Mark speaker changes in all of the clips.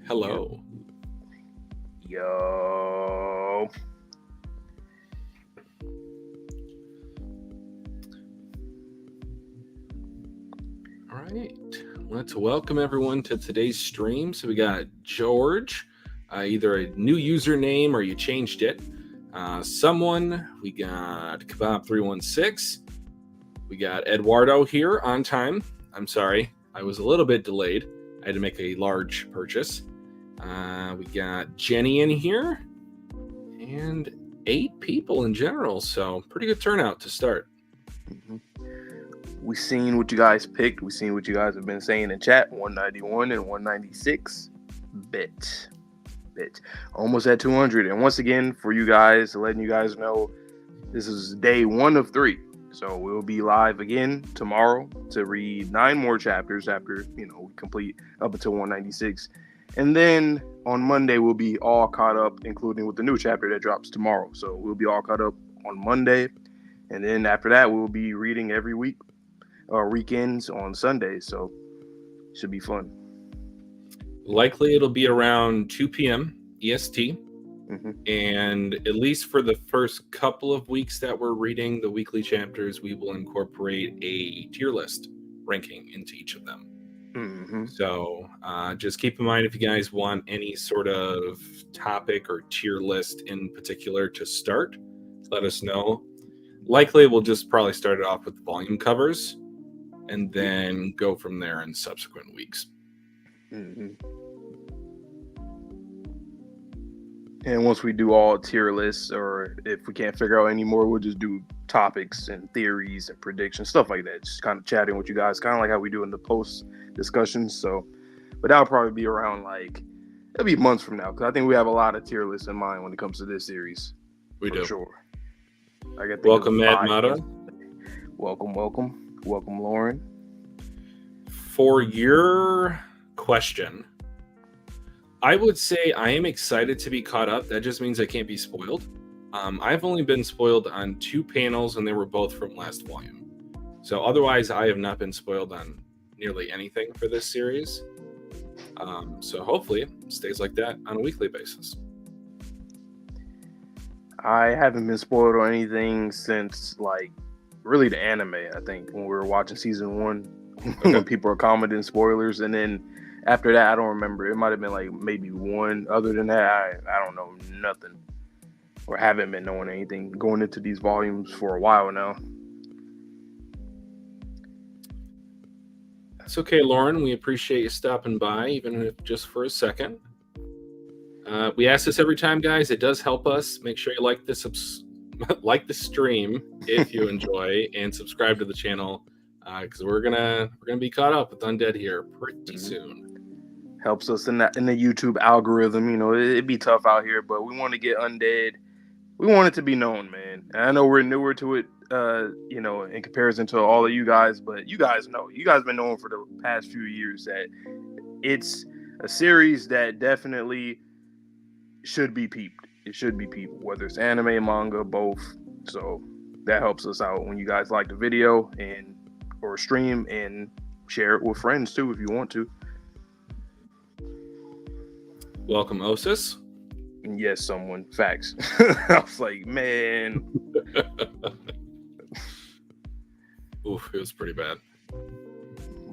Speaker 1: Hello.
Speaker 2: Yo.
Speaker 1: All right. Let's welcome everyone to today's stream. So we got George, either a new username or you changed it. Someone, we got Kebab316. We got Eduardo here on time. I'm sorry, I was a little bit delayed. I had to make a large purchase. We got Jenny in here and 8 people in general. So pretty good turnout to start.
Speaker 2: We seen what you guys picked. We seen what you guys have been saying in chat. 191 and 196. Bit. Almost at 200. And once again, for you guys, letting you guys know, this is day 1 of 3. So we'll be live again tomorrow to read 9 more chapters after, we complete up until 196. And then on Monday, we'll be all caught up, including with the new chapter that drops tomorrow. So we'll be all caught up on Monday. And then after that, we'll be reading every week or weekends on Sundays. So it should be fun.
Speaker 1: Likely it'll be around 2 p.m. EST. And at least for the first couple of weeks that we're reading the weekly chapters, we will incorporate a tier list ranking into each of them. So just keep in mind, if you guys want any sort of topic or tier list in particular to start, let us know. Likely we'll just probably start it off with the volume covers and then go from there in subsequent weeks.
Speaker 2: And once we do all tier lists, or if we can't figure out any more, we'll just do topics and theories and predictions, stuff like that. Just kind of chatting with you guys, kind of like how we do in the post discussions. So, but that'll probably be around it'll be months from now, because I think we have a lot of tier lists in mind when it comes to this series.
Speaker 1: We do.
Speaker 2: Sure.
Speaker 1: Welcome, Mad Mata.
Speaker 2: Welcome, Lauren.
Speaker 1: For your question, I would say I am excited to be caught up. That just means I can't be spoiled. I've only been spoiled on 2 panels, and they were both from last volume. So otherwise, I have not been spoiled on nearly anything for this series. So hopefully it stays like that on a weekly basis.
Speaker 2: I haven't been spoiled on anything since really the anime. I think when we were watching season 1, when people are commenting spoilers, and then after that, I don't remember. It might have been maybe 1. Other than that, I don't know nothing, or haven't been knowing anything going into these volumes for a while now.
Speaker 1: That's okay, Lauren. We appreciate you stopping by, even if just for a second. We ask this every time, guys. It does help us. Make sure you like the stream if you enjoy, and subscribe to the channel, because we're gonna be caught up with Undead here pretty soon.
Speaker 2: Helps us in the YouTube algorithm. It'd be tough out here, but we want to get Undead. We want it to be known, man. And I know we're newer to it, in comparison to all of you guys, but you guys know. You guys been known for the past few years that it's a series that definitely should be peeped. It should be peeped, whether it's anime, manga, both. So that helps us out when you guys like the video or stream, and share it with friends too if you want to.
Speaker 1: Welcome, Osis.
Speaker 2: Yes, someone. Facts. I was like, man.
Speaker 1: Oof, it was pretty bad.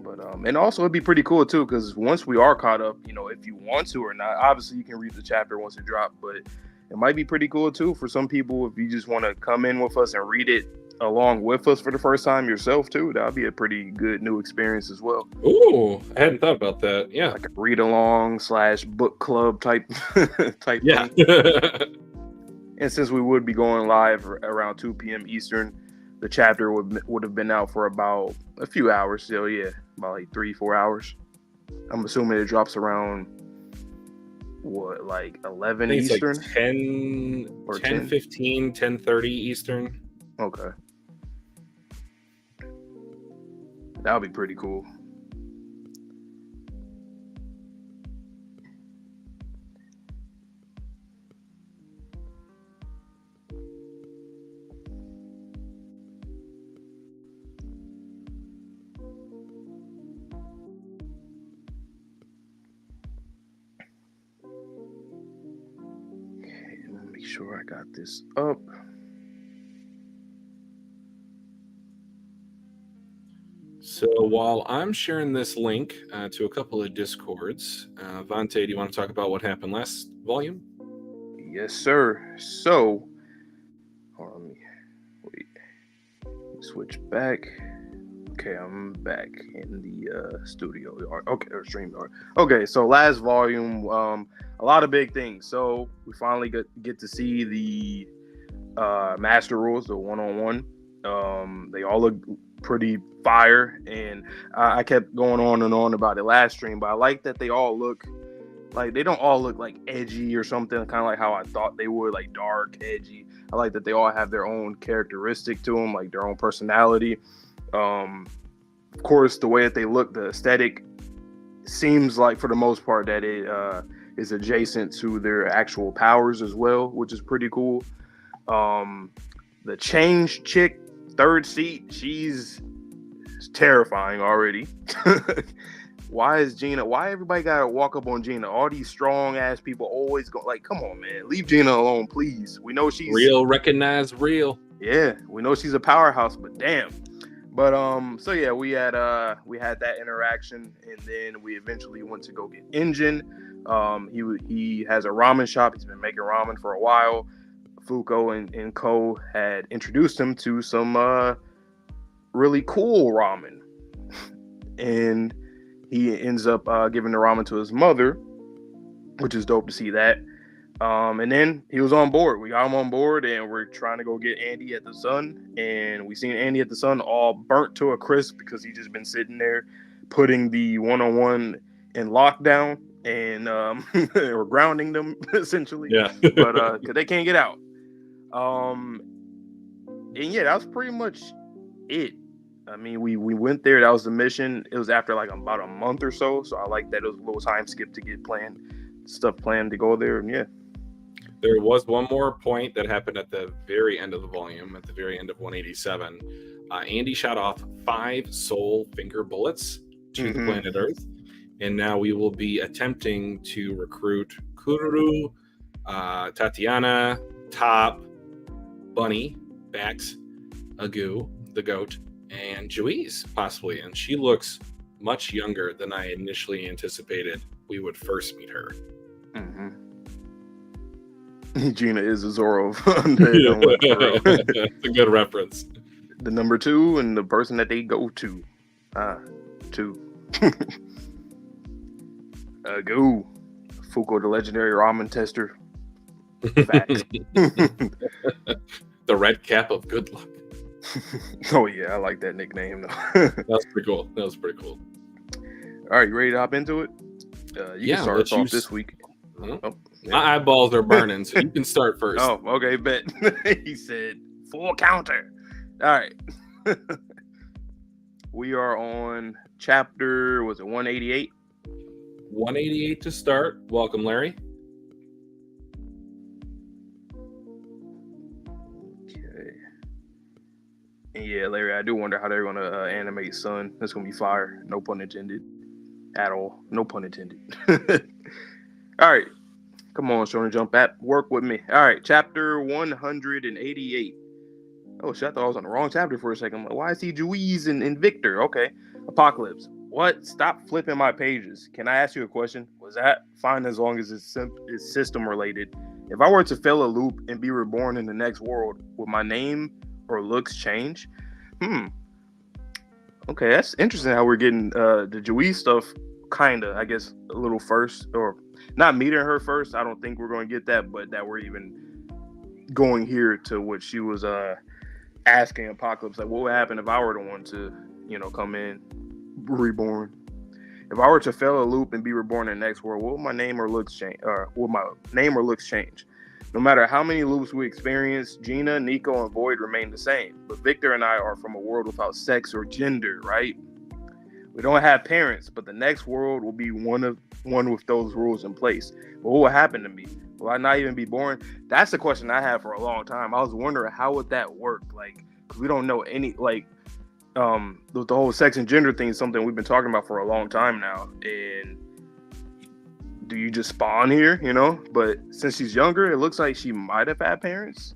Speaker 2: But and also it'd be pretty cool too, because once we are caught up, if you want to or not, obviously you can read the chapter once it drops, but it might be pretty cool too for some people if you just want to come in with us and read it along with us for the first time yourself too. That would be a pretty good new experience as well.
Speaker 1: Ooh, I hadn't thought about that. Yeah,
Speaker 2: like a read along / book club type thing. And since we would be going live around 2 p.m. Eastern, the chapter would have been out for about a few hours. So yeah, about 3-4 hours. I'm assuming it drops around 11 Eastern?
Speaker 1: 10 or 10:15, 10:30 Eastern.
Speaker 2: Okay. That would be pretty cool. sure I got this up.
Speaker 1: So while I'm sharing this link to a couple of Discords, Vante, do you want to talk about what happened last volume?
Speaker 2: Yes, sir. So, hold on, let me wait. Switch back. Okay, I'm back in the studio yard. Okay, or stream yard. Okay, so last volume, a lot of big things. So we finally get to see the master rules, the 1-on-1. They all look pretty fire, and I kept going on and on about it last stream, but I like that they all look like, they don't all look like edgy or something, kind of like how I thought they would, like dark, edgy. I like that they all have their own characteristic to them, like their own personality. Of course, the way that they look, the aesthetic seems like for the most part that it is adjacent to their actual powers as well, which is pretty cool. The change chick, third seat, she's terrifying already. Why everybody gotta walk up on Gina? All these strong ass people always go, like, come on, man, leave Gina alone, please. We know she's
Speaker 1: real, recognize real.
Speaker 2: Yeah, we know she's a powerhouse, but damn. But so yeah, we had that interaction, and then we eventually went to go get Engine. He has a ramen shop. He's been making ramen for a while. Fuko and Ko had introduced him to some really cool ramen, and he ends up giving the ramen to his mother, which is dope to see that. And then he was on board. We got him on board, and we're trying to go get Andy at the Sun. And we seen Andy at the Sun all burnt to a crisp because he just been sitting there putting the 1-on-1 in lockdown and or grounding them essentially.
Speaker 1: Yeah.
Speaker 2: But because they can't get out. And yeah, that was pretty much it. I mean, we went there. That was the mission. It was after like about a month or so. So I like that it was a little time skip to get stuff planned to go there. And yeah.
Speaker 1: There was one more point that happened at the very end of the volume, at the very end of 187. Andy shot off 5 soul finger bullets to the planet Earth. And now we will be attempting to recruit Kururu, Tatiana, Top, Bunny, Bax, Agu, the goat, and Juiz, possibly. And she looks much younger than I initially anticipated we would first meet her.
Speaker 2: Gina is a Zoro of Undead Unluck.
Speaker 1: It's a good reference.
Speaker 2: The number 2 and the person that they go to. 2. Go. Fuko, the legendary ramen tester. Facts.
Speaker 1: The red cap of good luck.
Speaker 2: Oh yeah, I like that nickname though.
Speaker 1: That was pretty cool.
Speaker 2: All right, you ready to hop into it? You can start us off this week.
Speaker 1: Oh, yeah. My eyeballs are burning, so you can start first.
Speaker 2: Oh, okay, bet. He said full counter. All right. We are on chapter, was it 188?
Speaker 1: 188 to start. Welcome, Larry.
Speaker 2: Okay. And yeah, Larry, I do wonder how they're going to animate Sun. That's going to be fire. No pun intended. At all. No pun intended. All right. Come on, Shonen Jump app. Work with me. All right. Chapter 188. Oh, shit. I thought I was on the wrong chapter for a second. I'm like, why is he Juiz and Victor? Okay. Apocalypse. What? Stop flipping my pages. Can I ask you a question? Was that fine as long as it's system related? If I were to fail a loop and be reborn in the next world, would my name or looks change? Okay, that's interesting how we're getting the Juiz stuff kinda, I guess, a little first, or not meeting her first. I don't think we're going to get that, but that we're even going here to what she was asking Apocalypse, like, what would happen if I were the one to, come in reborn? If I were to fail a loop and be reborn in the next world, will my name or looks change? Or will my name or looks change? No matter how many loops we experience, Gina, Nico, and Void remain the same. But Victor and I are from a world without sex or gender, right? We don't have parents, but the next world will be one with those rules in place. But what will happen to me? Will I not even be born? That's the question I had for a long time. I was wondering, how would that work? Like, because we don't know any, like, the whole sex and gender thing is something we've been talking about for a long time now. And do you just spawn here, you know? But since she's younger, it looks like she might have had parents.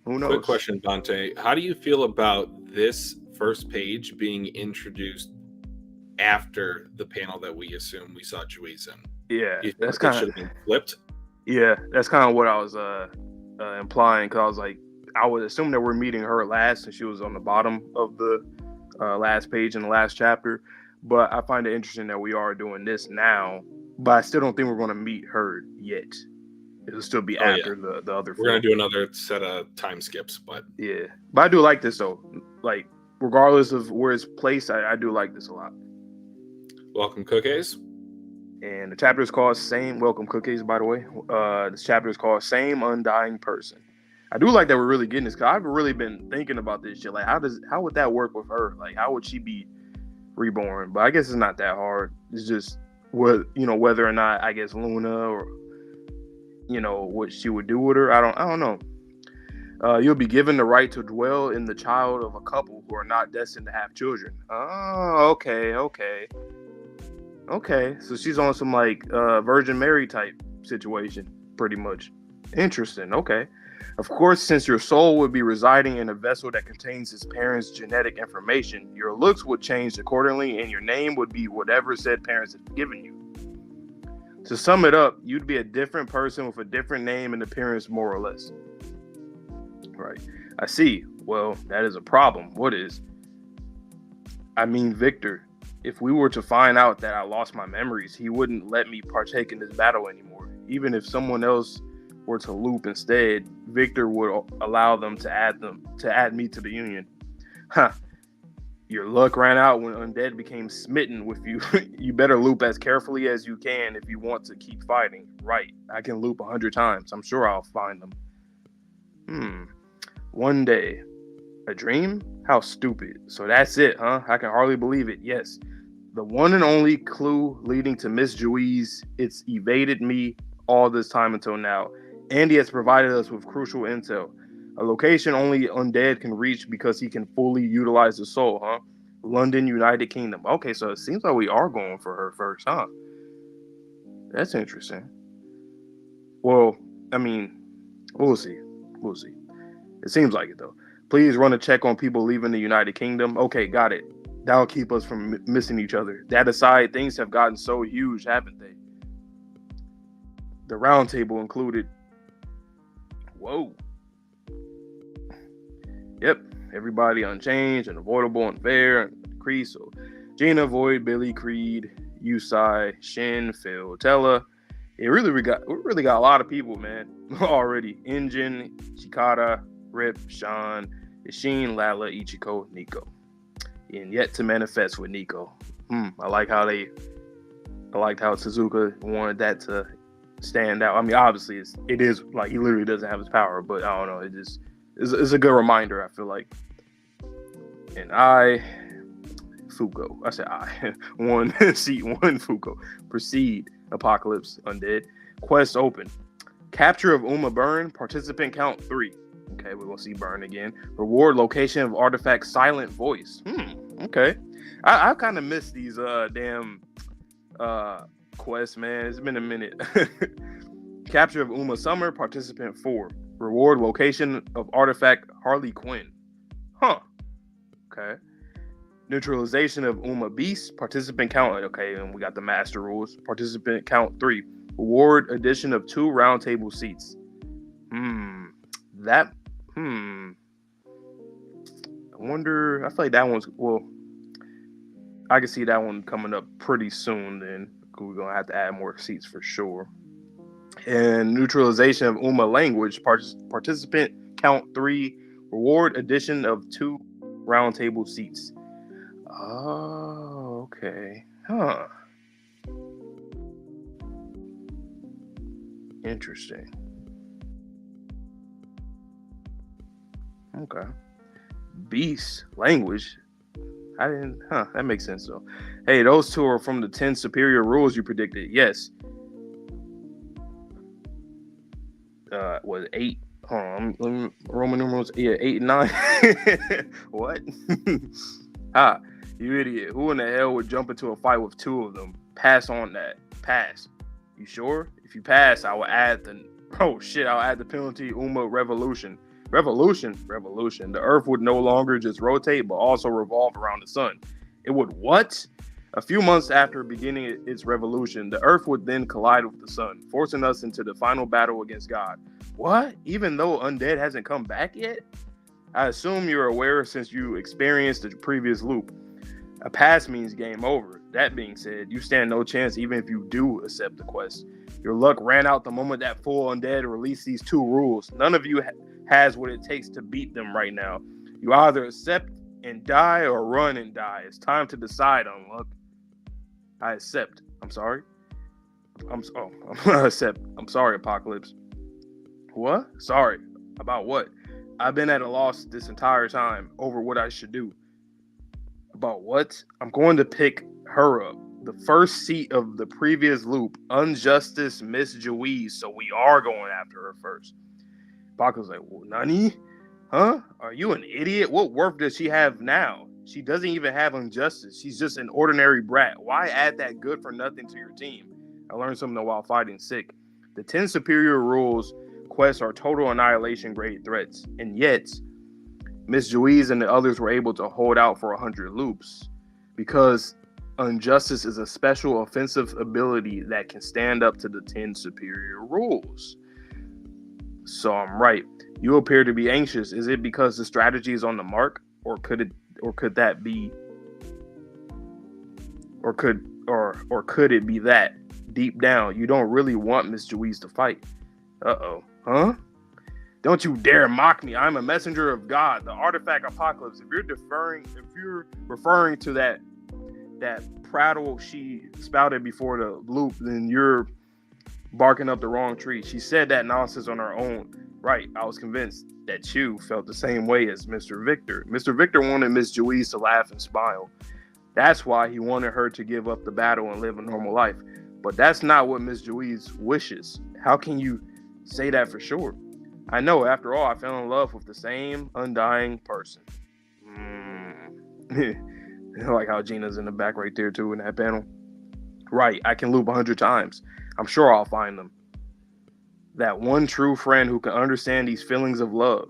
Speaker 2: Who knows?
Speaker 1: Quick question, Dante. How do you feel about this first page being introduced after the panel that we assume we saw Juiz in?
Speaker 2: Yeah,
Speaker 1: that's kind of should have been flipped.
Speaker 2: Yeah, that's kind of what I was implying, because I was like, I would assume that we're meeting her last, and she was on the bottom of the last page in the last chapter. But I find it interesting that we are doing this now. But I still don't think we're going to meet her yet. It'll still be after the other.
Speaker 1: We're going to do another set of time skips, but
Speaker 2: yeah. But I do like this though. Like, regardless of where it's placed, I do like this a lot.
Speaker 1: Welcome Cookies.
Speaker 2: And the chapter is called Same. Welcome Cookies, by the way. This chapter is called Same Undying Person. I do like that we're really getting this, because I've really been thinking about this shit. Like, how would that work with her? Like, how would she be reborn? But I guess it's not that hard. It's just whether or not, I guess, Luna, or what she would do with her. I don't know. You'll be given the right to dwell in the child of a couple who are not destined to have children. Oh, okay. So she's on some like Virgin Mary type situation, pretty much. Interesting. Okay. Of course, since your soul would be residing in a vessel that contains his parents' genetic information, your looks would change accordingly, and your name would be whatever said parents have given you. To sum it up, you'd be a different person with a different name and appearance, more or less. Right. I see. Well, that is a problem. What is? I mean, Victor, if we were to find out that I lost my memories, he wouldn't let me partake in this battle anymore. Even if someone else were to loop instead, Victor would allow them to add me to the Union. Huh. Your luck ran out when Undead became smitten with you. You better loop as carefully as you can if you want to keep fighting. Right. I can loop 100 times. I'm sure I'll find them. One day. A dream? How stupid. So that's it, huh? I can hardly believe it. Yes. The one and only clue leading to Miss Juiz. It's evaded me all this time until now. Andy has provided us with crucial intel. A location only Undead can reach because he can fully utilize the soul, huh? London, United Kingdom. Okay, so it seems like we are going for her first, huh? That's interesting. Well, I mean, we'll see. It seems like it, though. Please run a check on people leaving the United Kingdom. Okay, got it. That'll keep us from missing each other. That aside, things have gotten so huge, haven't they? The round table included. Whoa. Yep, everybody unchanged, unavoidable, unfair, and decrease. So Gina, Void, Billy, Creed, Yusai, Shin, Phil, Tella. We really got a lot of people, man, already. Engine, Chikara, Rip, Sean, Ishin, Lala, Ichiko, Nico. And yet to manifest with Nico. I liked how Suzuka wanted that to stand out. I mean, obviously it is like he literally doesn't have his power, but I don't know, it just is a good reminder, I feel like. And Fuko. I said one seat, one Fuko. Proceed, Apocalypse, Undead. Quest open. Capture of Uma Burn. Participant count 3. Okay, we're gonna see Burn again. Reward location of artifact Silent Voice. Okay. I kind of miss these damn quests, man. It's been a minute. Capture of Uma Summer. Participant 4. Reward location of artifact Harley Quinn. Huh. Okay. Neutralization of Uma Beast. Participant count. Okay, and we got the master rules. Participant count 3. Reward addition of 2 round table seats. I wonder. I feel like that one's. Well, I can see that one coming up pretty soon. Then we're gonna have to add more seats for sure. And neutralization of Uma language. Participant count 3. Reward addition of 2 round table seats. Oh, okay. Huh. Interesting. Okay. Beast language. That makes sense though. Hey, those 2 are from the 10 superior rules you predicted. Yes. Was 8? Hold on. Roman numerals. Yeah, 8 and 9. What? You idiot. Who in the hell would jump into a fight with 2 of them? Pass on that. Pass. You sure? If you pass, I will add I'll add the penalty Uma Revolution. Revolution. The Earth would no longer just rotate, but also revolve around the sun. It would what? A few months after beginning its revolution, the Earth would then collide with the sun, forcing us into the final battle against God. What? Even though Undead hasn't come back yet? I assume you're aware since you experienced the previous loop. A pass means game over. That being said, you stand no chance even if you do accept the quest. Your luck ran out the moment that full Undead released these two rules. None of you has what it takes to beat them right now. You either accept and die or run and die. It's time to decide, Unluck. I accept. I'm sorry. Accept. I'm sorry, Apocalypse. What? Sorry. About what? I've been at a loss this entire time over what I should do. About what? I'm going to pick her up. The first seat of the previous loop, Unjustice Miss Jouise, so we are going after her first. Baku's like, well, Nani? Huh? Are you an idiot? What worth does she have now? She doesn't even have Injustice. She's just an ordinary brat. Why add that good for nothing to your team? I learned something while fighting sick. The 10 superior rules quests are total annihilation grade threats, and yet Miss Jouise and the others were able to hold out for 100 loops because Injustice is a special offensive ability that can stand up to the 10 superior rules. So I'm right. You appear to be anxious. Is it because the strategy is on the mark, or could it be that deep down you don't really want Miss Jouise to fight? Huh? Don't you dare mock me. I'm a messenger of God, the artifact Apocalypse. If you're referring to that prattle she spouted before the loop, then you're barking up the wrong tree. She said that nonsense on her own. Right, I was convinced that you felt the same way as Mr. Victor. Mr. Victor wanted Miss Jouise to laugh and smile. That's why he wanted her to give up the battle and live a normal life. But that's not what Miss Jouise wishes. How can you say that for sure? I know, after all, I fell in love with the same undying person. I like how Gina's in the back right there too in that panel. Right, I can loop 100 times. I'm sure I'll find them. That one true friend who can understand these feelings of love.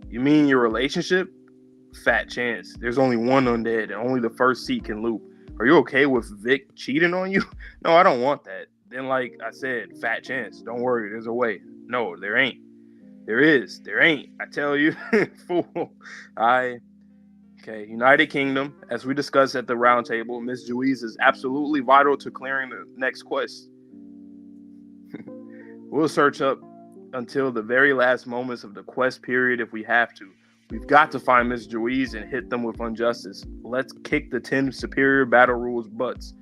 Speaker 2: You mean your relationship? Fat chance. There's only one Undead and only the first seat can loop. Are you okay with Vic cheating on you? No, I don't want that. Then like I said, fat chance. Don't worry, there's a way. No, there ain't. There is. There ain't. I tell you, fool. Okay, United Kingdom. As we discussed at the round table, Miss Jouise is absolutely vital to clearing the next quest. We'll search up until the very last moments of the quest period if we have to. We've got to find Miss Jouise and hit them with Injustice. Let's kick the 10 superior battle rules butts.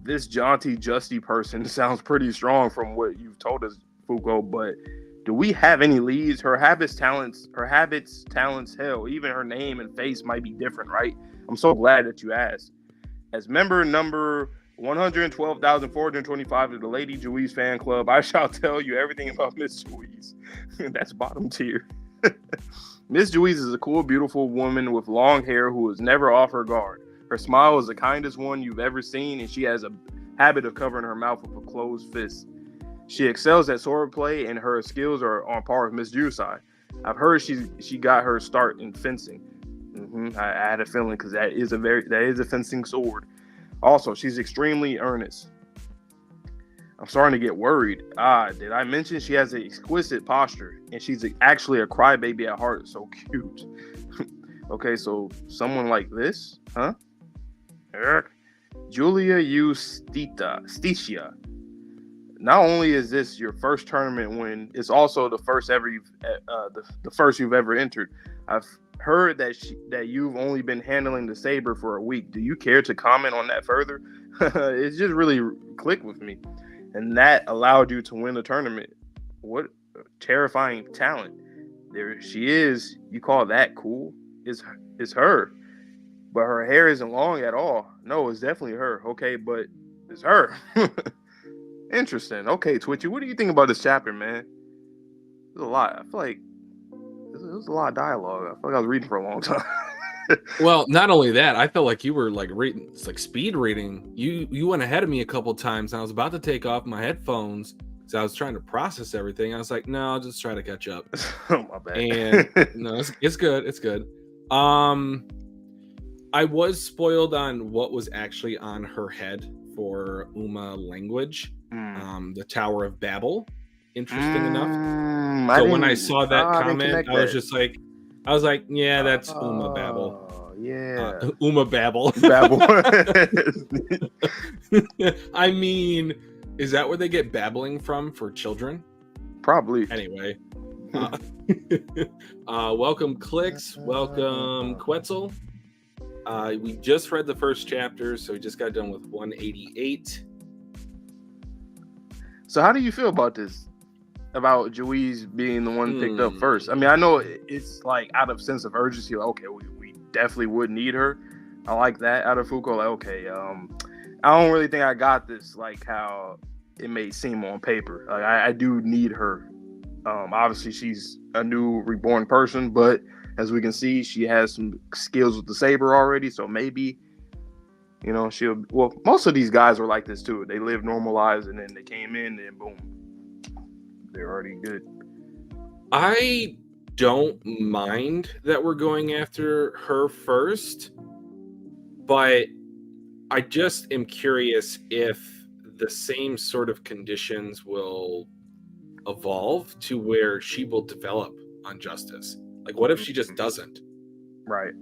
Speaker 2: This jaunty, justy person sounds pretty strong from what you've told us, Foucault, but do we have any leads? Her habits, talents, hell, even her name and face might be different, right? I'm so glad that you asked. As member number 112,425 of the Lady Jouise fan club, I shall tell you everything about Miss Jouise. That's bottom tier. Miss Jouise is a cool, beautiful woman with long hair who is never off her guard. Her smile is the kindest one you've ever seen, and she has a habit of covering her mouth with a closed fist. She excels at swordplay, and her skills are on par with Miss Jusai. I've heard she got her start in fencing. I had a feeling because that is a fencing sword. Also, she's extremely earnest. I'm starting to get worried. Did I mention she has an exquisite posture, and she's actually a crybaby at heart? So cute. Okay, so someone like this, huh? Eric, Julia Stitia. Not only is this your first tournament win, it's also the first you've ever entered. I've heard that you've only been handling the saber for a week. Do you care to comment on that further? It just really clicked with me, and that allowed you to win the tournament. What terrifying talent! There she is. You call that cool? It's her, but her hair isn't long at all. No, it's definitely her. Okay, but it's her. Interesting. Okay, Twitchy, what do you think about this chapter, man? There's a lot. I feel like there's a lot of dialogue. I feel like I was reading for a long time.
Speaker 1: Well, not only that, I felt like you were like reading, it's like speed reading. You went ahead of me a couple times, and I was about to take off my headphones because I was trying to process everything. I was like, no, I'll just try to catch up.
Speaker 2: Oh, my bad.
Speaker 1: And no, it's good. It's good. I was spoiled on what was actually on her head for Uma language. The Tower of Babel. Interesting enough. So when I saw that comment, I was just like, yeah, that's Uma Babel.
Speaker 2: Yeah.
Speaker 1: Uma Babel.
Speaker 2: Babel.
Speaker 1: I mean, is that where they get babbling from for children?
Speaker 2: Probably.
Speaker 1: Anyway. Welcome, Clicks. Welcome, Quetzal. We just read the first chapter, so we just got done with 188.
Speaker 2: So how do you feel about this? About Juiz being the one picked up first? I mean, I know it's like out of sense of urgency. Like, okay, we definitely would need her. I like that out of Fuko. Like, okay, I don't really think I got this. Like how it may seem on paper. Like I do need her. Obviously, she's a new reborn person, but as we can see, she has some skills with the saber already. So maybe, you know, she'll. Well, most of these guys were like this too. They lived normal lives, and then they came in, and boom, they're already good.
Speaker 1: I don't mind that we're going after her first, but I just am curious if the same sort of conditions will evolve to where she will develop on justice. Like, what if she just doesn't?
Speaker 2: Right.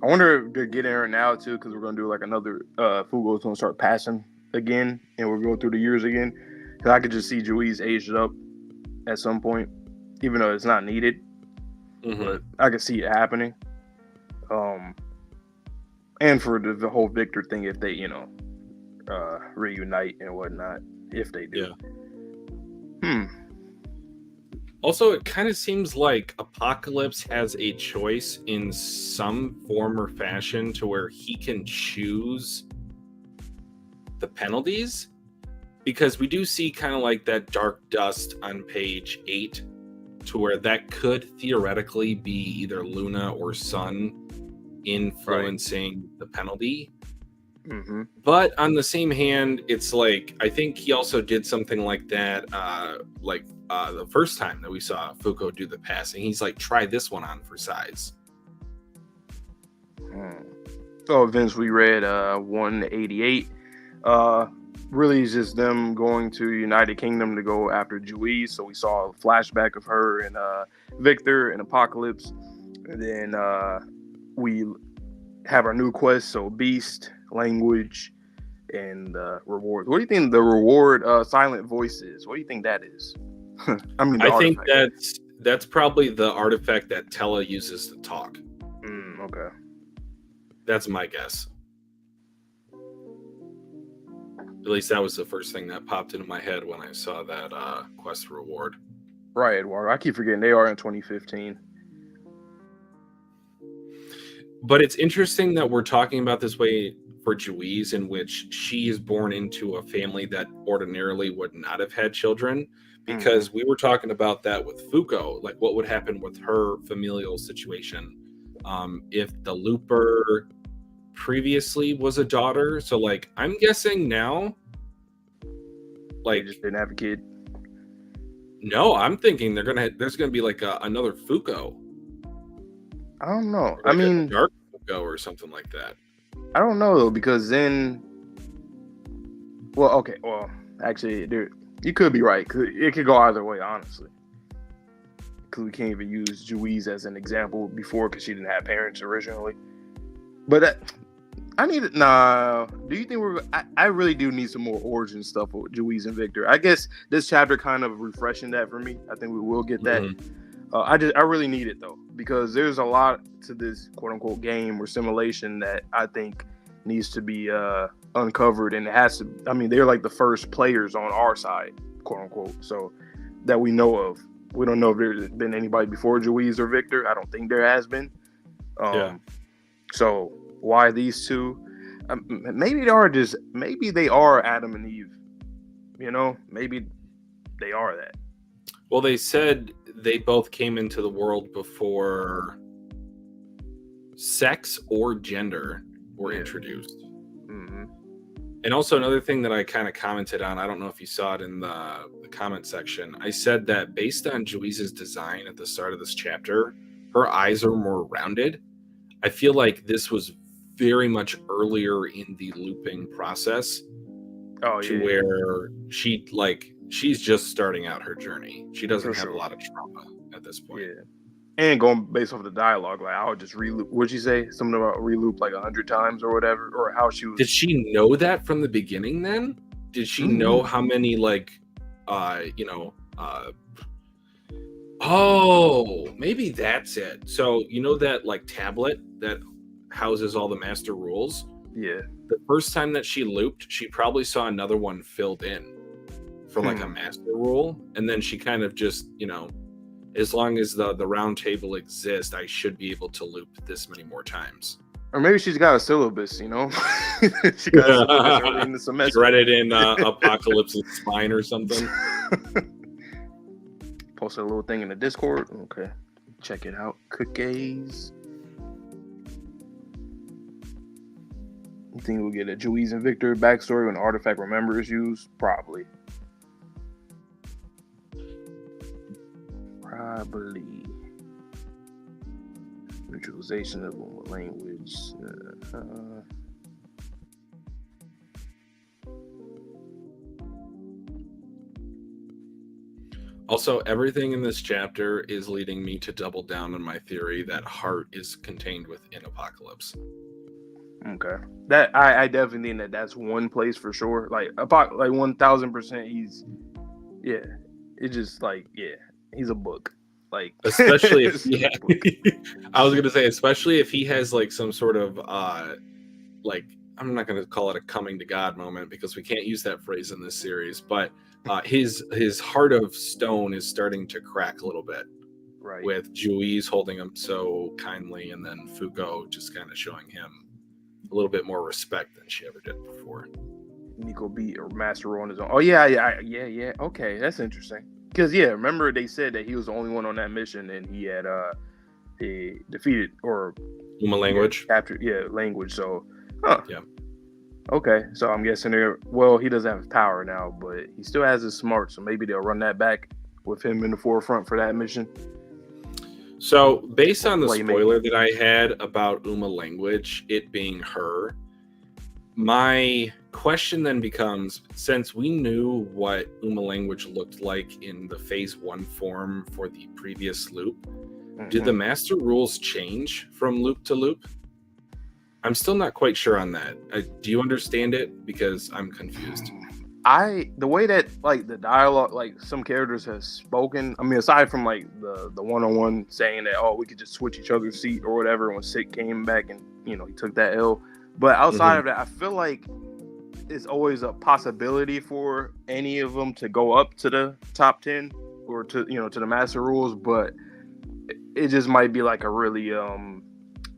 Speaker 2: I wonder if they're getting her now too, because we're gonna do like another Fugo's gonna start passing again, and we'll go through the years again. Because I could just see Juiz aged up at some point, even though it's not needed. But I could see it happening. And for the whole Victor thing, if they, you know, reunite and whatnot, if they do.
Speaker 1: Yeah. Also, it kind of seems like Apocalypse has a choice in some form or fashion to where he can choose the penalties, because we do see kind of like that dark dust on page 8 to where that could theoretically be either Luna or Sun influencing the penalty. But on the same hand, it's like, I think he also did something like that the first time that we saw Fuko do the passing. He's like, try this one on for size.
Speaker 2: So events we read 188 really is just them going to United Kingdom to go after Juiz. So we saw a flashback of her and Victor and Apocalypse, and then we have our new quest, so Beast, Language, and Reward. What do you think the Reward Silent Voice is? What do you think that is? I mean,
Speaker 1: I think that's probably the artifact that Tella uses to talk.
Speaker 2: Okay.
Speaker 1: That's my guess. At least that was the first thing that popped into my head when I saw that quest reward.
Speaker 2: Right, Eduardo. I keep forgetting they are in 2015.
Speaker 1: But it's interesting that we're talking about this way for Juiz, in which she is born into a family that ordinarily would not have had children, because we were talking about that with Fuko, like what would happen with her familial situation if the Looper previously was a daughter. So like, I'm guessing now, like,
Speaker 2: they just didn't have a kid.
Speaker 1: No, I'm thinking there's gonna be like another Fuko.
Speaker 2: I don't know.
Speaker 1: Like
Speaker 2: I mean,
Speaker 1: dark Fuko or something like that.
Speaker 2: I don't know though, because then, well, okay, well, actually, you could be right. It could go either way, honestly. Because we can't even use Juiz as an example before, because she didn't have parents originally. But I need it. Nah. Do you think I really do need some more origin stuff with Juiz and Victor. I guess this chapter kind of refreshing that for me. I think we will get that. I really need it though, because there's a lot to this quote unquote game or simulation that I think needs to be uncovered, and it has to. I mean, they're like the first players on our side, quote unquote, so that we know of. We don't know if there's been anybody before Juiz or Victor. I don't think there has been. So why these two? Maybe they are Adam and Eve. You know, maybe they are that.
Speaker 1: Well, they said they both came into the world before sex or gender were introduced.
Speaker 2: Mm-hmm.
Speaker 1: And also another thing that I kind of commented on, I don't know if you saw it in the comment section. I said that based on Juice's design at the start of this chapter, her eyes are more rounded. I feel like this was very much earlier in the looping process where she's just starting out her journey. She doesn't have a lot of trauma at this point.
Speaker 2: Yeah. And going based off the dialogue, like I would just reloop. What'd you say? Something about reloop like 100 times or whatever, or how she was.
Speaker 1: Did she know that from the beginning? Then did she know how many Oh, maybe that's it. So you know that like tablet that houses all the master rules.
Speaker 2: Yeah.
Speaker 1: The first time that she looped, she probably saw another one filled in for like a master rule, and then she kind of just as long as the round table exists, I should be able to loop this many more times.
Speaker 2: Or maybe she's got a syllabus, She got a syllabus early in the semester.
Speaker 1: She read it in Apocalypse's spine or something.
Speaker 2: Posted a little thing in the Discord. Okay. Check it out. Cookies. You think we'll get a Juice and Victor backstory when Artifact Remember is used? Probably. Neutralization of language.
Speaker 1: Also, everything in this chapter is leading me to double down on my theory that Heart is contained within Apocalypse.
Speaker 2: Okay, that I definitely think that's one place for sure. Like 1000%. He's he's a book. Like
Speaker 1: especially if I was gonna say, especially if he has like some sort of like I'm not gonna call it a coming to God moment because we can't use that phrase in this series, but his heart of stone is starting to crack a little bit.
Speaker 2: Right.
Speaker 1: With Juice holding him so kindly, and then Foucault just kind of showing him a little bit more respect than she ever did before.
Speaker 2: Nico beat or master on his own. Oh yeah. Okay, that's interesting. Because remember they said that he was the only one on that mission, and he had he defeated or
Speaker 1: Uma language
Speaker 2: captured language. So
Speaker 1: yeah.
Speaker 2: Okay, so I'm guessing he doesn't have power now, but he still has his smart, so maybe they'll run that back with him in the forefront for that mission.
Speaker 1: So based on the spoiler that I had about Uma language, it being her, my question then becomes, since we knew what Uma language looked like in the phase 1 form for the previous loop, did the master rules change from loop to loop? I'm still not quite sure on that. Do you understand it? Because I'm confused.
Speaker 2: The way that like the dialogue, like some characters have spoken, I mean, aside from like the one-on-one saying that, we could just switch each other's seat or whatever when Sick came back and, he took that L. But outside of that, I feel like it's always a possibility for any of them to go up to the top 10 or to the master rules. But it just might be like a really,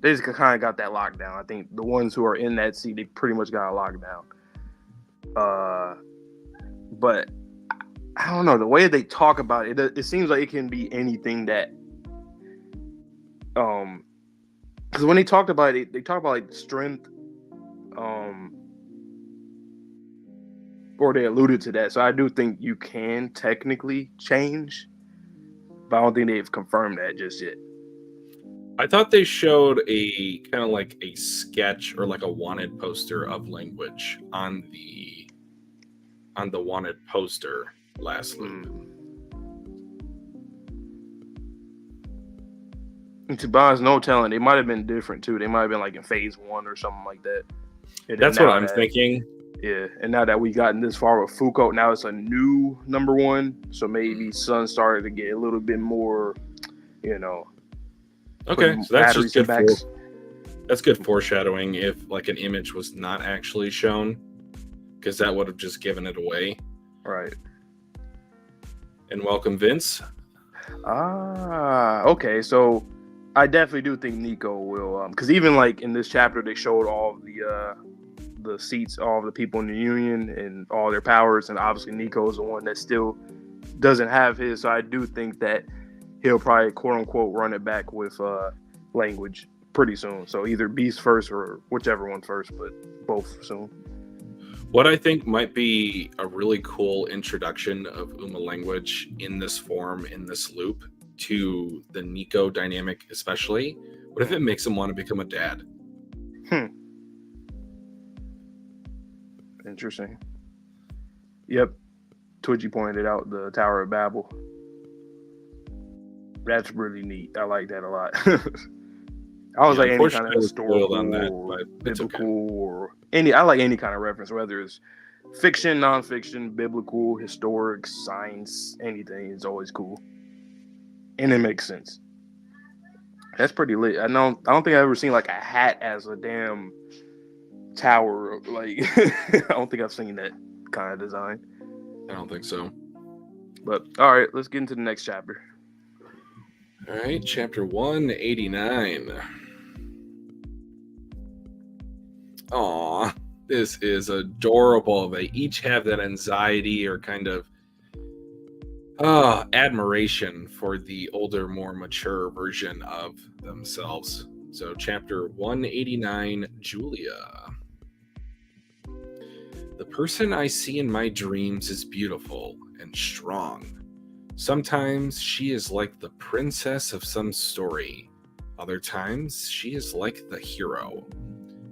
Speaker 2: they just kind of got that locked down. I think the ones who are in that seat, they pretty much got it locked down. But I don't know, the way they talk about it, it seems like it can be anything that, because when they talked about it, they talk about like strength, or they alluded to that. So I do think you can technically change, but I don't think they've confirmed that just yet.
Speaker 1: I thought they showed a kind of like a sketch or like a wanted poster of language on the wanted poster last loop.
Speaker 2: And to be honest, no telling. They might have been different too. They might have been like in phase 1 or something like that.
Speaker 1: That's what I'm thinking.
Speaker 2: Yeah, and now that we've gotten this far with Foucault, now it's a new number 1. So maybe Sun started to get a little bit more,
Speaker 1: Okay, so that's just good. That's good foreshadowing. If like an image was not actually shown, because that would have just given it away.
Speaker 2: Right.
Speaker 1: And welcome, Vince.
Speaker 2: Okay. So I definitely do think Nico will, because even like in this chapter, they showed all of the seats, all of the people in the Union and all their powers, and obviously Nico is the one that still doesn't have his. So I do think that he'll probably quote unquote run it back with language pretty soon. So either Beast first or whichever one first, but both soon.
Speaker 1: What I think might be a really cool introduction of Uma language in this form, in this loop, to the Nico dynamic especially. What if it makes him want to become a dad?
Speaker 2: Interesting. Yep. Twitchy pointed out the Tower of Babel. That's really neat. I like that a lot. I was like any kind of historical
Speaker 1: on that,
Speaker 2: or
Speaker 1: but
Speaker 2: biblical or any. I like any kind of reference, whether it's fiction, nonfiction, biblical, historic, science, anything. It's always cool, and it makes sense. That's pretty lit. I don't think I've ever seen like a hat as a damn tower. Like I don't think I've seen that kind of design.
Speaker 1: I don't think so.
Speaker 2: But all right, let's get into the next chapter.
Speaker 1: All right, chapter 189. Aw, this is adorable. They each have that anxiety or kind of admiration for the older, more mature version of themselves. So chapter 189, Julia. The person I see in my dreams is beautiful and strong. Sometimes she is like the princess of some story. Other times she is like the hero.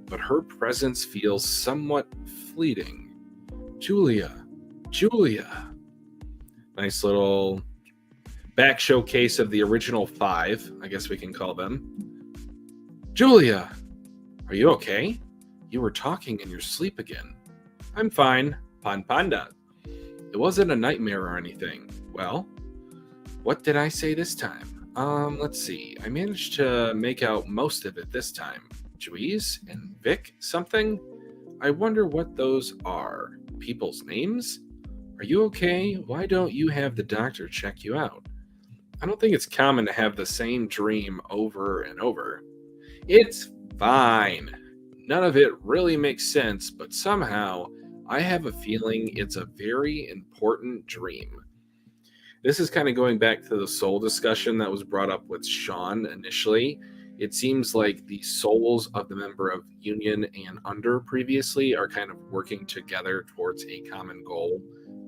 Speaker 1: But her presence feels somewhat fleeting. Julia. Nice little back showcase of the original 5, I guess we can call them. Julia, are you okay? You were talking in your sleep again. I'm fine, Panda. It wasn't a nightmare or anything. Well, what did I say this time? Let's see. I managed to make out most of it this time. Juiz and Vic something? I wonder what those are. People's names? Are you okay? Why don't you have the doctor check you out? I don't think it's common to have the same dream over and over. It's fine. None of it really makes sense, but somehow I have a feeling it's a very important dream. This is kind of going back to the soul discussion that was brought up with Sean initially. It seems like the souls of the member of Union and Under previously are kind of working together towards a common goal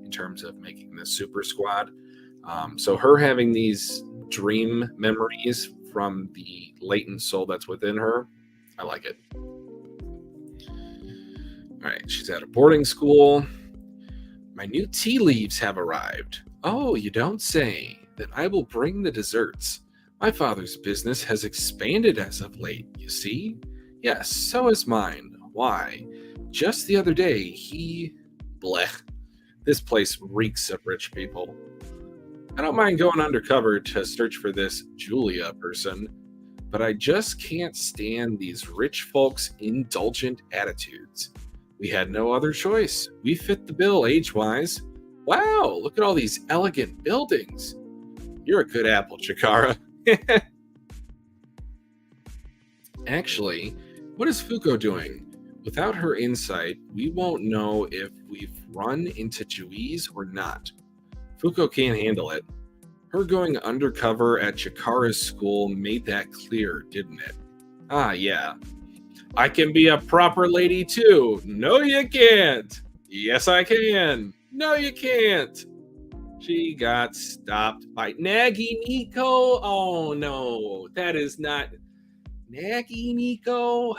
Speaker 1: in terms of making this super squad. So her having these dream memories from the latent soul that's within her, I like it. All right, she's at a boarding school. My new tea leaves have arrived. Oh, you don't say. Then I will bring the desserts. My father's business has expanded as of late, you see? Yes, so has mine. Why? Just the other day, Blech. This place reeks of rich people. I don't mind going undercover to search for this Julia person, but I just can't stand these rich folks' indulgent attitudes. We had no other choice. We fit the bill age-wise. Wow, look at all these elegant buildings. You're a good apple, Chikara. Actually, what is Fuko doing? Without her insight, we won't know if we've run into Juiz or not. Fuko can't handle it. Her going undercover at Chikara's school made that clear, didn't it? Ah, yeah. I can be a proper lady too. No, you can't. Yes, I can. No, you can't. She got stopped by Naggy Nico. Oh, no. That is not... Naggy Nico?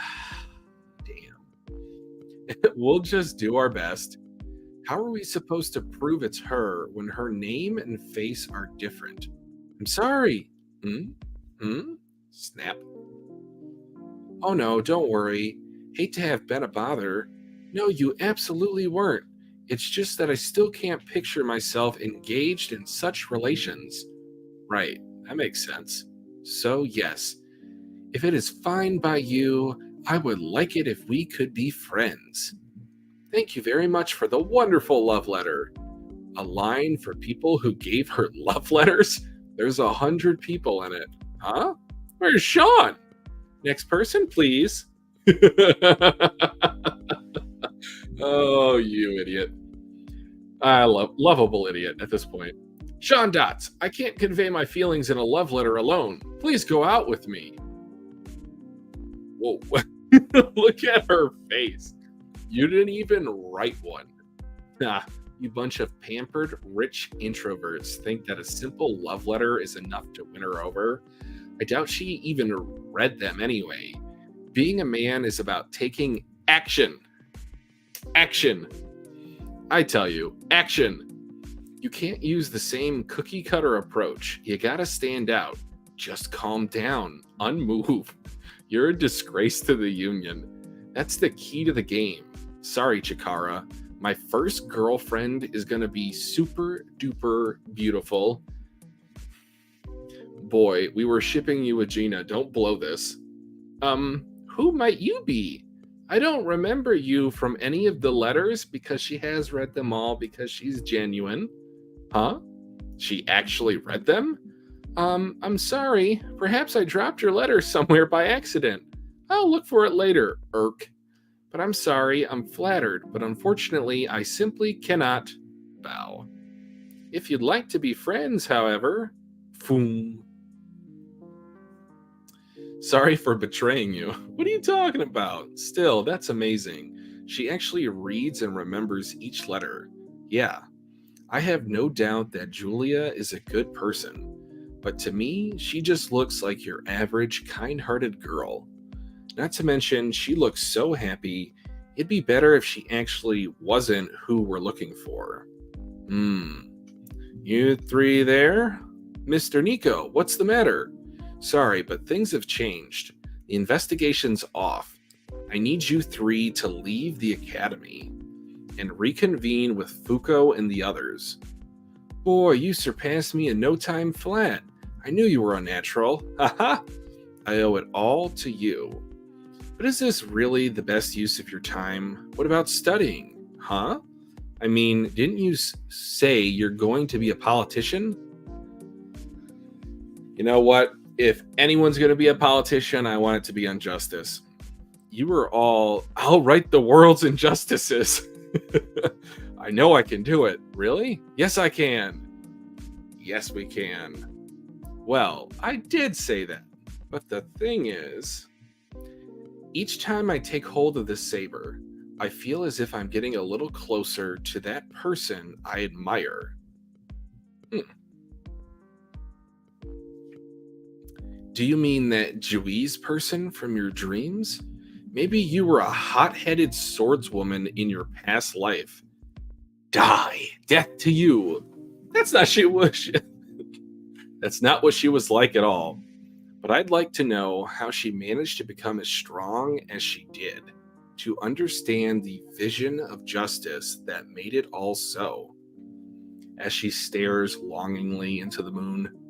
Speaker 1: Damn. We'll just do our best. How are we supposed to prove it's her when her name and face are different? I'm sorry. Snap. Oh, no, don't worry. Hate to have been a bother. No, you absolutely weren't. It's just that I still can't picture myself engaged in such relations. Right, that makes sense. So, yes, if it is fine by you, I would like it if we could be friends. Thank you very much for the wonderful love letter. A line for people who gave her love letters? There's 100 people in it. Huh? Where's Sean? Next person, please. Oh, you idiot. I lovable idiot at this point. Sean Dots, I can't convey my feelings in a love letter alone. Please go out with me. whoa. Look at her face. You didn't even write one. Nah, you bunch of pampered, rich introverts think that a simple love letter is enough to win her over. I doubt she even read them anyway. Being a man is about taking action. Action. I tell you, action. You can't use the same cookie cutter approach. You gotta stand out. Just calm down. Unmove. You're a disgrace to the Union. That's the key to the game. Sorry, Chikara. My first girlfriend is gonna be super duper beautiful. Boy, we were shipping you a Gina. Don't blow this. Who might you be? I don't remember you from any of the letters because she has read them all because she's genuine. Huh? She actually read them? I'm sorry. Perhaps I dropped your letter somewhere by accident. I'll look for it later, Irk. But I'm sorry, I'm flattered, but unfortunately, I simply cannot bow. If you'd like to be friends, however, foom. Sorry for betraying you. What are you talking about? Still, that's amazing. She actually reads and remembers each letter. Yeah, I have no doubt that Julia is a good person. But to me, she just looks like your average, kind-hearted girl. Not to mention, she looks so happy. It'd be better if she actually wasn't who we're looking for. You three there? Mr. Nico, what's the matter? Sorry, but things have changed. The investigation's off. I need you three to leave the academy and reconvene with Fuko and the others. Boy, you surpassed me in no time flat. I knew you were unnatural. Haha! I owe it all to you. But is this really the best use of your time? What about studying? Huh? I mean, didn't you say you're going to be a politician? You know what? If anyone's going to be a politician, I want it to be on justice. You were all, I'll right the world's injustices. I know I can do it. Really? Yes, I can. Yes, we can. Well, I did say that. But the thing is, each time I take hold of this saber, I feel as if I'm getting a little closer to that person I admire. Do you mean that Juiz person from your dreams? Maybe you were a hot-headed swordswoman in your past life. Die! Death to you! That's not what she was like at all. But I'd like to know how she managed to become as strong as she did, to understand the vision of justice that made it all so. As she stares longingly into the moon.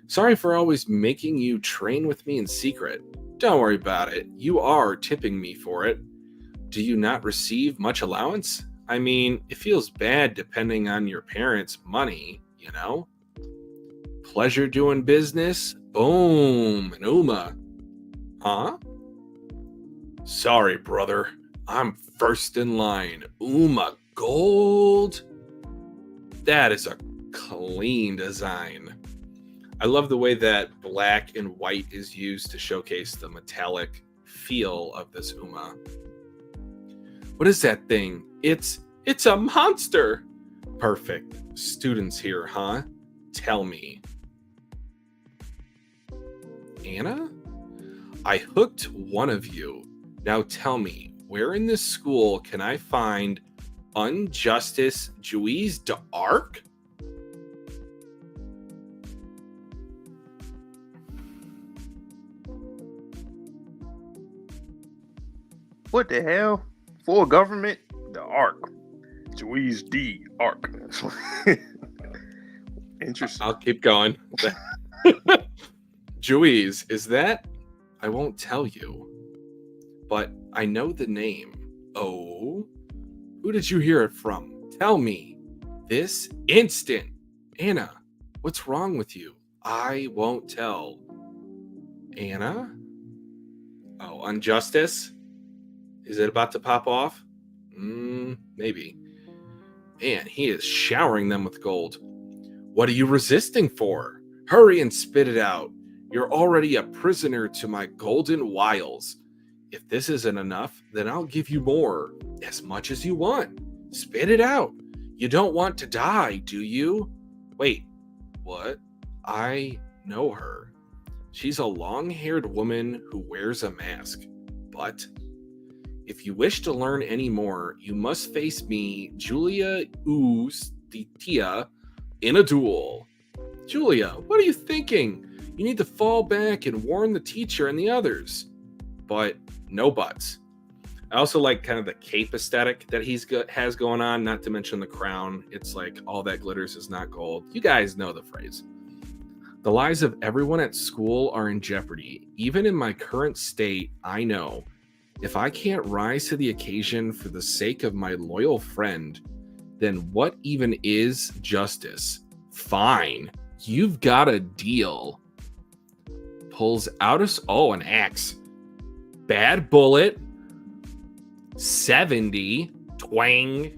Speaker 1: Sorry for always making you train with me in secret. Don't worry about it. You are tipping me for it. Do you not receive much allowance? I mean, it feels bad depending on your parents' money, you know? Pleasure doing business? Boom, an Uma. Huh? Sorry, brother. I'm first in line. Uma Gold? That is a clean design. I love the way that black and white is used to showcase the metallic feel of this Uma. What is that thing? It's a monster. Perfect. Students here, huh? Tell me. Anna? I hooked one of you. Now tell me, where in this school can I find Unjustice Juiz d'Arc?
Speaker 2: What the hell? For government? The Arc. Juiz D. Arc. Interesting.
Speaker 1: I'll keep going. Juiz, is that? I won't tell you. But I know the name. Oh? Who did you hear it from? Tell me. This instant. Anna, what's wrong with you? I won't tell. Anna? Oh, Injustice? Is it about to pop off? Maybe. Man, he is showering them with gold. What are you resisting for? Hurry and spit it out. You're already a prisoner to my golden wiles. If this isn't enough, then I'll give you more, as much as you want. Spit it out. You don't want to die, do you? Wait, what? I know her. She's a long-haired woman who wears a mask. But if you wish to learn any more, you must face me, Julia Ustitia, in a duel. Julia, what are you thinking? You need to fall back and warn the teacher and the others. But no buts. I also like kind of the cape aesthetic that has going on, not to mention the crown. It's like all that glitters is not gold. You guys know the phrase. The lives of everyone at school are in jeopardy. Even in my current state, I know if I can't rise to the occasion for the sake of my loyal friend, then what even is justice? Fine, you've got a deal. Pulls out an axe. Bad bullet. 70. Twang.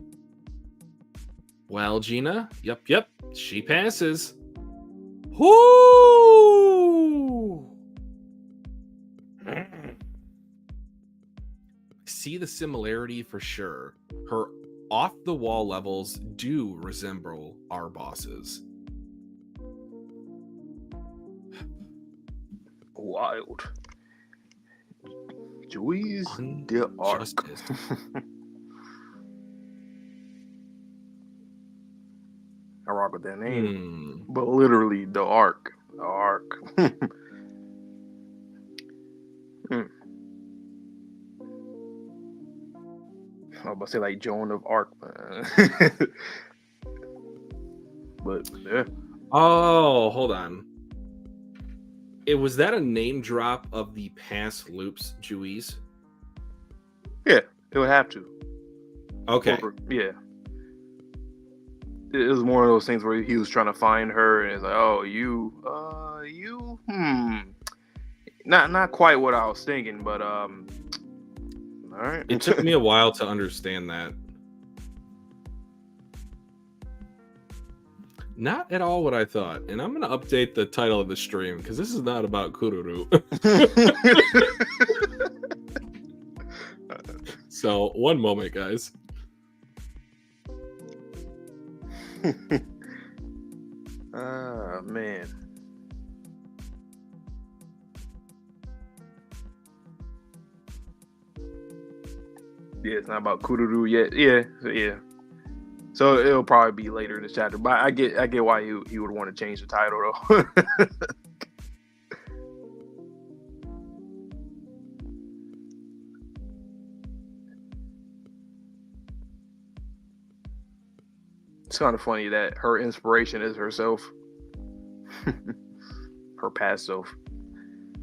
Speaker 1: Well, Gina, yep, she passes. Whoo! See the similarity for sure. Her off-the-wall levels do resemble our bosses.
Speaker 2: Wild. Juiz the Arc. I rock with that name. But literally, the Arc. The Arc. I was about to say like Joan of Arc. But, yeah.
Speaker 1: Oh, hold on. Was that a name drop of the past loops, Juiz?
Speaker 2: Yeah, it would have to.
Speaker 1: Okay.
Speaker 2: Yeah. It was one of those things where he was trying to find her, and it's like, oh, you, not quite what I was thinking, but all right.
Speaker 1: It took me a while to understand that. Not at all what I thought, and I'm gonna update the title of the stream because this is not about Kururu. So, one moment, guys.
Speaker 2: Ah, man. Yeah, it's not about Kururu yet. Yeah. So it'll probably be later in this chapter, but I get why he would want to change the title though. It's kind of funny that her inspiration is herself. Her past self.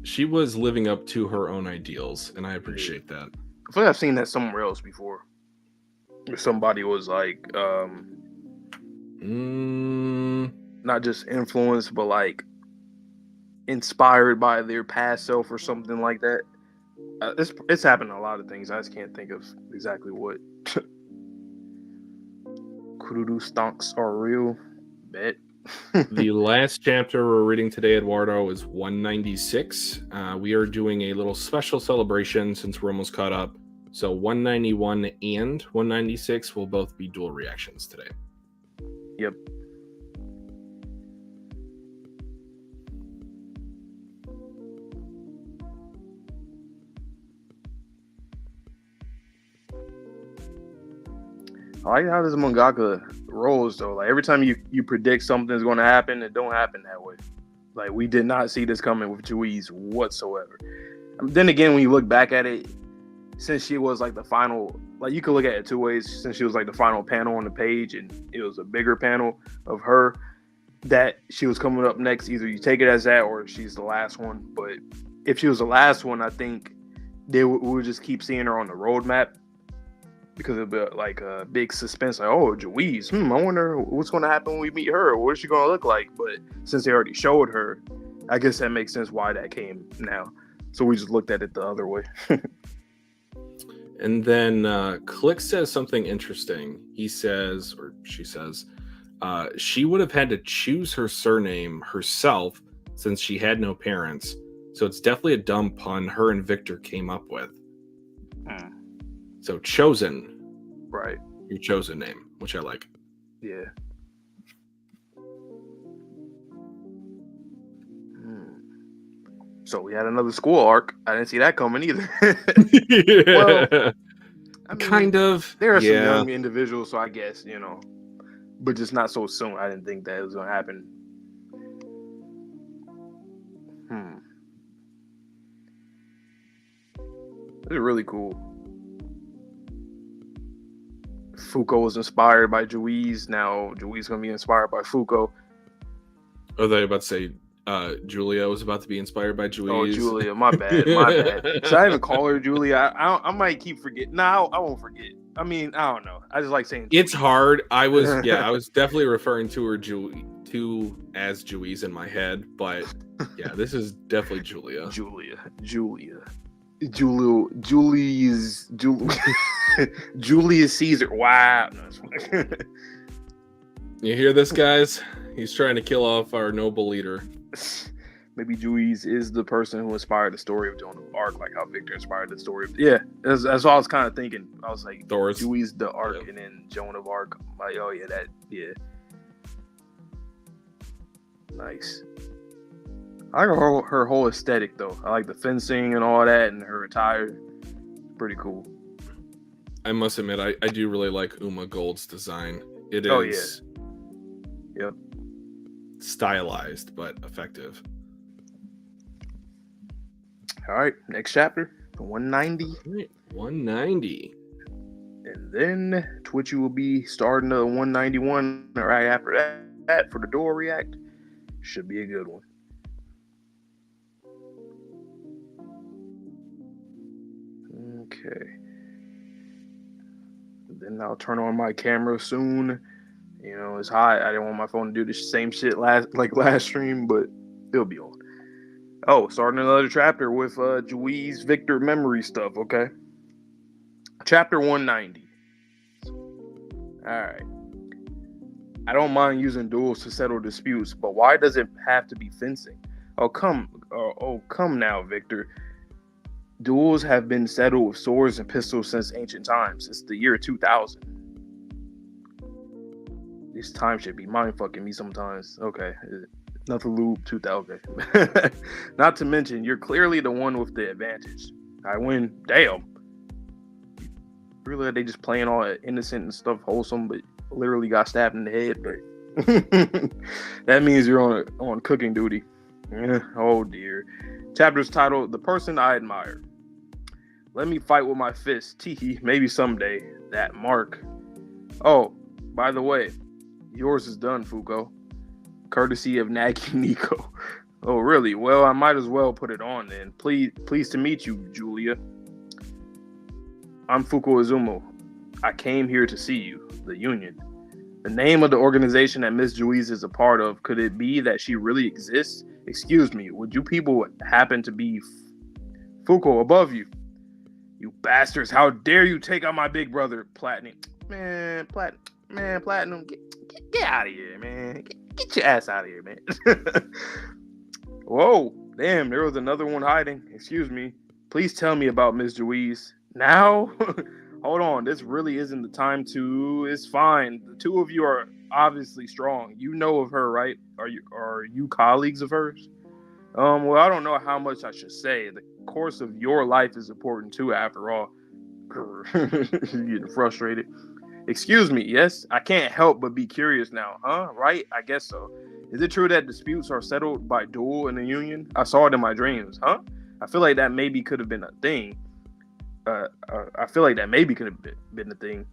Speaker 1: She was living up to her own ideals, and I appreciate that.
Speaker 2: I feel like I've seen that somewhere else before. Somebody was like, not just influenced, but like inspired by their past self or something like that. It's happened to a lot of things. I just can't think of exactly what. Kururu stonks are real. Bet.
Speaker 1: The last chapter we're reading today, Eduardo, is 196. We are doing a little special celebration since we're almost caught up. So 191 and 196 will both be dual reactions today.
Speaker 2: Yep. I like how this mangaka rolls though. Like every time you predict something's going to happen, it don't happen that way. Like we did not see this coming with Juiz whatsoever. Then again, when you look back at it, since she was like the final, like you could look at it two ways. Since she was like the final panel on the page, and it was a bigger panel of her that she was coming up next. Either you take it as that, or she's the last one. But if she was the last one, I think we would just keep seeing her on the roadmap because it'd be like a big suspense. Like, oh, Juiz, I wonder what's going to happen when we meet her. What is she going to look like? But since they already showed her, I guess that makes sense why that came now. So we just looked at it the other way.
Speaker 1: And then Click says something interesting. He says, or she says, she would have had to choose her surname herself since she had no parents. So it's definitely a dumb pun her and Victor came up with. So chosen.
Speaker 2: Right.
Speaker 1: Your chosen name, which I like.
Speaker 2: Yeah. So we had another school arc. I didn't see that coming either.
Speaker 1: Yeah.
Speaker 2: Well, I mean,
Speaker 1: kind of.
Speaker 2: There are some young individuals, so I guess, but just not so soon. I didn't think that was going to happen. This is really cool. Fuko was inspired by Juiz. Now Juiz going to be inspired by Fuko.
Speaker 1: Are they about to say Julia was about to be inspired by Juiz?
Speaker 2: Oh, Julia, my bad. Should I even call her Julia? I might keep forgetting. No, I won't forget. I mean, I don't know. I just like saying
Speaker 1: Juiz. It's hard. I was definitely referring to her as Juiz in my head, but yeah, this is definitely Julia.
Speaker 2: Julius Caesar. Wow.
Speaker 1: You hear this, guys? He's trying to kill off our noble leader.
Speaker 2: Maybe Juiz is the person who inspired the story of Joan of Arc, like how Victor inspired the story. Yeah, that's what I was kind of thinking. I was like, Juiz the Arc, and then Joan of Arc. I'm like, oh yeah, nice. I like her whole aesthetic though. I like the fencing and all that, and her attire. Pretty cool.
Speaker 1: I must admit, I do really like Uma Gold's design. It is.
Speaker 2: Oh yeah. Yep.
Speaker 1: Stylized but effective.
Speaker 2: All right, next chapter, 190.
Speaker 1: Right, 190.
Speaker 2: And then Twitchy will be starting the 191 right after that for the dual react. Should be a good one. Okay. Then I'll turn on my camera soon. It's hot. I didn't want my phone to do the same shit last stream, but it'll be on. Oh, starting another chapter with Juiz Victor memory stuff, okay? Chapter 190. Alright. I don't mind using duels to settle disputes, but why does it have to be fencing? Oh, come now, Victor. Duels have been settled with swords and pistols since ancient times. It's the year 2000. This time should be mind fucking me sometimes. Okay. Nothing loop 2000. Okay. Not to mention, you're clearly the one with the advantage. I win. Damn. Really, they just playing all innocent and stuff, wholesome, but literally got stabbed in the head. But that means you're on cooking duty. Oh dear. Chapter's titled "The Person I Admire." Let me fight with my fist. Teehee. Maybe someday. That mark. Oh, by the way, yours is done, Fuko. Courtesy of Nagi Nico. Oh, really? Well, I might as well put it on then. Pleased to meet you, Julia. I'm Fuko Izumo. I came here to see you, the Union. The name of the organization that Miss Juiz is a part of, could it be that she really exists? Excuse me, would you people happen to be Fuko above you? You bastards, how dare you take out my big brother, Platinum. Platinum, get out of here, man. Get your ass out of here, man. Whoa, damn, there was another one hiding. Excuse me. Please tell me about Miss Juiz. Now? Hold on, this really isn't the time to... It's fine. The two of you are obviously strong. You know of her, right? Are you colleagues of hers? Well, I don't know how much I should say. The course of your life is important too, after all. You're getting frustrated. Excuse me, yes? I can't help but be curious now, huh? Right? I guess so. Is it true that disputes are settled by duel in the Union? I saw it in my dreams, huh? I feel like that maybe could have been a thing. I feel like that maybe could have been a thing.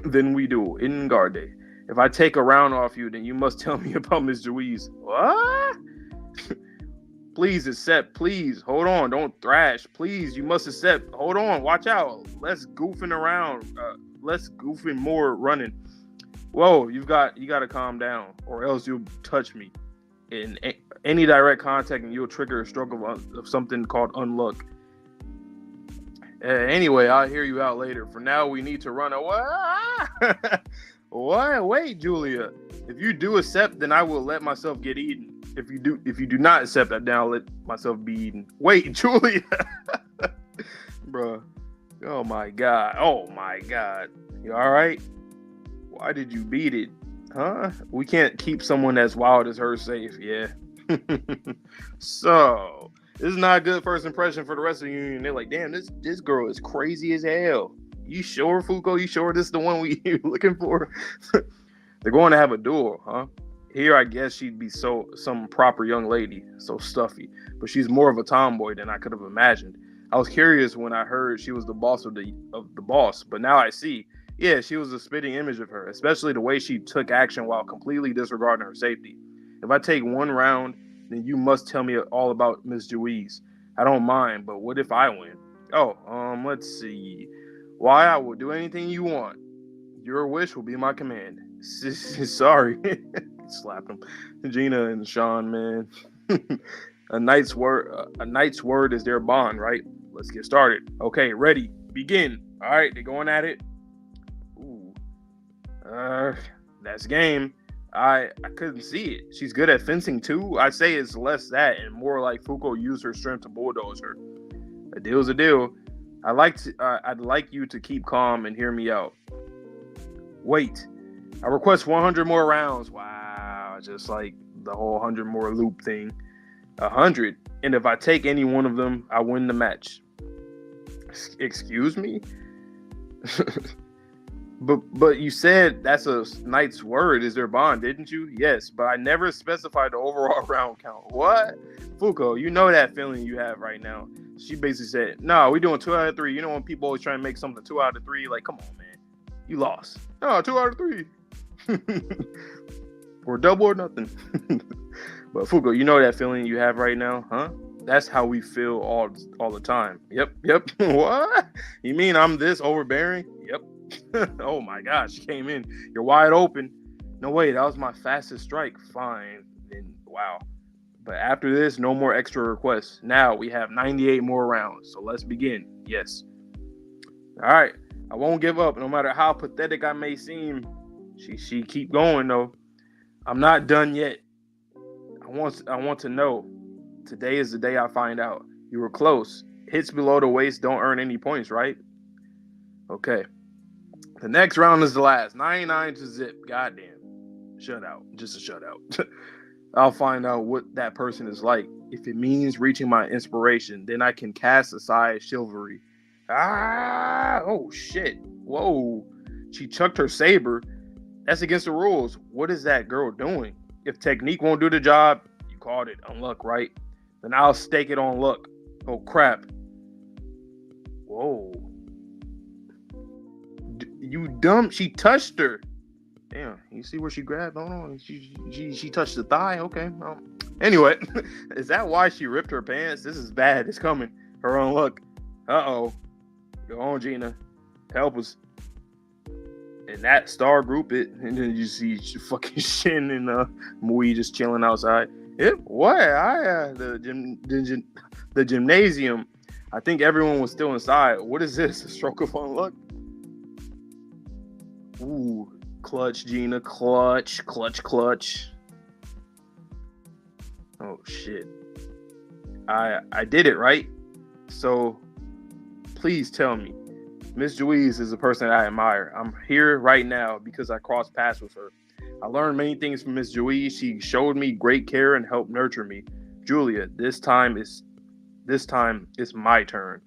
Speaker 2: Then we do, in Garde. If I take a round off you, then you must tell me about Miss Juiz. What? Please accept, please. Hold on, don't thrash. Please, you must accept. Hold on, watch out. Less goofing around. Less goofing, more running. Whoa, you got to calm down, or else you'll touch me. In any direct contact, and you'll trigger a stroke of something called unluck. Anyway, I'll hear you out later. For now, we need to run away. What? Wait, Julia. If you do accept, then I will let myself get eaten. If you do not accept, then I'll let myself be eaten. Wait, Julia. Bruh. Oh my god. Oh my god. You all right? Why did you beat it? Huh? We can't keep someone as wild as her safe. Yeah. So this is not a good first impression for the rest of the union. They're like, damn, this girl is crazy as hell. You sure, Fuko? You sure this is the one we looking for? They're going to have a duel, huh? Here, I guess she'd be some proper young lady, so stuffy. But she's more of a tomboy than I could have imagined. I was curious when I heard she was the boss of the boss, but now I see. Yeah, she was a spitting image of her, especially the way she took action while completely disregarding her safety. If I take one round, then you must tell me all about Miss Juiz. I don't mind, but what if I win? Oh, let's see. Why, I will do anything you want. Your wish will be my command. Sorry. Slap him. Gina and Sean, man. A knight's word is their bond, right? Let's get started. Okay, ready. Begin. All right, they're going at it. Ooh. That's game. I couldn't see it. She's good at fencing too. I'd say it's less that and more like Fuko used her strength to bulldoze her. A deal's a deal. I'd like you to keep calm and hear me out. Wait. I request 100 more rounds. Wow, just like the whole 100 more loop thing. 100. And if I take any one of them, I win the match. Excuse me? But you said that's a knight's word is their bond, didn't you? Yes, but I never specified the overall round count. What? Fuko, you know that feeling you have right now. She basically said, no, we're doing 2 out of 3. You know when people always try to make something 2 out of 3? Like, come on, man. You lost. No, 2 out of 3. Or double or nothing. But Fuko, you know that feeling you have right now, huh? That's how we feel all the time. Yep. What? You mean I'm this overbearing? Yep. Oh my gosh, she came in. You're wide open. No way, that was my fastest strike. Fine. Then wow. But after this, no more extra requests. Now we have 98 more rounds. So let's begin. Yes. All right. I won't give up, no matter how pathetic I may seem. She keep going though. I'm not done yet. I want to know. Today is the day I find out. You were close. Hits below the waist don't earn any points, right? Okay. The next round is the last. 99 to zip. Goddamn. Shutout. Just a shutout. I'll find out what that person is like. If it means reaching my inspiration, then I can cast aside chivalry. Ah! Oh, shit. Whoa. She chucked her saber. That's against the rules. What is that girl doing? If technique won't do the job, you called it unluck, right? Then I'll stake it on luck. Oh, crap. Whoa. You dumb. She touched her. Damn. You see where she grabbed? Hold on. She touched the thigh. Okay. Anyway, is that why she ripped her pants? This is bad. It's coming. Her own luck. Uh-oh. Go on, Gina. Help us. And that star group it, and then you see fucking Shin and Mui just chilling outside. Yep. What? The gymnasium. I think everyone was still inside. What is this? A stroke of unluck? Ooh, clutch, Gina, clutch. Oh shit. I did it, right? So please tell me. Miss Juiz is a person I admire. I'm here right now because I crossed paths with her. I learned many things from Miss Juiz. She showed me great care and helped nurture me. Julia, this time it's my turn.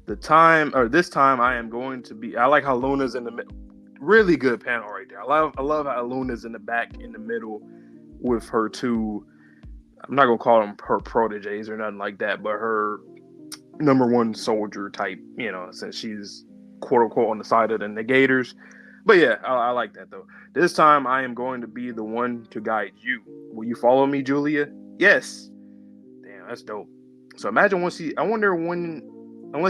Speaker 2: This time I am going to be. I like how Luna's in the middle. Really good panel right there. I love how Luna's in the back in the middle with her two. I'm not gonna call them her proteges or nothing like that, but her number one soldier type, since she's quote unquote on the side of the Negators. But yeah, I like that though. This time I am going to be the one to guide you. Will you follow me, Julia? Yes. Damn, that's dope. So imagine unless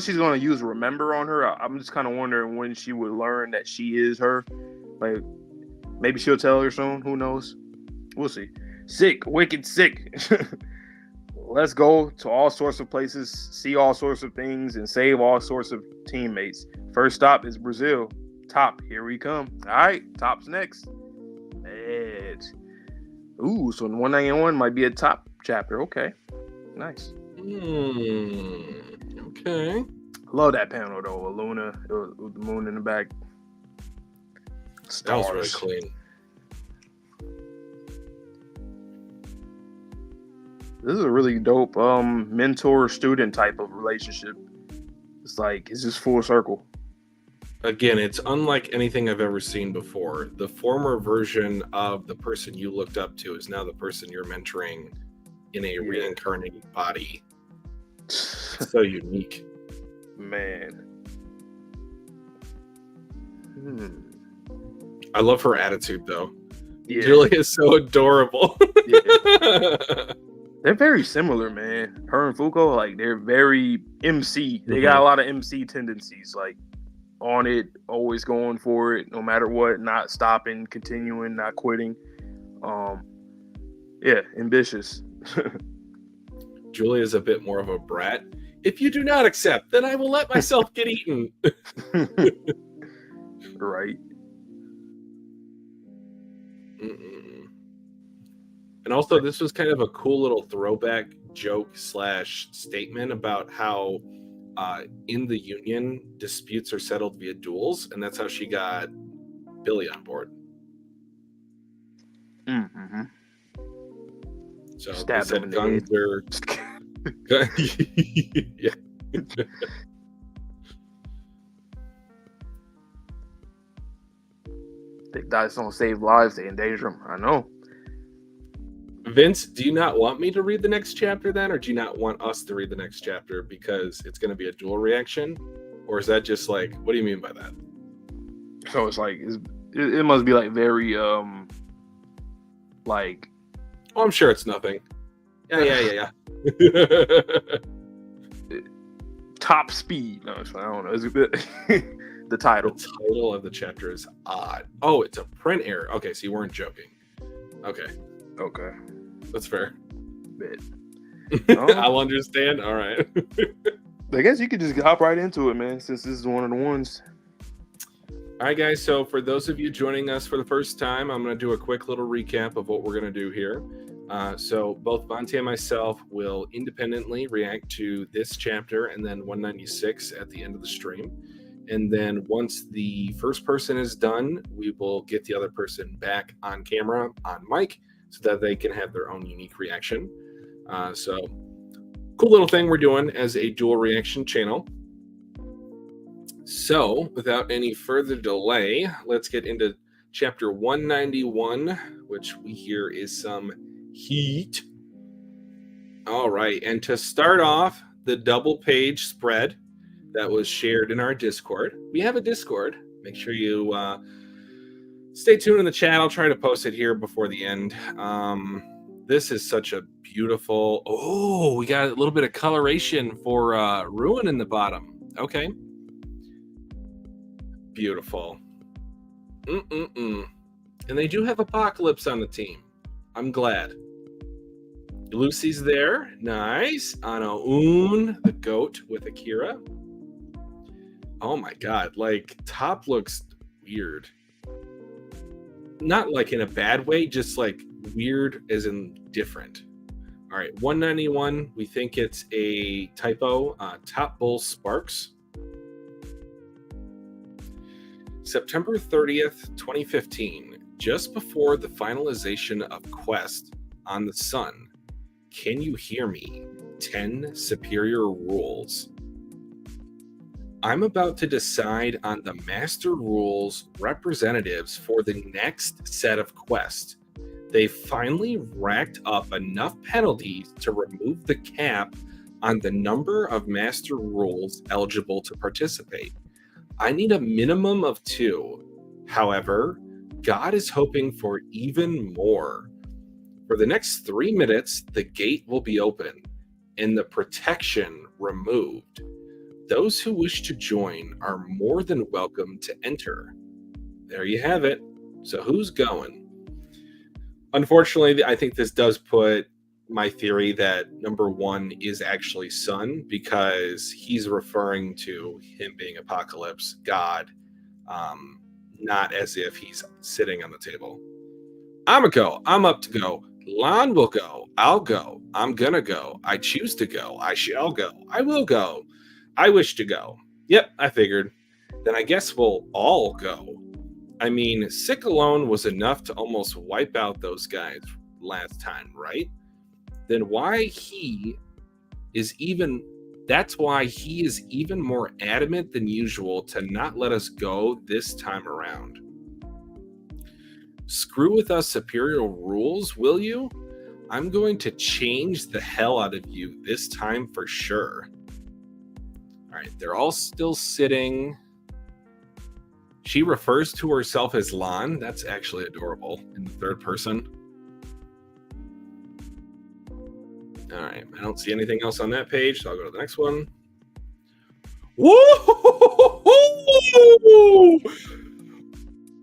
Speaker 2: she's going to use remember on her, I'm just kind of wondering when she would learn that she is her. Like, maybe she'll tell her soon. Who knows? We'll see. Sick, wicked sick. Let's go to all sorts of places, see all sorts of things, and save all sorts of teammates. First stop is Brazil. Top, here we come. All right, Top's next. Edge. Ooh, so 191 might be a Top chapter. Okay, nice.
Speaker 1: Okay.
Speaker 2: Love that panel though. With Luna with the moon in the back. Stars.
Speaker 1: That was really clean.
Speaker 2: This is a really dope mentor-student type of relationship. It's just full circle.
Speaker 1: Again, it's unlike anything I've ever seen before. The former version of the person you looked up to is now the person you're mentoring in a reincarnated body. So unique.
Speaker 2: Man.
Speaker 1: I love her attitude, though.
Speaker 2: Yeah.
Speaker 1: Julia is so adorable.
Speaker 2: Yeah. They're very similar, man. Her and Fuko, like, they're very MC. They got a lot of MC tendencies, like, on it, always going for it, no matter what, not stopping, continuing, not quitting. Yeah, ambitious.
Speaker 1: Julia's a bit more of a brat. If you do not accept, then I will let myself get eaten.
Speaker 2: Right.
Speaker 1: And also, this was kind of a cool little throwback joke / statement about how in the Union, disputes are settled via duels, and that's how she got Billy on board.
Speaker 2: Mm-hmm.
Speaker 1: So
Speaker 2: Stab
Speaker 1: they said
Speaker 2: him in
Speaker 1: guns
Speaker 2: the
Speaker 1: are... Yeah.
Speaker 2: They dice don't save lives, they endanger them. I know.
Speaker 1: Vince, do you not want me to read the next chapter then, or do you not want us to read the next chapter because it's going to be a dual reaction? Or is that just like, what do you mean by that?
Speaker 2: So it's like, it must be like very, like...
Speaker 1: Oh, I'm sure it's nothing. Yeah.
Speaker 2: Top speed. No, I don't know. It's a bit... The title.
Speaker 1: The title of the chapter is odd. Oh, it's a print error. Okay, so you weren't joking. Okay. That's fair.
Speaker 2: Bit.
Speaker 1: I'll understand. All right.
Speaker 2: I guess you could just hop right into it, man, since this is one of the ones.
Speaker 1: All right, guys. So for those of you joining us for the first time, I'm going to do a quick little recap of what we're going to do here. So both Vontae and myself will independently react to this chapter and then 196 at the end of the stream. And then once the first person is done, we will get the other person back on camera, on mic, so that they can have their own unique reaction. So cool little thing we're doing as a dual reaction channel. So without any further delay, let's get into chapter 191, which we hear is some heat. All right, and to start off, the double page spread that was shared in our Discord. We have a Discord. Make sure you stay tuned in the chat. I'll try to post it here before the end. This is such a beautiful... Oh, we got a little bit of coloration for Ruin in the bottom. Okay. Beautiful. And they do have Apocalypse on the team. I'm glad. Lucy's there. Nice. Anaun, the goat with Akira. Oh my god. Like, top looks weird. Not like in a bad way, just like weird as in different. All right, 191. We think it's a typo. Top Bull Sparks. September 30th, 2015. Just before the finalization of Quest on the Sun. Can you hear me? 10 superior rules. I'm about to decide on the Master Rules representatives for the next set of quests. They finally racked up enough penalties to remove the cap on the number of Master Rules eligible to participate. I need a minimum of 2. However, God is hoping for even more. For the next 3 minutes, the gate will be open and the protection removed. Those who wish to join are more than welcome to enter. There you have it. So who's going? Unfortunately, I think this does put my theory that number 1 is actually Sun, because he's referring to him being Apocalypse, God, not as if he's sitting on the table. I'm a go. I'm up to go. Lon will go. I'll go. I'm gonna go. I choose to go. I shall go. I will go. I wish to go. Yep, I figured. Then I guess we'll all go. I mean, sick alone was enough to almost wipe out those guys last time, right? Then that's why he is even more adamant than usual to not let us go this time around. Screw with us superior rules, will you? I'm going to change the hell out of you this time for sure. All right, they're all still sitting. She refers to herself as Lan. That's actually adorable in the third person. All right, I don't see anything else on that page, so I'll go to the next one. Woo!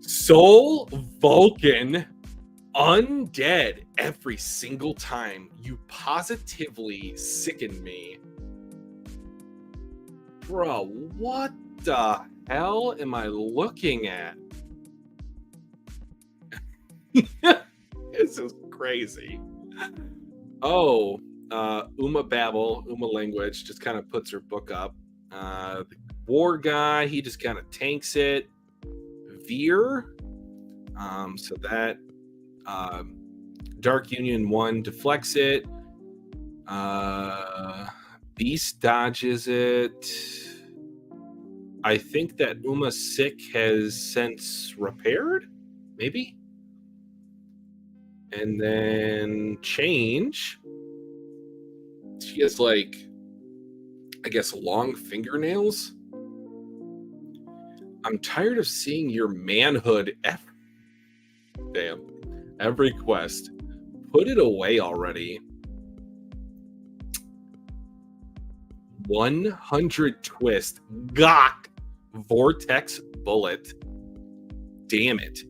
Speaker 1: Soul Vulcan undead every single time. You positively sicken me. Bro, what the hell am I looking at? This is crazy. Oh, Uma Babel, Uma Language, just kind of puts her book up. The war guy, he just kind of tanks it. Veer, so that Dark Union 1 deflects it. Beast dodges it. I think that Uma Sick has since repaired, maybe? And then Change. She has, like, I guess, long fingernails. I'm tired of seeing your manhood every quest. Put it away already. 100 twist. Gok! Vortex bullet. Damn it.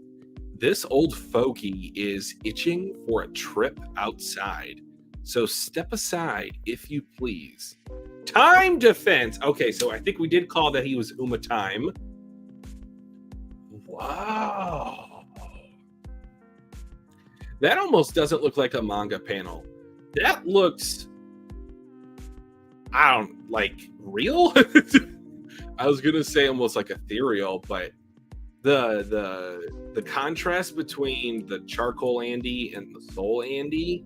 Speaker 1: This old fogey is itching for a trip outside. So step aside, if you please. Time defense. Okay, so I think we did call that he was Uma Time. Wow. That almost doesn't look like a manga panel. That looks, real? I was gonna say almost like ethereal, but the contrast between the charcoal Andy and the soul Andy,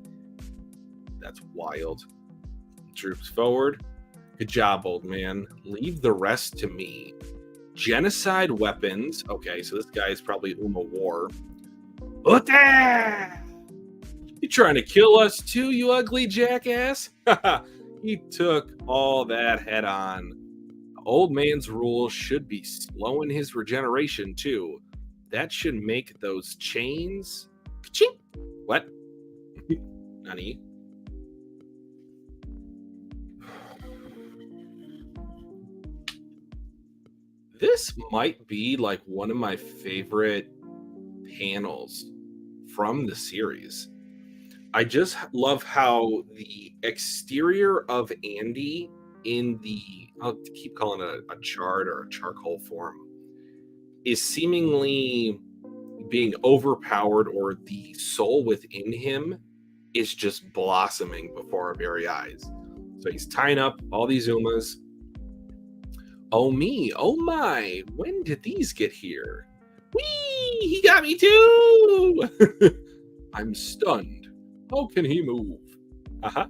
Speaker 1: that's wild. Troops forward. Good job, old man. Leave the rest to me. Genocide weapons. Okay, so this guy is probably Uma War. Ute! You trying to kill us too, you ugly jackass? He took all that head on. Old man's rule should be slowing his regeneration too. That should make those chains. Ka-ching! What? Nani? This might be like one of my favorite panels from the series. I just love how the exterior of Andy in the, I'll keep calling it a chart or a charcoal form, is seemingly being overpowered, or the soul within him is just blossoming before our very eyes. So he's tying up all these Umas. Oh me, oh my, when did these get here? Whee! He got me too! I'm stunned. How can he move? Uh-huh.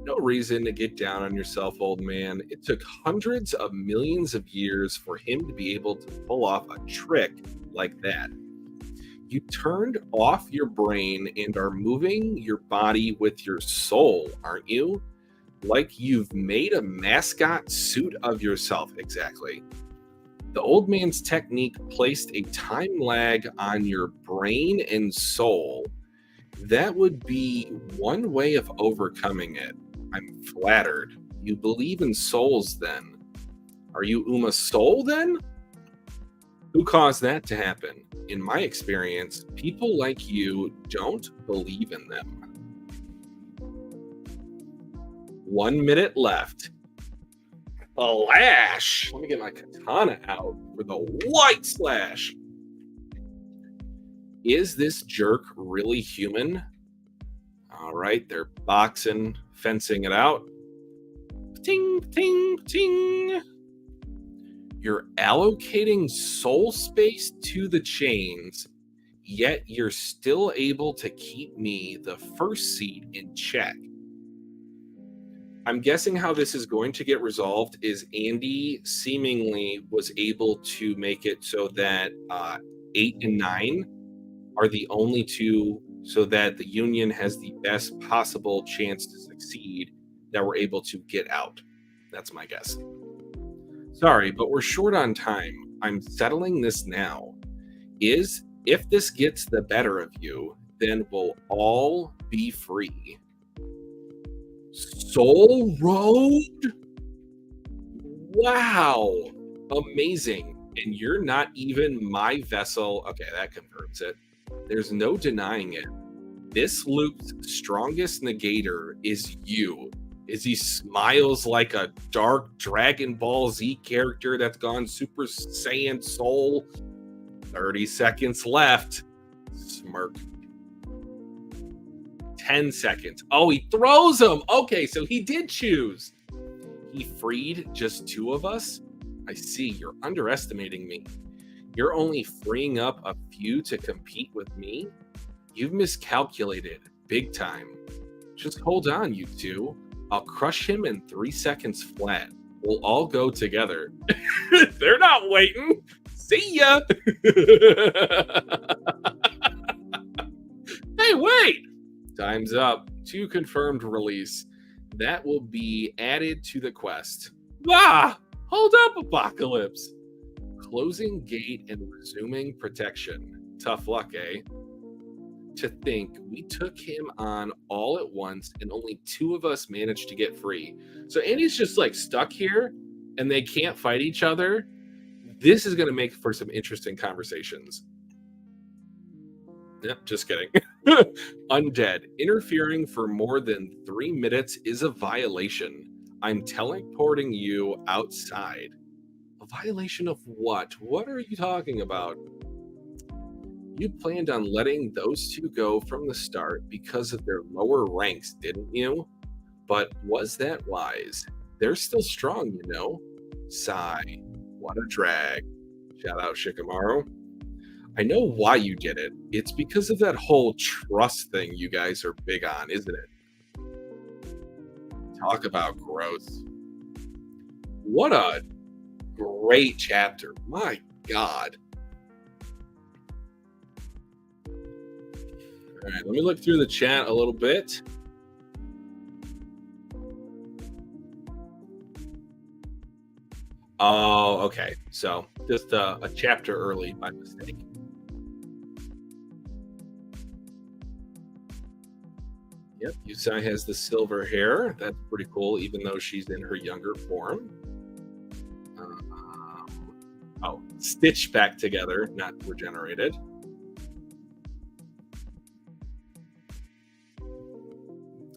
Speaker 1: No reason to get down on yourself, old man. It took hundreds of millions of years for him to be able to pull off a trick like that. You turned off your brain and are moving your body with your soul, aren't you? Like you've made a mascot suit of yourself, exactly. The old man's technique placed a time lag on your brain and soul. That would be one way of overcoming it. I'm flattered. You believe in souls then? Are you Uma's soul then? Who caused that to happen? In my experience, people like you don't believe in them. 1 minute left. Slash! Let me get my katana out for the white slash. Is this jerk really human? All right, they're boxing, fencing it out. Ting, ting, ting. You're allocating soul space to the chains, yet you're still able to keep me, the first seed, in check. I'm guessing how this is going to get resolved is Andy seemingly was able to make it so that 8 and 9 are the only two, so that the Union has the best possible chance to succeed, that we're able to get out. That's my guess. Sorry, but we're short on time. I'm settling this now. If this gets the better of you, then we'll all be free. Soul Road? Wow. Amazing. And you're not even my vessel. Okay, that confirms it. There's no denying it. This loop's strongest negator is you. As he smiles like a dark Dragon Ball Z character that's gone Super Saiyan Soul. 30 seconds left. Smirk. 10 seconds. Oh, he throws them. Okay, so he did choose. He freed just 2 of us? I see, you're underestimating me. You're only freeing up a few to compete with me? You've miscalculated big time. Just hold on, you two. I'll crush him in 3 seconds flat. We'll all go together. They're not waiting. See ya. Hey, wait. Time's up. 2 confirmed release. That will be added to the quest. Ah! Hold up, Apocalypse. Closing gate and resuming protection. Tough luck, eh? To think we took him on all at once and only 2 of us managed to get free. So Andy's just like stuck here and they can't fight each other. This is going to make for some interesting conversations. Yep, just kidding. Undead. Interfering for more than 3 minutes is a violation. I'm teleporting you outside. A violation of what? What are you talking about? You planned on letting those 2 go from the start because of their lower ranks, didn't you? But was that wise? They're still strong, you know. Sigh. What a drag. Shout out Shikamaru. I know why you did it. It's because of that whole trust thing you guys are big on, isn't it? Talk about gross. What a great chapter. My God. All right, let me look through the chat a little bit. Oh, okay. So just a chapter early by mistake. Yep, Yusai has the silver hair. That's pretty cool, even though she's in her younger form. Stitched back together, not regenerated.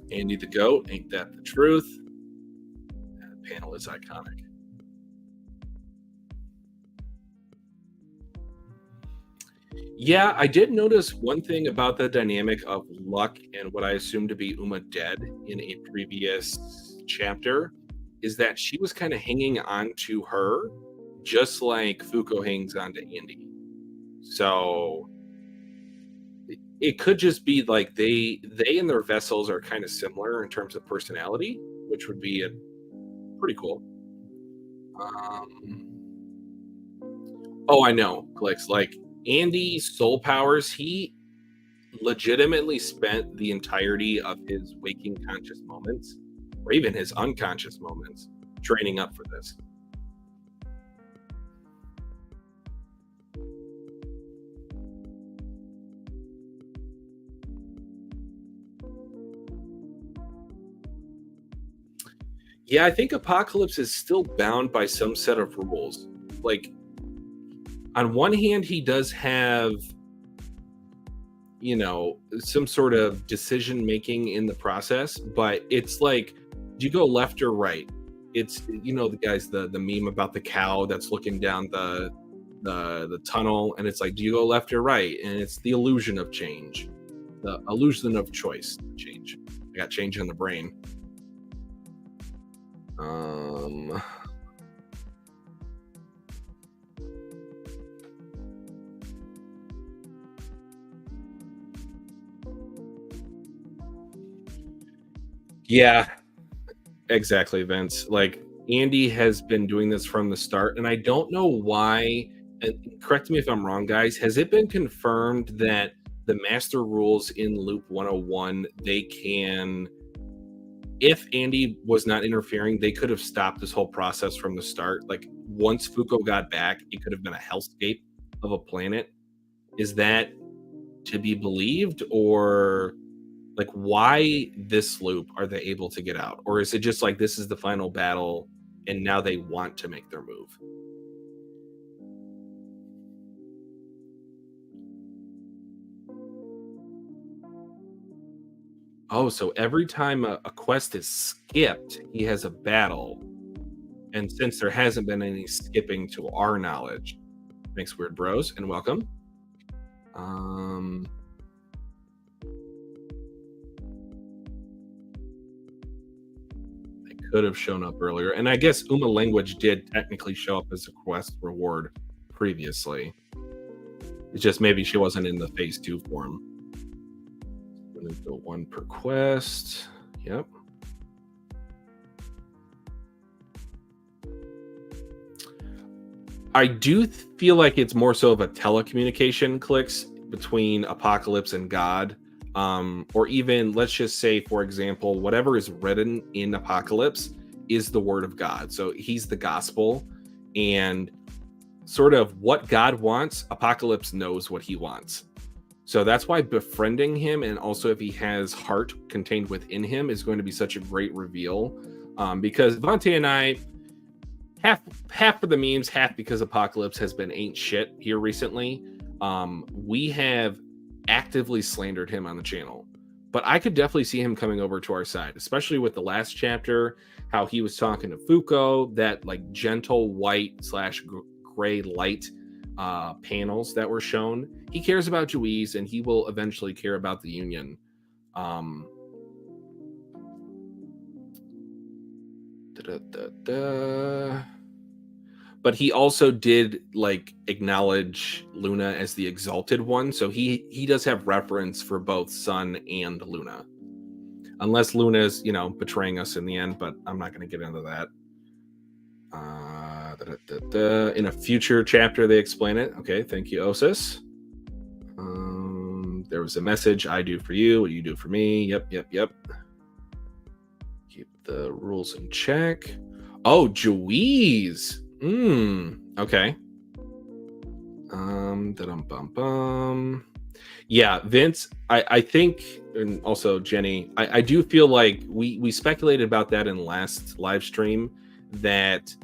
Speaker 1: Andy the Goat, ain't that the truth? That panel is iconic. Yeah, I did notice one thing about the dynamic of Luck and what I assumed to be Uma dead in a previous chapter is that she was kind of hanging on to her just like Fuko hangs on to Andy. So it could just be like they and their vessels are kind of similar in terms of personality, which would be pretty cool. Oh, I know, Clicks. Like Andy's soul powers, he legitimately spent the entirety of his waking conscious moments, or even his unconscious moments, training up for this. Yeah, I think Apocalypse is still bound by some set of rules. Like, on one hand, he does have, some sort of decision making in the process, but it's like, do you go left or right? It's, the guys, the meme about the cow that's looking down the tunnel, and it's like, do you go left or right? And it's the illusion of change, the illusion of choice change. I got change in the brain. Um, yeah, exactly, Vince. Like, Andy has been doing this from the start, and I don't know why. And correct me if I'm wrong, guys. Has it been confirmed that the master rules in Loop 101, they can, if Andy was not interfering, they could have stopped this whole process from the start. Like, once Fuko got back, it could have been a hellscape of a planet. Is that to be believed, or like, why this loop are they able to get out? Or is it just like this is the final battle and now they want to make their move? Oh, so every time a quest is skipped, he has a battle. And since there hasn't been any skipping to our knowledge, thanks, Weird Bros, and welcome. They could have shown up earlier. And I guess Uma language did technically show up as a quest reward previously. It's just maybe she wasn't in the phase 2 form. I'm gonna go one per quest. Yep. I do feel like it's more so of a telecommunication clicks between Apocalypse and God. Or even, let's just say, for example, whatever is written in Apocalypse is the word of God. So he's the gospel, and sort of what God wants, Apocalypse knows what he wants. So that's why befriending him, and also if he has heart contained within him, is going to be such a great reveal. Because Vontae and I, half for the memes, half because Apocalypse has been ain't shit here recently, we have actively slandered him on the channel. But I could definitely see him coming over to our side, especially with the last chapter, how he was talking to Fuko, that like gentle white / gray light panels that were shown. He cares about Juiz, and he will eventually care about the Union. But he also did like acknowledge Luna as the exalted one, so he does have reference for both Sun and Luna, unless Luna's betraying us in the end. But I'm not going to get into that. In a future chapter they explain it. Okay, thank you, Osis. There was a message: I do for you what you do for me. Yep. Keep the rules in check. Oh, Juiz. Okay. Yeah, Vince, I think, and also Jenny, I do feel like we speculated about that in last live stream, that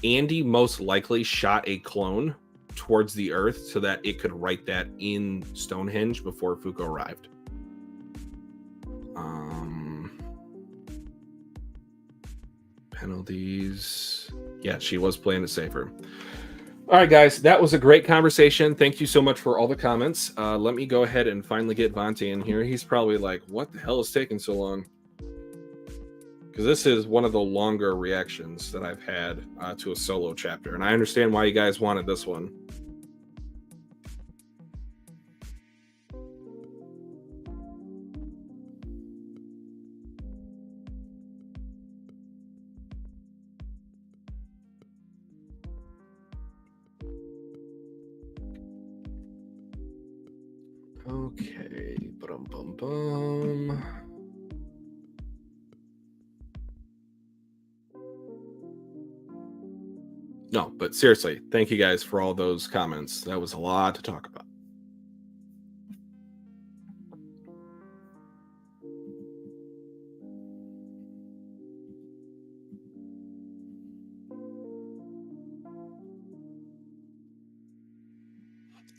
Speaker 1: Andy most likely shot a clone towards the Earth so that it could write that in Stonehenge before Fuko arrived. Penalties. Yeah, she was playing it safer. All right, guys, that was a great conversation. Thank you so much for all the comments. Let me go ahead and finally get Vontae in here. He's probably like, what the hell is taking so long? Because this is one of the longer reactions that I've had to a solo chapter, and I understand why you guys wanted this one. Okay, bum. No, but seriously, thank you guys for all those comments. That was a lot to talk about.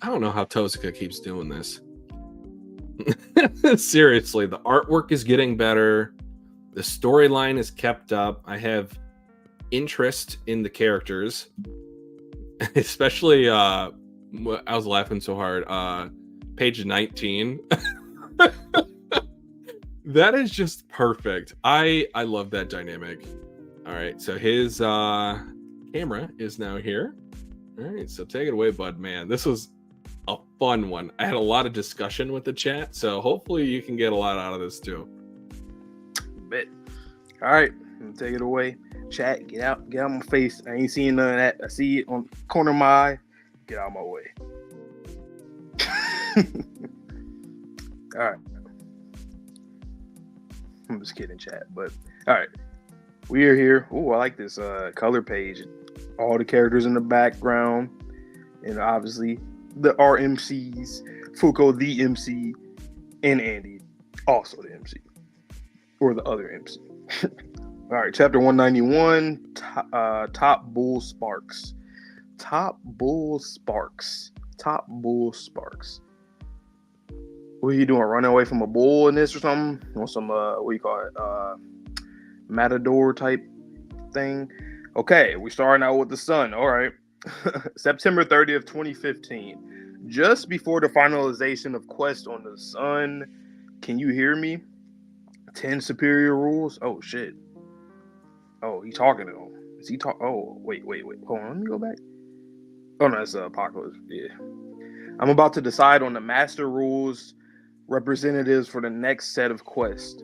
Speaker 1: I don't know how Tozuka keeps doing this. Seriously, the artwork is getting better. The storyline is kept up. I have interest in the characters, especially I was laughing so hard. Page 19. That is just perfect. I love that dynamic. All right, so his camera is now here. All right, so take it away, bud. Man, this was a fun one. I had a lot of discussion with the chat, so hopefully you can get a lot out of this too.
Speaker 2: Bet. All right, take it away. Chat, get out my face. I ain't seeing none of that. I see it on the corner of my eye. Get out of my way. All right. I'm just kidding, chat. But all right, we are here. Oh, I like this color page. All the characters in the background, and obviously the RMCs, Fuko the MC, and Andy, also the MC, or the other MC. All right, chapter 191, Top Bull Sparks. Top Bull Sparks. Top Bull Sparks. What are you doing? Running away from a bull in this or something? Or some, what do you call it? Matador type thing? Okay, we're starting out with the sun. All right. September 30th, 2015. Just before the finalization of Quest on the Sun. Can you hear me? 10 superior rules? Oh, shit. Oh, he's talking to him. Is he talk? Oh, wait. Hold on, let me go back. Oh, no, that's Apocalypse. Yeah. I'm about to decide on the master rules representatives for the next set of quests.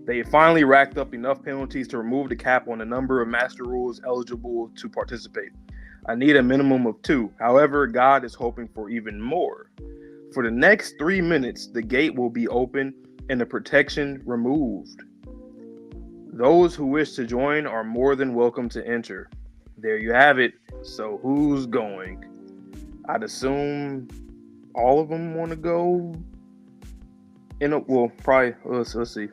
Speaker 2: They finally racked up enough penalties to remove the cap on the number of master rules eligible to participate. I need a minimum of 2. However, God is hoping for even more. For the next 3 minutes, the gate will be open and the protection removed. Those who wish to join are more than welcome to enter. There you have it. So who's going? I'd assume all of them want to go. Well, probably. Let's see.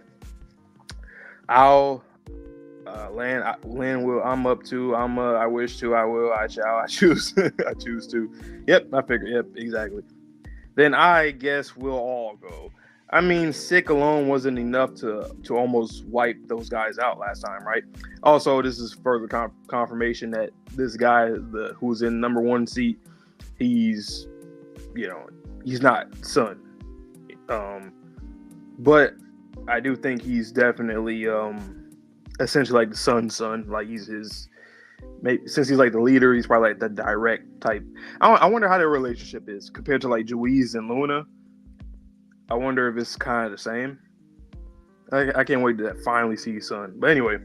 Speaker 2: I'll land will. I'm up to. I wish to. I will. I shall. I choose. I choose to. Yep. I figured. Yep. Exactly. Then I guess we'll all go. I mean, sick alone wasn't enough to almost wipe those guys out last time, right? Also, this is further confirmation that this guy, who's in number 1 seat, he's not Sun. But I do think he's definitely essentially like the son. Like he's his, maybe since he's like the leader, he's probably like the direct type. I wonder how their relationship is compared to like Juiz and Luna. I wonder if it's kind of the same. I can't wait to finally see Sun. But anyway,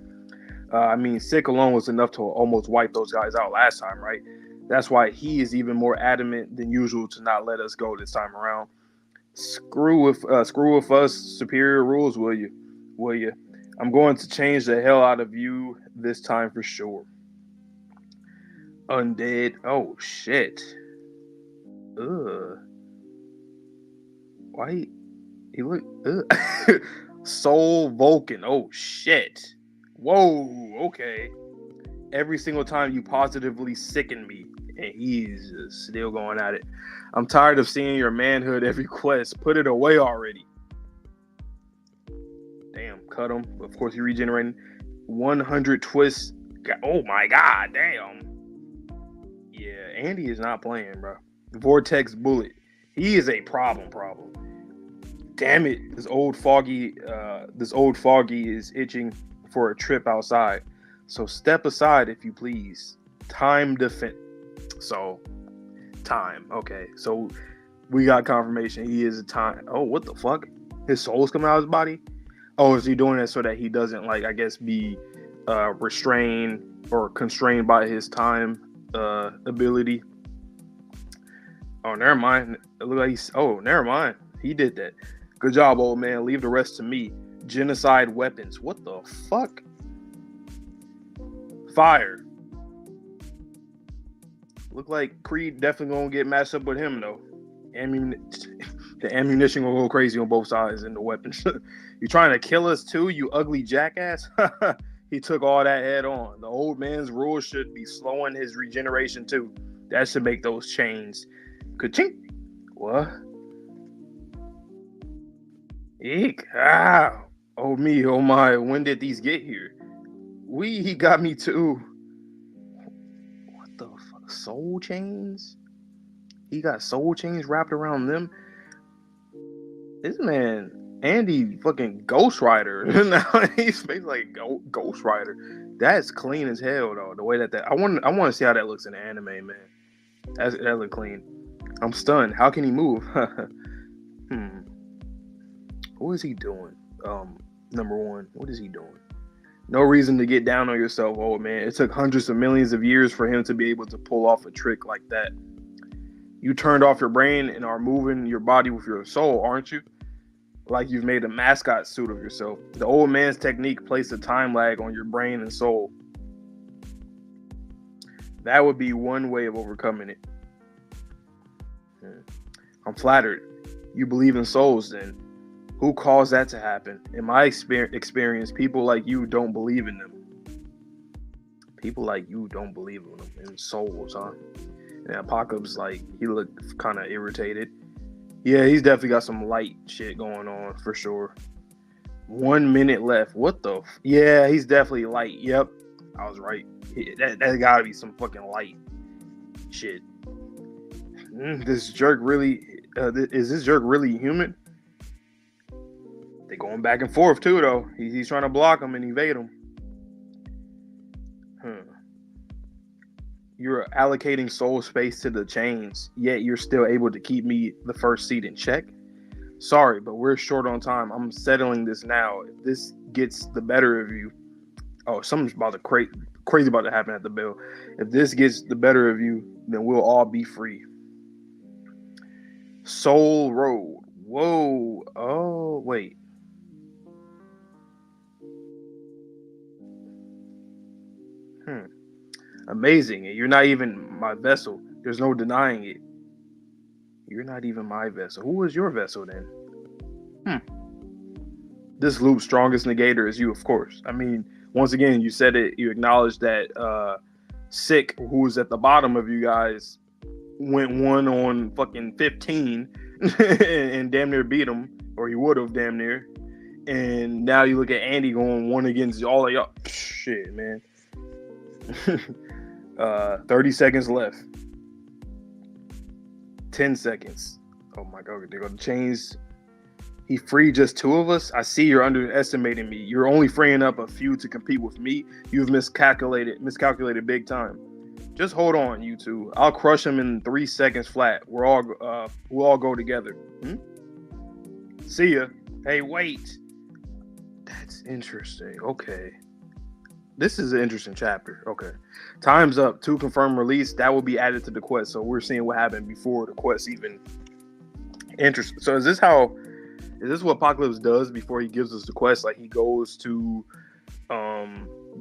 Speaker 2: I mean, sick alone was enough to almost wipe those guys out last time, right? That's why he is even more adamant than usual to not let us go this time around. Screw with us, superior rules, will you? Will you? I'm going to change the hell out of you this time for sure. Undead. Oh shit. Ugh. Why he look? Ugh. Soul Vulcan. Oh shit. Whoa. Okay. Every single time you positively sicken me, and he's just still going at it. I'm tired of seeing your manhood every quest. Put it away already. Damn, cut him. Of course, you're regenerating. 100 twists. Oh my god, damn. Yeah, Andy is not playing, bro. Vortex Bullet. He is a problem. Damn it. This old foggy is itching for a trip outside. So step aside if you please. Time defense. So time. Okay. So we got confirmation he is a time. Oh, what the fuck? His soul's coming out of his body? Oh, is he doing that so that he doesn't, like, I guess, be restrained or constrained by his time ability? Oh, never mind. It looked like never mind. He did that. Good job, old man. Leave the rest to me. Genocide weapons. What the fuck? Fire. Look like Creed definitely gonna get matched up with him though. The ammunition will go crazy on both sides and the weapons. You trying to kill us too, you ugly jackass? He took all that head on. The old man's rules should be slowing his regeneration too. That should make those chains. Ka-chink. What? Eek. Ah. Oh me, oh my. When did these get here? He got me too. What the fuck? Soul chains? He got soul chains wrapped around them? This man, Andy, fucking Ghost Rider. Now he's basically like Ghost Rider. That's clean as hell though. The way that I want to see how that looks in the anime, man. That look clean. I'm stunned. How can he move? What is he doing? Number one, what is he doing? No reason to get down on yourself, old man. It took hundreds of millions of years for him to be able to pull off a trick like that. You turned off your brain and are moving your body with your soul, aren't you? Like you've made a mascot suit of yourself. The old man's technique placed a time lag on your brain and soul. That would be one way of overcoming it. I'm flattered. You believe in souls then. Who caused that to happen? In my experience, people like you don't believe in them. People like you don't believe in them, in souls, huh? And Apocalypse, like, he looked kind of irritated. Yeah, he's definitely got some light shit going on, for sure. 1 minute left. What the? Yeah, he's definitely light. Yep, I was right. That gotta be some fucking light shit. This jerk really... is this jerk really human? They're going back and forth, too, though. He's trying to block him and evade him. You're allocating soul space to the chains, yet you're still able to keep me the first seat in check? Sorry, but we're short on time. I'm settling this now. If this gets the better of you... Oh, something's about to crazy about to happen at the bell. If this gets the better of you, then we'll all be free. Soul Road. Whoa. Oh, wait. Amazing. You're not even my vessel. There's no denying it. You're not even my vessel. Who is your vessel then? This loop's strongest negator is you, of course. I mean, once again, you said it. You acknowledged that Sick, who's at the bottom of you guys, went 1 on fucking 15 and damn near beat him, or he would have damn near. And now you look at Andy going 1 against all of y'all. Shit, man. 30 seconds left. 10 seconds. Oh my god, they're gonna change. He freed just 2 of us. I see you're underestimating me. You're only freeing up a few to compete with me. You've miscalculated big time. Just hold on, you two. I'll crush him in 3 seconds flat. We'll all go together. See ya. Hey, wait. That's interesting. Okay. This is an interesting chapter. Okay. Time's up. To confirm release, that will be added to the quest. So we're seeing what happened before the quest even. Interesting. So is this what Apocalypse does before he gives us the quest? Like he goes to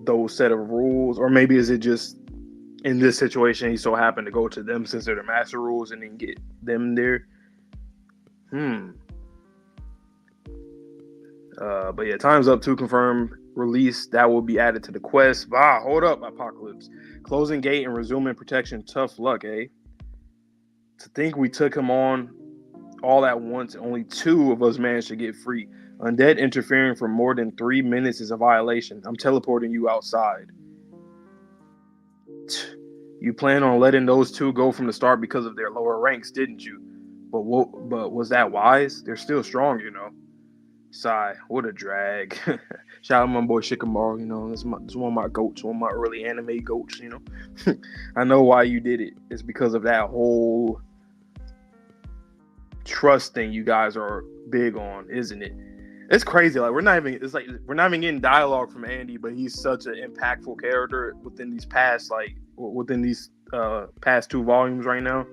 Speaker 2: those set of rules, or maybe is it just in this situation he so happened to go to them since they're the master rules and then get them there? But yeah, time's up. To confirm release, that will be added to the quest. Hold up, Apocalypse. Closing gate and resuming protection. Tough luck, eh? To think we took him on all at once, only 2 of us managed to get free. Undead interfering for more than 3 minutes is a violation. I'm teleporting you outside. You plan on letting those 2 go from the start because of their lower ranks, didn't you? But was that wise? They're still strong, you know. Sigh, what a drag. Shout out my boy Shikamaru, you know, this is one of my goats, one of my early anime goats, you know. I know why you did it. It's because of that whole trust thing you guys are big on, isn't it? It's crazy. Like we're not even getting dialogue from Andy, but he's such an impactful character within these past 2 volumes right now.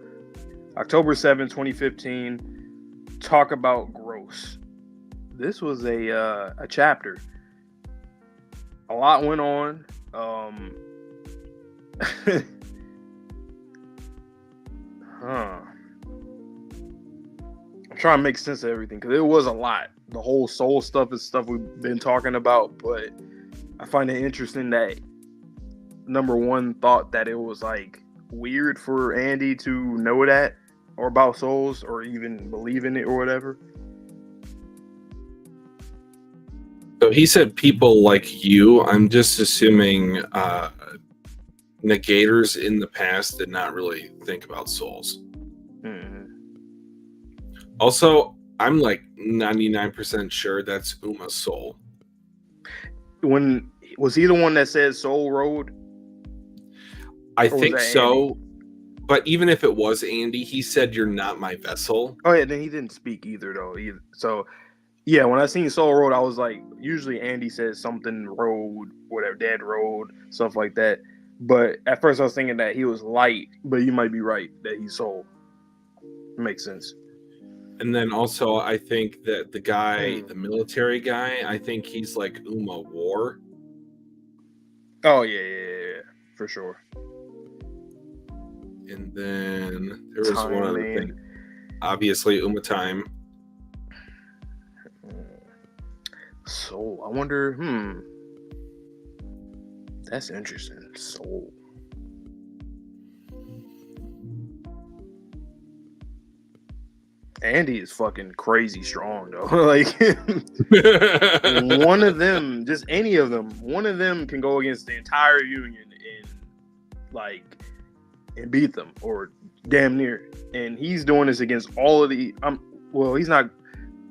Speaker 2: October 7, 2015. Talk about gross. This was a chapter. A lot went on. I'm trying to make sense of everything because it was a lot. The whole soul stuff is stuff we've been talking about, but I find it interesting that number one thought that it was like weird for Andy to know that or about souls or even believe in it or whatever.
Speaker 1: So he said people like you. I'm just assuming negators in the past did not really think about souls. Also, I'm like 99% sure that's Uma's soul.
Speaker 2: When Was he the one that said Soul Road?
Speaker 1: I think so. Andy? But even if it was Andy, he said, "You're not my vessel."
Speaker 2: Oh yeah, then he didn't speak either though. So yeah, when I seen Soul Road, I was like, usually Andy says something road, whatever, dead road, stuff like that. But at first I was thinking that he was light, but you might be right that he's soul. Makes sense.
Speaker 1: And then also, I think that the guy, the military guy, I think he's like Uma War.
Speaker 2: Oh yeah, for sure.
Speaker 1: And then there was one other thing. Obviously, Uma Time.
Speaker 2: Soul. I wonder. That's interesting. Soul. Andy is fucking crazy strong though. Like one of them, just any of them, one of them can go against the entire Union and beat them, or damn near. And he's doing this against all of the. Well, he's not.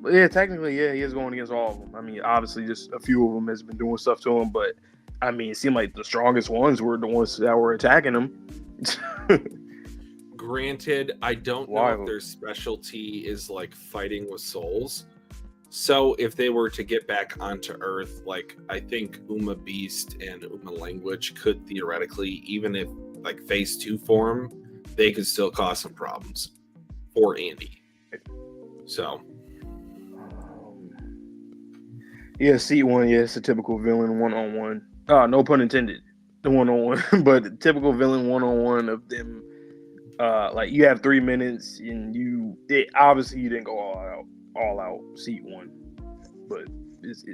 Speaker 2: Yeah, technically, yeah, he is going against all of them. I mean, obviously, just a few of them has been doing stuff to him, but I mean, it seemed like the strongest ones were the ones that were attacking him.
Speaker 1: Granted, I don't know if their specialty is like fighting with souls. So if they were to get back onto Earth, like I think Uma Beast and Uma Language could theoretically, even if like phase 2 form, they could still cause some problems for Andy. So
Speaker 2: yeah, C1, yeah, it's a typical villain one-on-one. No pun intended, the one-on-one, but the typical villain one-on-one of them. Like you have 3 minutes, and obviously you didn't go all out seat one, but it's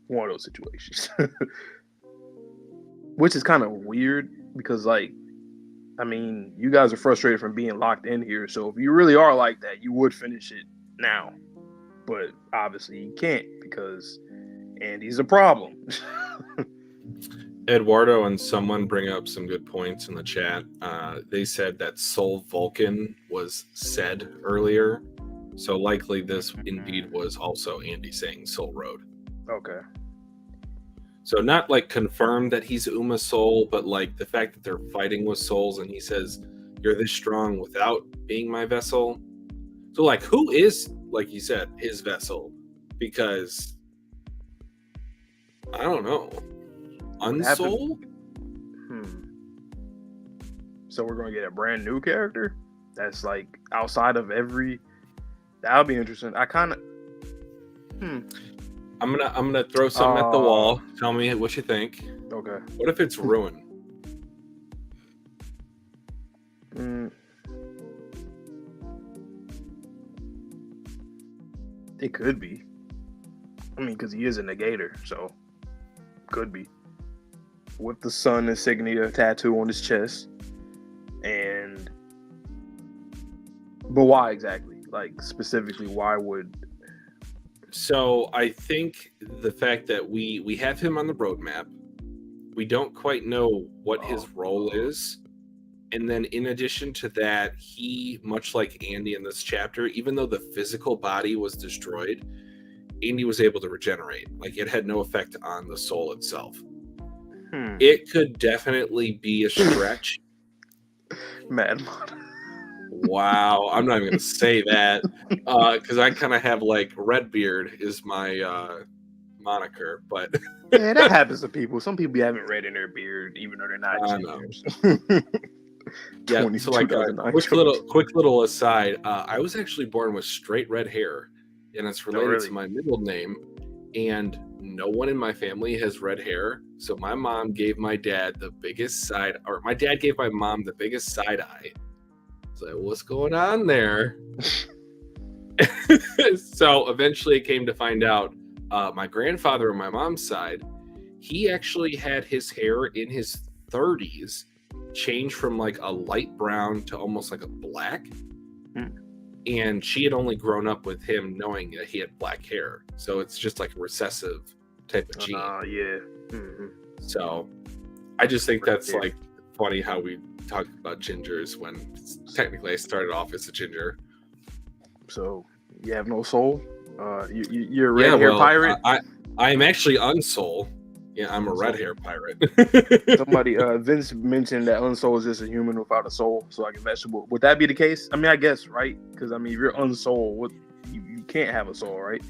Speaker 2: one of those situations, which is kind of weird because, like, I mean, you guys are frustrated from being locked in here, so if you really are like that, you would finish it now, but obviously you can't because Andy's a problem.
Speaker 1: Eduardo and someone bring up some good points in the chat. They said that Soul Vulcan was said earlier. So likely this indeed was also Andy saying Soul Road.
Speaker 2: Okay.
Speaker 1: So not like confirmed that he's Uma Soul, but like the fact that they're fighting with souls and he says, "You're this strong without being my vessel." So like who is, like you said, his vessel? Because I don't know. Unsoul?
Speaker 2: So we're gonna get a brand new character that's like outside of every. That would be interesting. I kind of.
Speaker 1: I'm gonna throw something at the wall. Tell me what you think.
Speaker 2: Okay.
Speaker 1: What if it's Ruin?
Speaker 2: It could be. I mean, because he is a Negator, so could be. With the sun insignia tattoo on his chest, but why exactly? Like specifically, why would?
Speaker 1: So I think the fact that we have him on the roadmap, we don't quite know what his role is, and then in addition to that, he, much like Andy in this chapter, even though the physical body was destroyed, Andy was able to regenerate. Like it had no effect on the soul itself. It could definitely be a stretch.
Speaker 2: Mad.
Speaker 1: Wow, I'm not even going to say that because I kind of have like Redbeard is my moniker, but
Speaker 2: yeah, that happens to people. Some people haven't red in their beard, even though they're not gingers.
Speaker 1: Yeah, so like quick little aside, I was actually born with straight red hair, and it's related to my middle name, and no one in my family has red hair. So my mom gave my dad the biggest my dad gave my mom the biggest side eye. It's like, what's going on there? So eventually it came to find out my grandfather on my mom's side, he actually had his hair in his 30s change from like a light brown to almost like a black. And she had only grown up with him knowing that he had black hair. So it's just like a recessive type of gene.
Speaker 2: Yeah.
Speaker 1: So I just think that's like funny how we talk about gingers when technically I started off as a ginger. So
Speaker 2: you have no soul? You're a red hair pirate?
Speaker 1: I'm actually unsoul. Yeah, I'm a red hair pirate.
Speaker 2: Somebody, Vince mentioned that unsoul is just a human without a soul, so like a vegetable. Would that be the case? I mean, I guess, right? Because I mean, if you're unsoul, what you can't have a soul, right?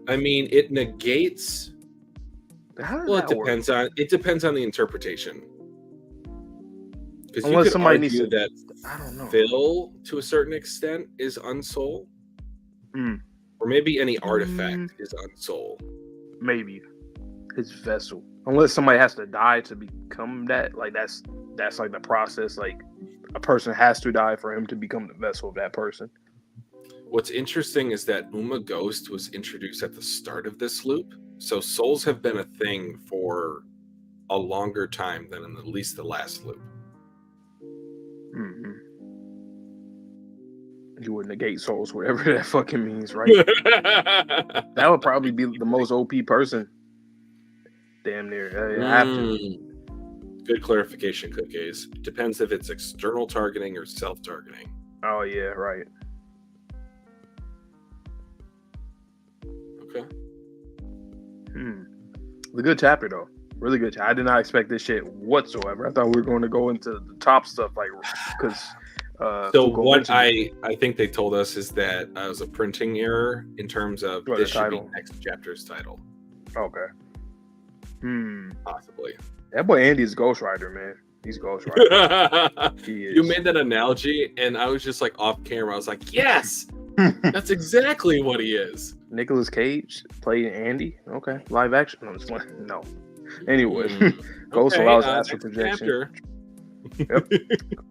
Speaker 1: I mean, it negates.
Speaker 2: How does
Speaker 1: Well,
Speaker 2: that work?
Speaker 1: it depends on the interpretation. Because you
Speaker 2: Unless
Speaker 1: could
Speaker 2: somebody needs
Speaker 1: argue
Speaker 2: to,
Speaker 1: that
Speaker 2: I don't know.
Speaker 1: Phil, to a certain extent, is unsoul, or maybe any artifact is unsoul.
Speaker 2: Maybe his vessel. Unless somebody has to die to become that, like that's like the process. Like a person has to die for him to become the vessel of that person.
Speaker 1: What's interesting is that Uma Ghost was introduced at the start of this loop, so souls have been a thing for a longer time than in at least the last loop.
Speaker 2: You would negate souls, whatever that fucking means, right? That would probably be the most OP person. Damn near. I have to.
Speaker 1: Good clarification, Cookies. Depends if it's external targeting or self-targeting.
Speaker 2: Oh yeah, right.
Speaker 1: Okay.
Speaker 2: The good chapter though. Really good. I did not expect this shit whatsoever. I thought we were going to go into the top stuff, like because.
Speaker 1: So what I think they told us is that it was a printing error in terms of this should be next chapter's title.
Speaker 2: Okay.
Speaker 1: Possibly.
Speaker 2: That boy Andy is Ghost Rider, man. He's Ghost Rider. He is.
Speaker 1: You made that analogy, and I was just like off camera. I was like, yes, that's exactly what he is.
Speaker 2: Nicolas Cage played Andy. Okay, live action. No. Anyway, Ghost allows astral projection. Yep.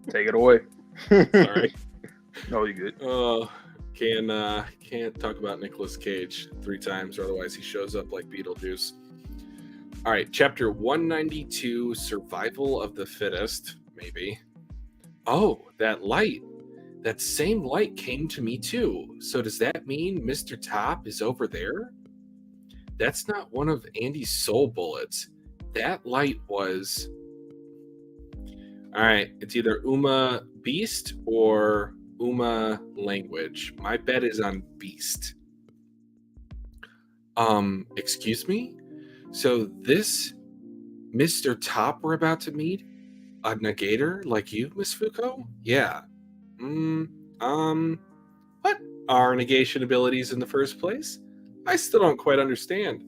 Speaker 2: Take it away.
Speaker 1: Sorry.
Speaker 2: No, you good.
Speaker 1: Can't talk about Nicolas Cage 3 times, or otherwise he shows up like Beetlejuice. All right, chapter 192, Survival of the Fittest, maybe. Oh, that light. That same light came to me too. So does that mean Mr. Top is over there? That's not one of Andy's soul bullets. That light was... All right, it's either Uma Beast or Uma Language. My bet is on Beast. Excuse me? So this Mr. Top we're about to meet, a negator like you, Miss Fuko? Yeah. What are negation abilities in the first place? I still don't quite understand.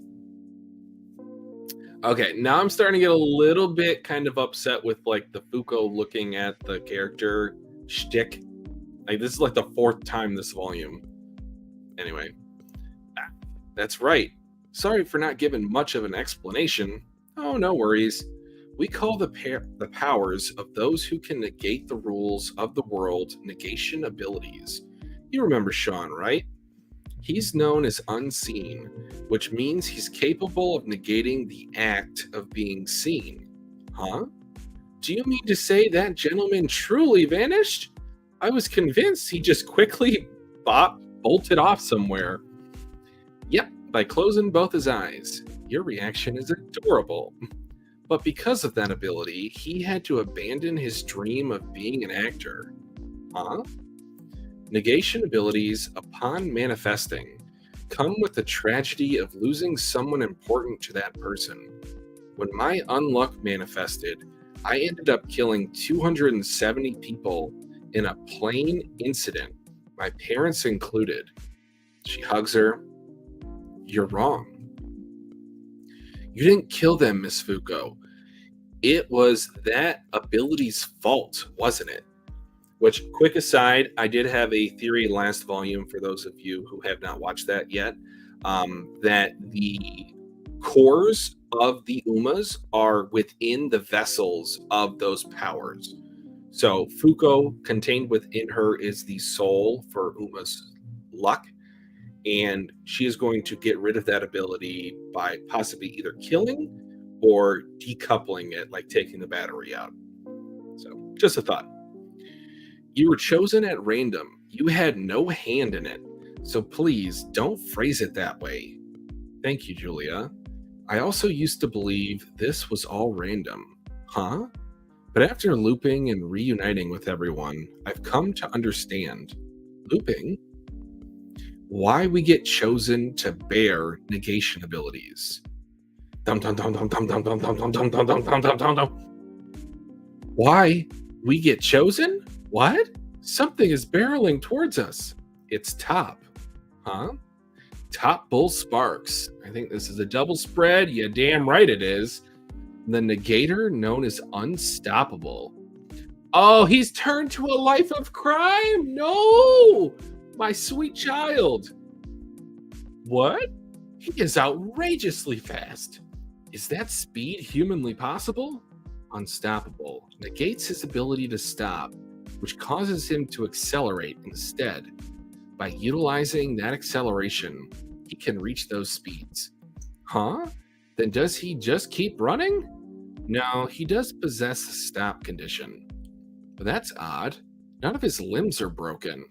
Speaker 1: Okay, now I'm starting to get a little bit kind of upset with like the Fuko looking at the character shtick. Like this is like the 4th time this volume. Anyway, that's right. Sorry for not giving much of an explanation. Oh, no worries. We call the powers of those who can negate the rules of the world negation abilities. You remember Sean, right? He's known as unseen, which means he's capable of negating the act of being seen. Huh? Do you mean to say that gentleman truly vanished? I was convinced he just quickly bolted off somewhere. Yep, by closing both his eyes. Your reaction is adorable. But because of that ability, he had to abandon his dream of being an actor. Huh? Negation abilities, upon manifesting, come with the tragedy of losing someone important to that person. When my unluck manifested, I ended up killing 270 people in a plain incident, my parents included. She hugs her. You're wrong. You didn't kill them, Miss Fuko. It was that ability's fault, wasn't it? Which, quick aside, I did have a theory last volume, for those of you who have not watched that yet, that the cores of the Umas are within the vessels of those powers. So Fuko, contained within her, is the soul for Uma's luck, and she is going to get rid of that ability by possibly either killing or decoupling it, like taking the battery out. So, just a thought. You were chosen at random. You had no hand in it. So please don't phrase it that way. Thank you, Julia. I also used to believe this was all random. Huh? But after looping and reuniting with everyone, I've come to understand. Looping? Why we get chosen to bear negation abilities. Dum dum dum dum dum dum dum dum dum dum dum dum dum dum dum dum. Why? We get chosen? What? Something is barreling towards us. It's Top. Huh? Top Bull Sparks. I think this is a double spread. Yeah, damn right it is. The Negator known as Unstoppable. Oh, he's turned to a life of crime. No, my sweet child. What? He is outrageously fast. Is that speed humanly possible? Unstoppable negates his ability to stop, which causes him to accelerate instead. By utilizing that acceleration, he can reach those speeds. Huh? Then does he just keep running? No, he does possess a stop condition. But that's odd. None of his limbs are broken.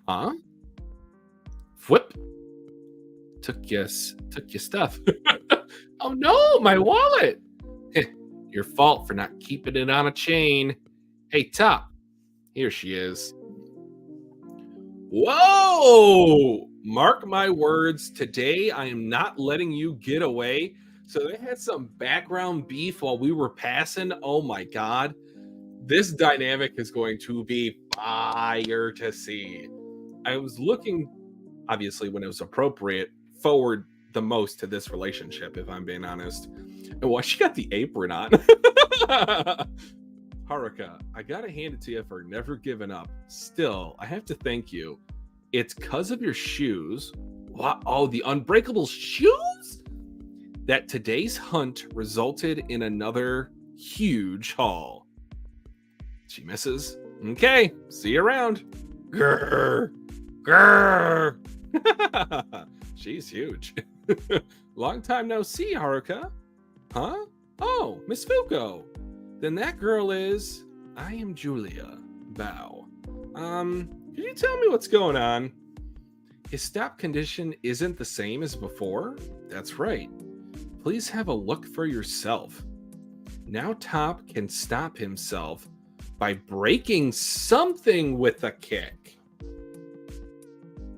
Speaker 1: Huh? Whip. Took your stuff. Oh no, my wallet. Your fault for not keeping it on a chain. Hey, Top. Here she is. Whoa! Mark my words. Today, I am not letting you get away. So they had some background beef while we were passing. Oh my God. This dynamic is going to be fire to see. I was looking, obviously, when it was appropriate, forward the most to this relationship, if I'm being honest. And well, she got the apron on. Haruka, I gotta hand it to you for never giving up. Still, I have to thank you. It's because of your shoes. What? Oh, the unbreakable shoes? That today's hunt resulted in another huge haul. She misses. Okay, see you around. Grrr. Grrr. She's huge. Long time no see, Haruka. Huh? Oh, Miss Fuko. Then that girl is... I am Julia. Bow. Can you tell me what's going on? His stop condition isn't the same as before? That's right. Please have a look for yourself. Now Top can stop himself by breaking something with a kick.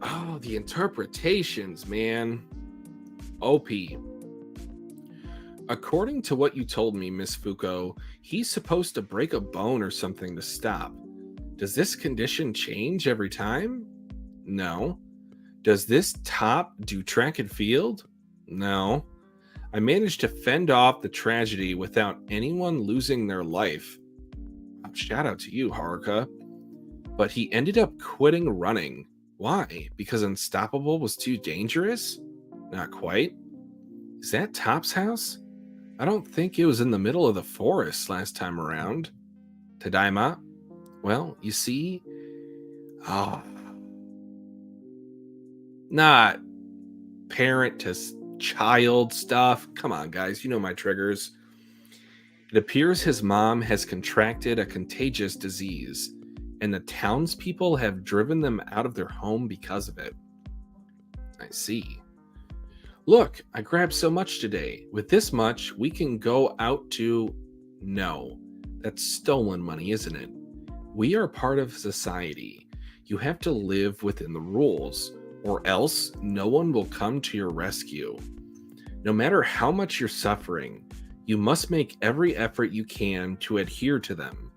Speaker 1: Oh, the interpretations, man. OP. According to what you told me, Miss Fuko, he's supposed to break a bone or something to stop. Does this condition change every time? No. Does this Top do track and field? No. I managed to fend off the tragedy without anyone losing their life. Shout out to you, Haruka. But he ended up quitting running. Why? Because Unstoppable was too dangerous? Not quite. Is that Top's house? I don't think it was in the middle of the forest last time around. Tadaima? Well, you see... not parent to child stuff. Come on, guys. You know my triggers. It appears his mom has contracted a contagious disease, and the townspeople have driven them out of their home because of it. I see. Look, I grabbed so much today. With this much, we can go out to... No, that's stolen money, isn't it? We are part of society. You have to live within the rules, or else no one will come to your rescue. No matter how much you're suffering, you must make every effort you can to adhere to them.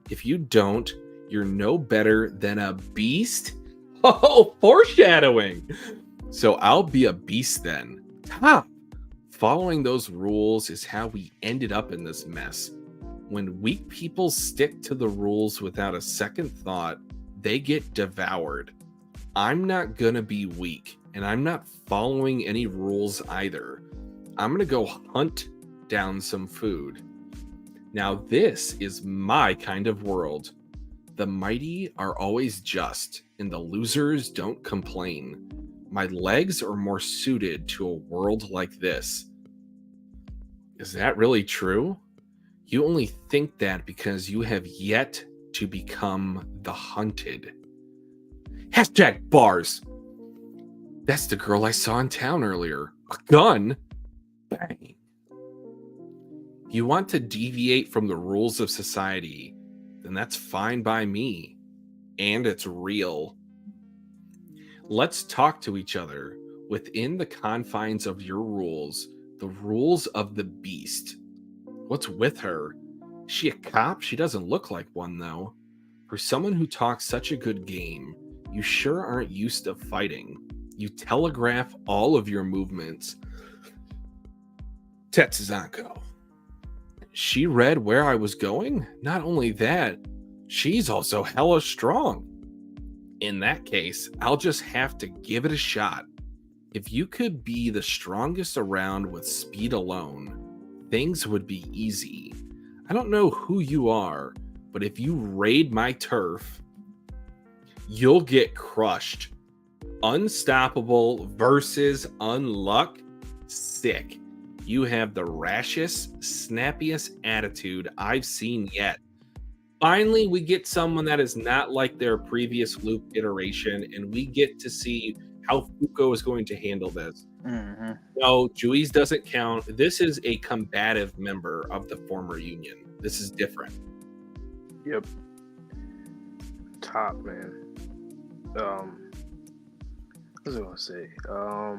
Speaker 1: If you don't, you're no better than a beast? Oh, foreshadowing! So I'll be a beast then. Top! Following those rules is how we ended up in this mess. When weak people stick to the rules without a second thought, they get devoured. I'm not gonna be weak, and I'm not following any rules either. I'm gonna go hunt down some food. Now this is my kind of world. The mighty are always just, and the losers don't complain. My legs are more suited to a world like this. Is that really true? You only think that because you have yet to become the hunted. Hashtag bars. That's the girl I saw in town earlier. A gun? Bang. If you want to deviate from the rules of society, then that's fine by me. And it's real. Let's talk to each other within the confines of your rules. The rules of the beast. What's with her? Is she a cop? She doesn't look like one, though. For someone who talks such a good game, you sure aren't used to fighting. You telegraph all of your movements. Tetsuzanko. She read where I was going? Not only that, she's also hella strong. In that case, I'll just have to give it a shot. If you could be the strongest around with speed alone, things would be easy. I don't know who you are, but if you raid my turf, you'll get crushed. Unstoppable versus Unluck? Sick. You have the rashest, snappiest attitude I've seen yet. Finally, we get someone that is not like their previous loop iteration, and we get to see how Fuko is going to handle this.
Speaker 2: Mm-hmm.
Speaker 1: No, Juiz doesn't count. This is a combative member of the former union. This is different.
Speaker 2: Yep. Top, man. What was I gonna say? Oh,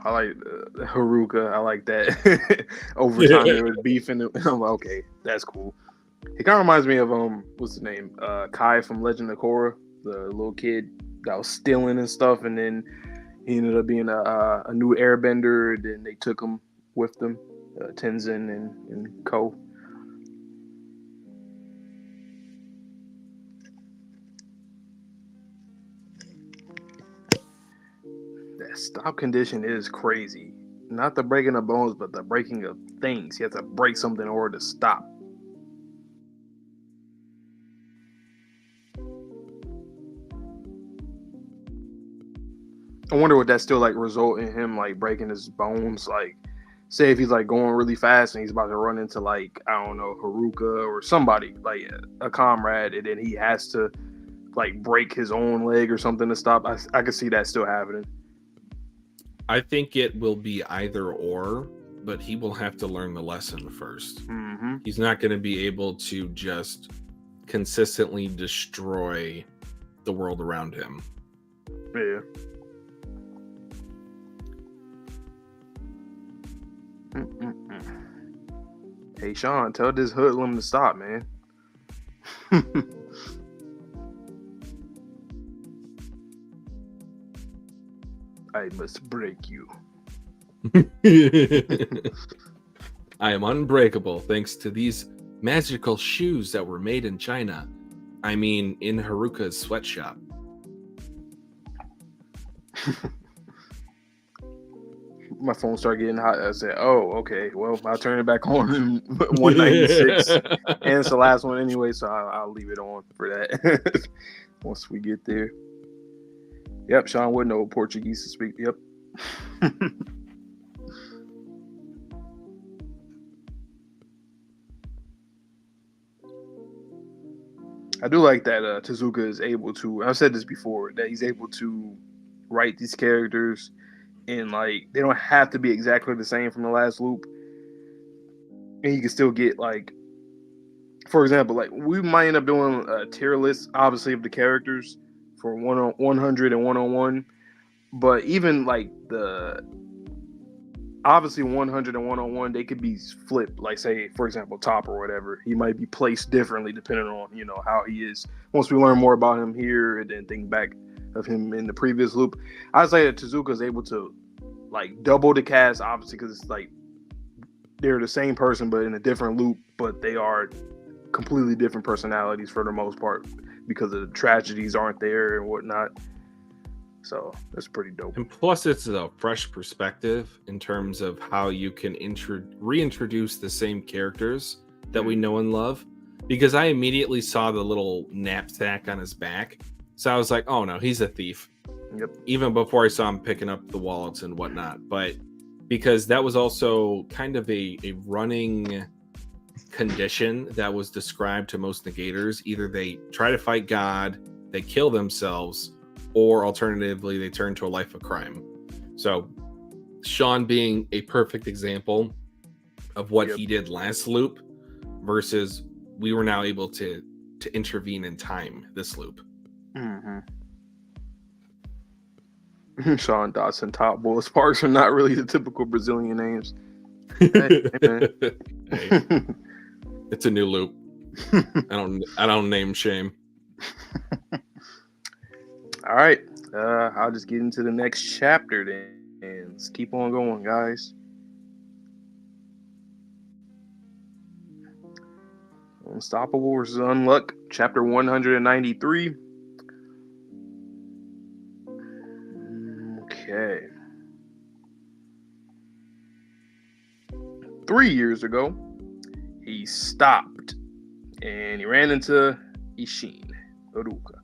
Speaker 2: I like Haruka. I like that. Over time, there was beef in it. I'm like, okay, that's cool. It kind of reminds me of what's his name? Kai from Legend of Korra, the little kid that was stealing and stuff, and then he ended up being a new airbender. Then they took him with them, Tenzin and Ko. That stop condition is crazy. Not the breaking of bones, but the breaking of things. You have to break something in order to stop. I wonder would that still like result in him like breaking his bones? Like, say if he's like going really fast and he's about to run into like, I don't know, Haruka or somebody like a comrade, and then he has to like break his own leg or something to stop. I could see that still happening.
Speaker 1: I think it will be either or, but he will have to learn the lesson first.
Speaker 2: Mm-hmm.
Speaker 1: He's not going to be able to just consistently destroy the world around him.
Speaker 2: Yeah. Hey, Sean, tell this hoodlum to stop, man. I must break you.
Speaker 1: I am unbreakable thanks to these magical shoes that were made in China. I mean, in Haruka's sweatshop.
Speaker 2: My phone started getting hot. I said, oh, okay. Well, I'll turn it back on in 196. And it's the last one anyway, so I'll leave it on for that once we get there. Yep, Sean would know Portuguese to speak. Yep. I do like that Tezuka is able to, I've said this before, that he's able to write these characters and like they don't have to be exactly the same from the last loop. And you can still get like, for example, like we might end up doing a tier list, obviously, of the characters for 100 and 101. But even like the obviously 100 and 101, they could be flipped. Like say, for example, Top or whatever, he might be placed differently depending on how he is. Once we learn more about him here and then think back of him in the previous loop, I'd say that Tezuka is able to like double the cast, obviously, because it's like they're the same person but in a different loop, but they are completely different personalities for the most part because of the tragedies aren't there and whatnot. So that's pretty dope.
Speaker 1: And plus, it's a fresh perspective in terms of how you can reintroduce the same characters that we know and love. Because I immediately saw the little knapsack on his back. So I was like, oh no, he's a thief.
Speaker 2: Yep.
Speaker 1: Even before I saw him picking up the wallets and whatnot. But because that was also kind of a running condition that was described to most Negators. Either they try to fight God, they kill themselves, or alternatively, they turn to a life of crime. So Sean being a perfect example of what he did last loop versus we were now able to intervene in time this loop.
Speaker 2: Mm-hmm. Sean Dotson, top boy. Sparks are not really the typical Brazilian names. Hey,
Speaker 1: Hey, it's a new loop. I don't name shame.
Speaker 2: All right. I'll just get into the next chapter then. And let's keep on going, guys. Unstoppable versus Unluck, chapter 193. Okay. 3 years ago, he stopped and he ran into Ishin Haruka.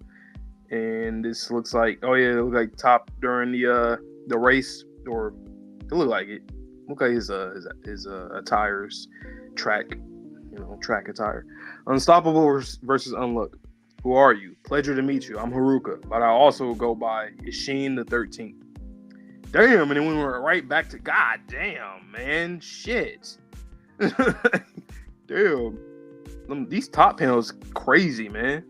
Speaker 2: And this looks like, it looked like top during the race, or it looked like it. Looked like his attire's track attire. Unstoppable versus Unluck. Who are you? Pleasure to meet you. I'm Haruka, but I also go by Ishin the 13th. Damn, and then we went right back to God damn, man. Shit. Damn. These top panels crazy, man.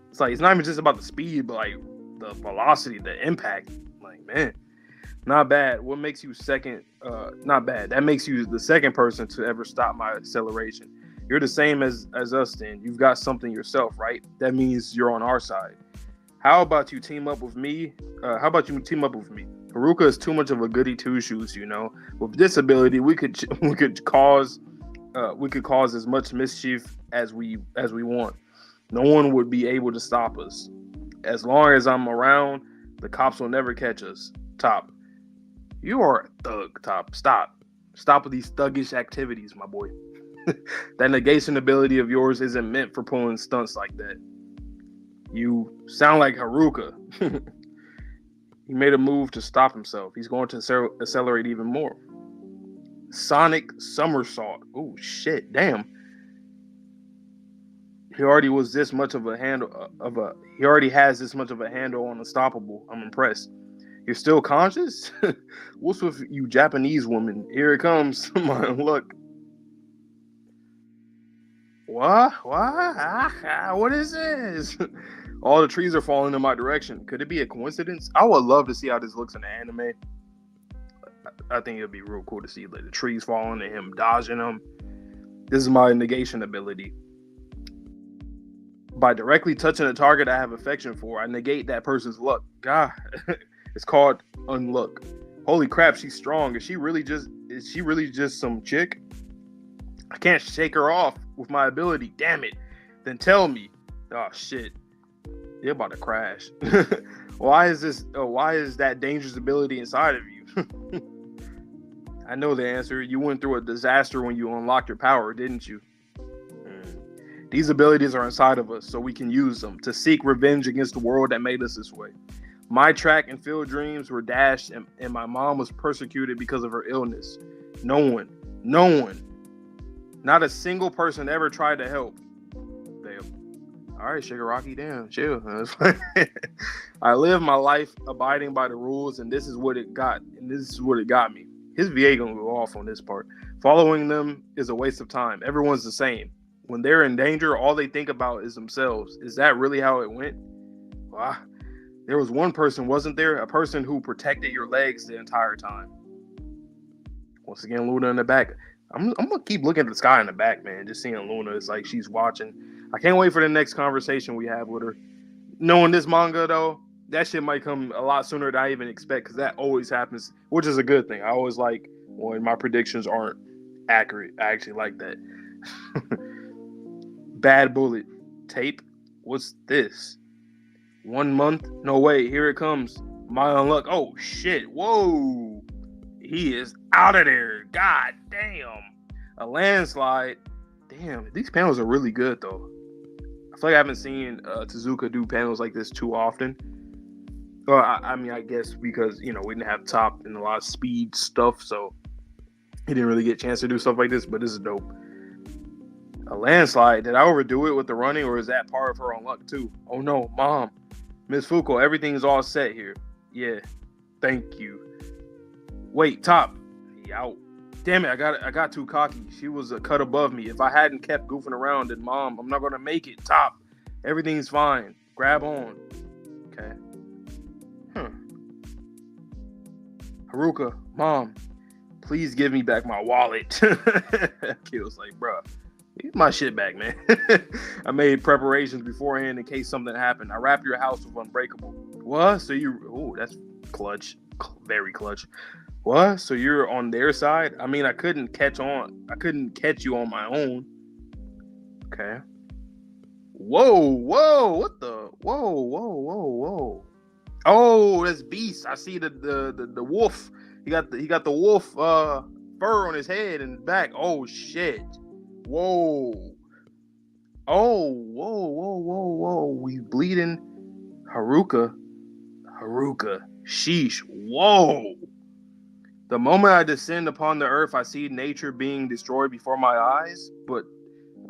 Speaker 2: It's like it's not even just about the speed, but like the velocity, the impact. Like, man. Not bad. What makes you second? Not bad. That makes you the second person to ever stop my acceleration. You're the same as us then. You've got something yourself, right? That means you're on our side. How about you team up with me? Haruka is too much of a goody two-shoes, you know. With this ability, we could cause as much mischief as we want. No one would be able to stop us. As long as I'm around, the cops will never catch us. Top. You are a thug, Top. Stop with these thuggish activities, my boy. That negation ability of yours isn't meant for pulling stunts like that. You sound like Haruka. He made a move to stop himself. He's going to accelerate even more. Sonic somersault. Oh shit! Damn. He already was this much of a handle He already has this much of a handle on Unstoppable. I'm impressed. You're still conscious? What's with you, Japanese woman? Here it comes. My luck. What? What is this? All the trees are falling in my direction. Could it be a coincidence? I would love to see how this looks in the anime. I think it'd be real cool to see like the trees falling and him dodging them. This is my negation ability. By directly touching a target I have affection for, I negate that person's luck. God, it's called Unluck. Holy crap, she's strong. Is she really just some chick? I can't shake her off with my ability. Damn it. Then tell me. Oh shit. You're about to crash. Why is that dangerous ability inside of you? I know the answer. You went through a disaster when you unlocked your power, didn't you? These abilities are inside of us, so we can use them to seek revenge against the world that made us this way. My track and field dreams were dashed, and my mom was persecuted because of her illness. No one, not a single person ever tried to help. Damn. All right, Shigaraki, damn, chill. I live my life abiding by the rules, and this is what it got me. His VA gonna go off on this part. Following them is a waste of time. Everyone's the same. When they're in danger, all they think about is themselves. Is that really how it went? Wow. There was one person, wasn't there? A person who protected your legs the entire time. Once again, Luna in the back. I'm gonna keep looking at the sky in the back, man. Just seeing Luna. It's like she's watching. I can't wait for the next conversation we have with her. Knowing this manga, though, that shit might come a lot sooner than I even expect, because that always happens, which is a good thing. I always like when my predictions aren't accurate. I actually like that. Bad bullet. Tape? What's this? 1 month? No way. Here it comes. My unluck. Oh, shit. Whoa. He is out of there. God damn. A landslide. Damn. These panels are really good, though. I feel like I haven't seen Tezuka do panels like this too often. Well, I mean, I guess because, we didn't have top and a lot of speed stuff, so he didn't really get a chance to do stuff like this, but this is dope. A landslide. Did I overdo it with the running, or is that part of her unluck too? Oh no, Mom. Miss Fuko, everything's all set here. Yeah. Thank you. Wait, Top. He out. Damn it, I got too cocky. She was a cut above me. If I hadn't kept goofing around, then Mom, I'm not gonna make it. Top. Everything's fine. Grab on. Okay. Haruka, Mom, please give me back my wallet. Kid was like, bruh, get my shit back, man. I made preparations beforehand in case something happened. I wrapped your house with Unbreakable. What? So that's clutch. Very clutch. What? So you're on their side? I mean, I couldn't catch you on my own. Okay. Whoa, what the? Whoa. Oh, that's Beast. I see the wolf. He got the wolf fur on his head and back. Oh shit. Whoa. Oh, whoa. We bleeding. Haruka. Sheesh. Whoa. The moment I descend upon the earth, I see nature being destroyed before my eyes, but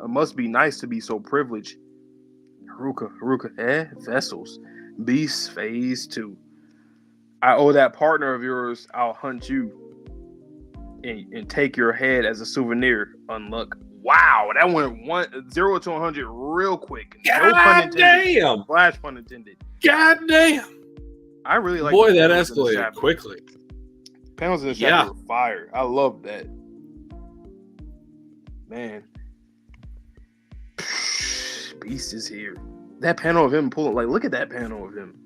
Speaker 2: it must be nice to be so privileged. Haruka, vessels. Beast phase 2. I owe that partner of yours, I'll hunt you and take your head as a souvenir. Unluck. Wow, that went 0 to 100 real quick. No pun intended.
Speaker 1: Damn.
Speaker 2: Flash pun intended.
Speaker 1: God damn.
Speaker 2: I really like
Speaker 1: Boy, that escalated quickly.
Speaker 2: Panels in the chapter are fire. I love that. Man. Beast is here. That panel of him pulling, like, look at that panel of him.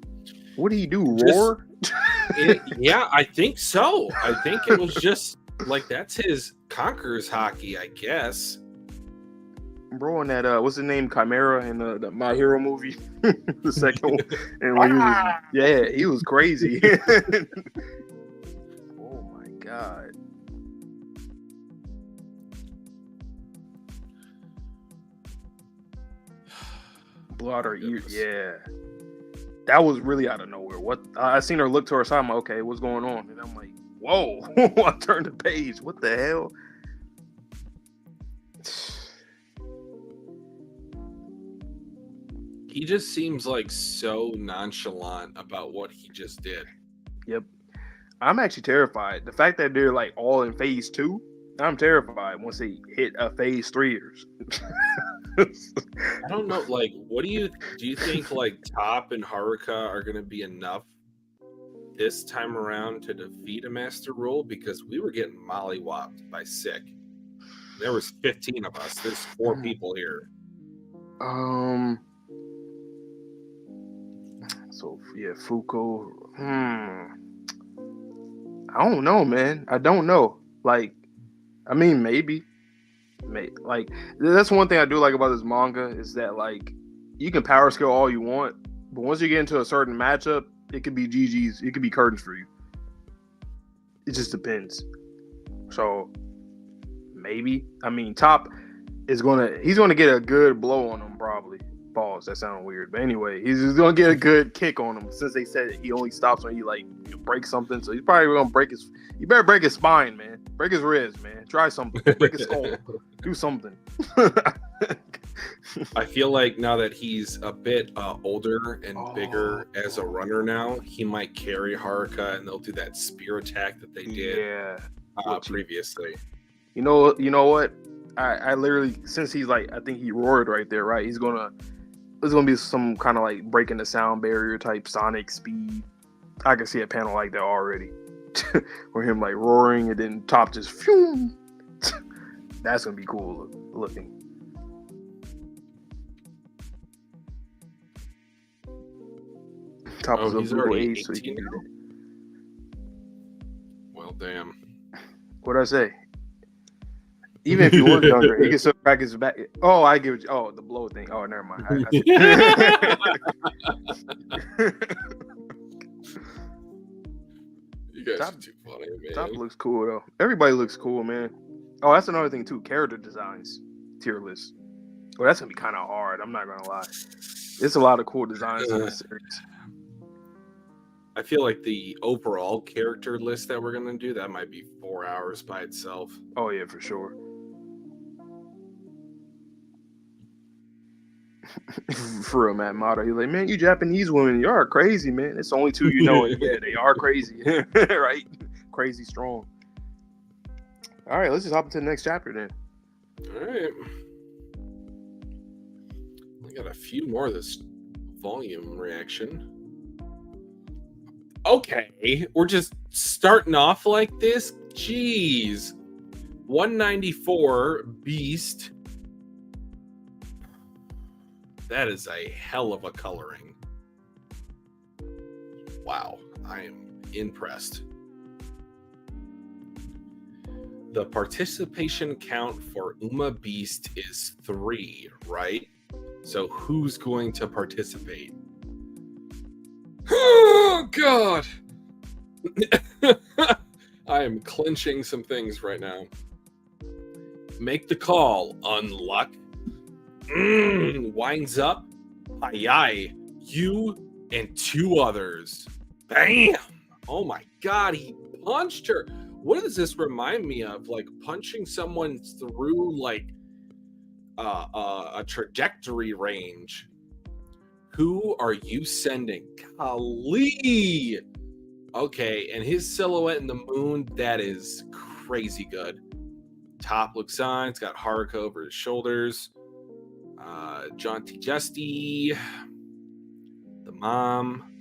Speaker 2: What did he do? Roar?
Speaker 1: Yeah, I think so. I think it was just like that's his Conqueror's hockey, I guess.
Speaker 2: Bro, on that what's his name? Chimera in the My Hero movie, the second one. And when he was crazy. Oh my god. Blew out her ears. Yeah. That was really out of nowhere. What I seen her look to her side. I'm like, okay, what's going on? And I'm like, whoa. I turned the page. What the hell?
Speaker 1: He just seems like so nonchalant about what he just did.
Speaker 2: Yep. I'm actually terrified. The fact that they're like all in phase 2, I'm terrified once they hit a phase 3.
Speaker 1: I don't know. Like, what do you think? Like, Top and Haruka are going to be enough this time around to defeat a Master Rule? Because we were getting mollywopped by Sick. There was 15 of us. There's 4 people here.
Speaker 2: So yeah, Fuko. I don't know, man. I don't know. Like, I mean, maybe. Like, that's one thing I do like about this manga is that, like, you can power scale all you want, but once you get into a certain matchup, it could be GG's. It could be curtains for you. It just depends. So maybe. I mean, Top he's gonna get a good blow on him probably. Pause. That sounded weird, but anyway, he's just gonna get a good kick on him since they said he only stops when he breaks something. So he's probably gonna break his. You better break his spine, man. Break his ribs, man. Try something. Break his skull. Do something.
Speaker 1: I feel like now that he's a bit older and bigger as a runner now, he might carry Haruka, and they'll do that spear attack that they did previously.
Speaker 2: You know what? I literally, since he's like, I think he roared right there, right? There's gonna be some kind of like breaking the sound barrier type sonic speed. I can see a panel like that already, where him like roaring and then Top just phew. That's gonna be cool looking. Top is already 18, so he can do that.
Speaker 1: Well, damn.
Speaker 2: What'd I say? Even if he was younger, he can still practice back. Oh, I give you. Oh, the blow thing. Oh, never mind.
Speaker 1: You guys are too funny, man.
Speaker 2: Top looks cool though. Everybody looks cool, man. Oh, that's another thing too. Character designs, tier list. Well, that's gonna be kind of hard. I'm not gonna lie. It's a lot of cool designs in this series.
Speaker 1: I feel like the overall character list that we're gonna do, that might be 4 hours by itself.
Speaker 2: Oh yeah, for sure. For real, Matt Mata. He's like, man, you Japanese women, you are crazy, man. It's only 2 you know. Yeah, they are crazy, right? Crazy strong. All right, let's just hop into the next chapter then.
Speaker 1: All right. We got a few more of this volume reaction. Okay, we're just starting off like this? Jeez. 194 Beast. That is a hell of a coloring. Wow, I am impressed. The participation count for Uma Beast is 3, right? So who's going to participate? Oh, God! I am clenching some things right now. Make the call, Unluck. Winds up. Aye, you and 2 others. Bam! Oh my God, he punched her. What does this remind me of? Like punching someone through like a trajectory range. Who are you sending? Kali. Okay, and his silhouette in the moon, that is crazy good. Top looks on. It's got Haruka over his shoulders. Jaunty Justy. The mom.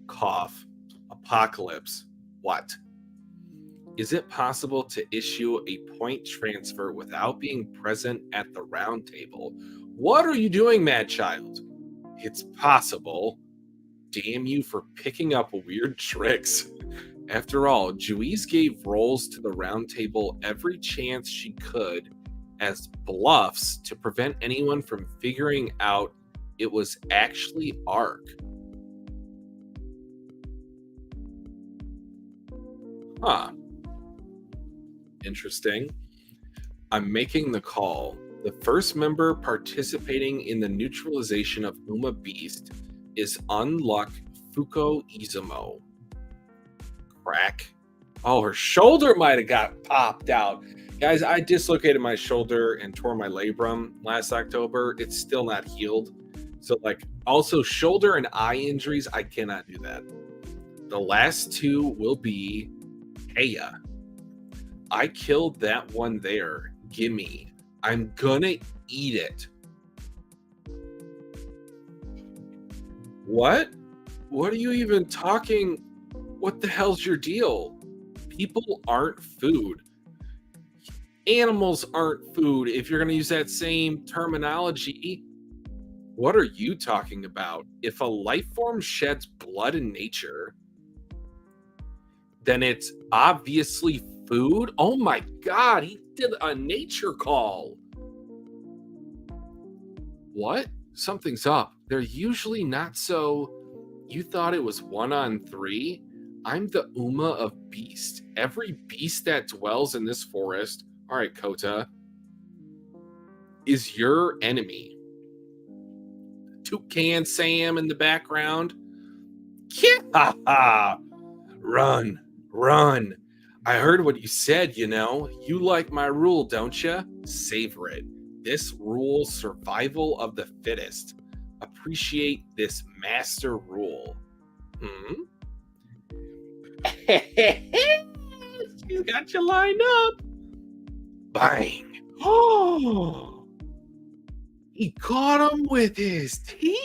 Speaker 1: Cough. Apocalypse. What? Is it possible to issue a point transfer without being present at the round table? What are you doing, Mad Child? It's possible. Damn you for picking up weird tricks. After all, Juiz gave roles to the round table every chance she could as bluffs to prevent anyone from figuring out it was actually Ark. Huh. Interesting. I'm making the call. The first member participating in the neutralization of Uma Beast is Unluck Fuko Izumo. Crack. Oh, her shoulder might have got popped out. Guys, I dislocated my shoulder and tore my labrum last October. It's still not healed. So, like, also shoulder and eye injuries, I cannot do that. The last 2 will be Heya. I killed that one there. Gimme. I'm gonna eat it. What? What are you even talking? What the hell's your deal? People aren't food. Animals aren't food if you're going to use that same terminology. What are you talking about? If a life form sheds blood in nature, then it's obviously food? Oh my God, he did a nature call. What? Something's up. They're usually not so... You thought it was 1-on-3? I'm the Uma of Beast. Every beast that dwells in this forest, all right, Kota, is your enemy. Toucan Sam in the background. Yeah! Run, run. I heard what you said, you know. You like my rule, don't you? Savor it. This rules survival of the fittest. Appreciate this master rule. You got you lined up. Bang. Oh, he caught him with his teeth.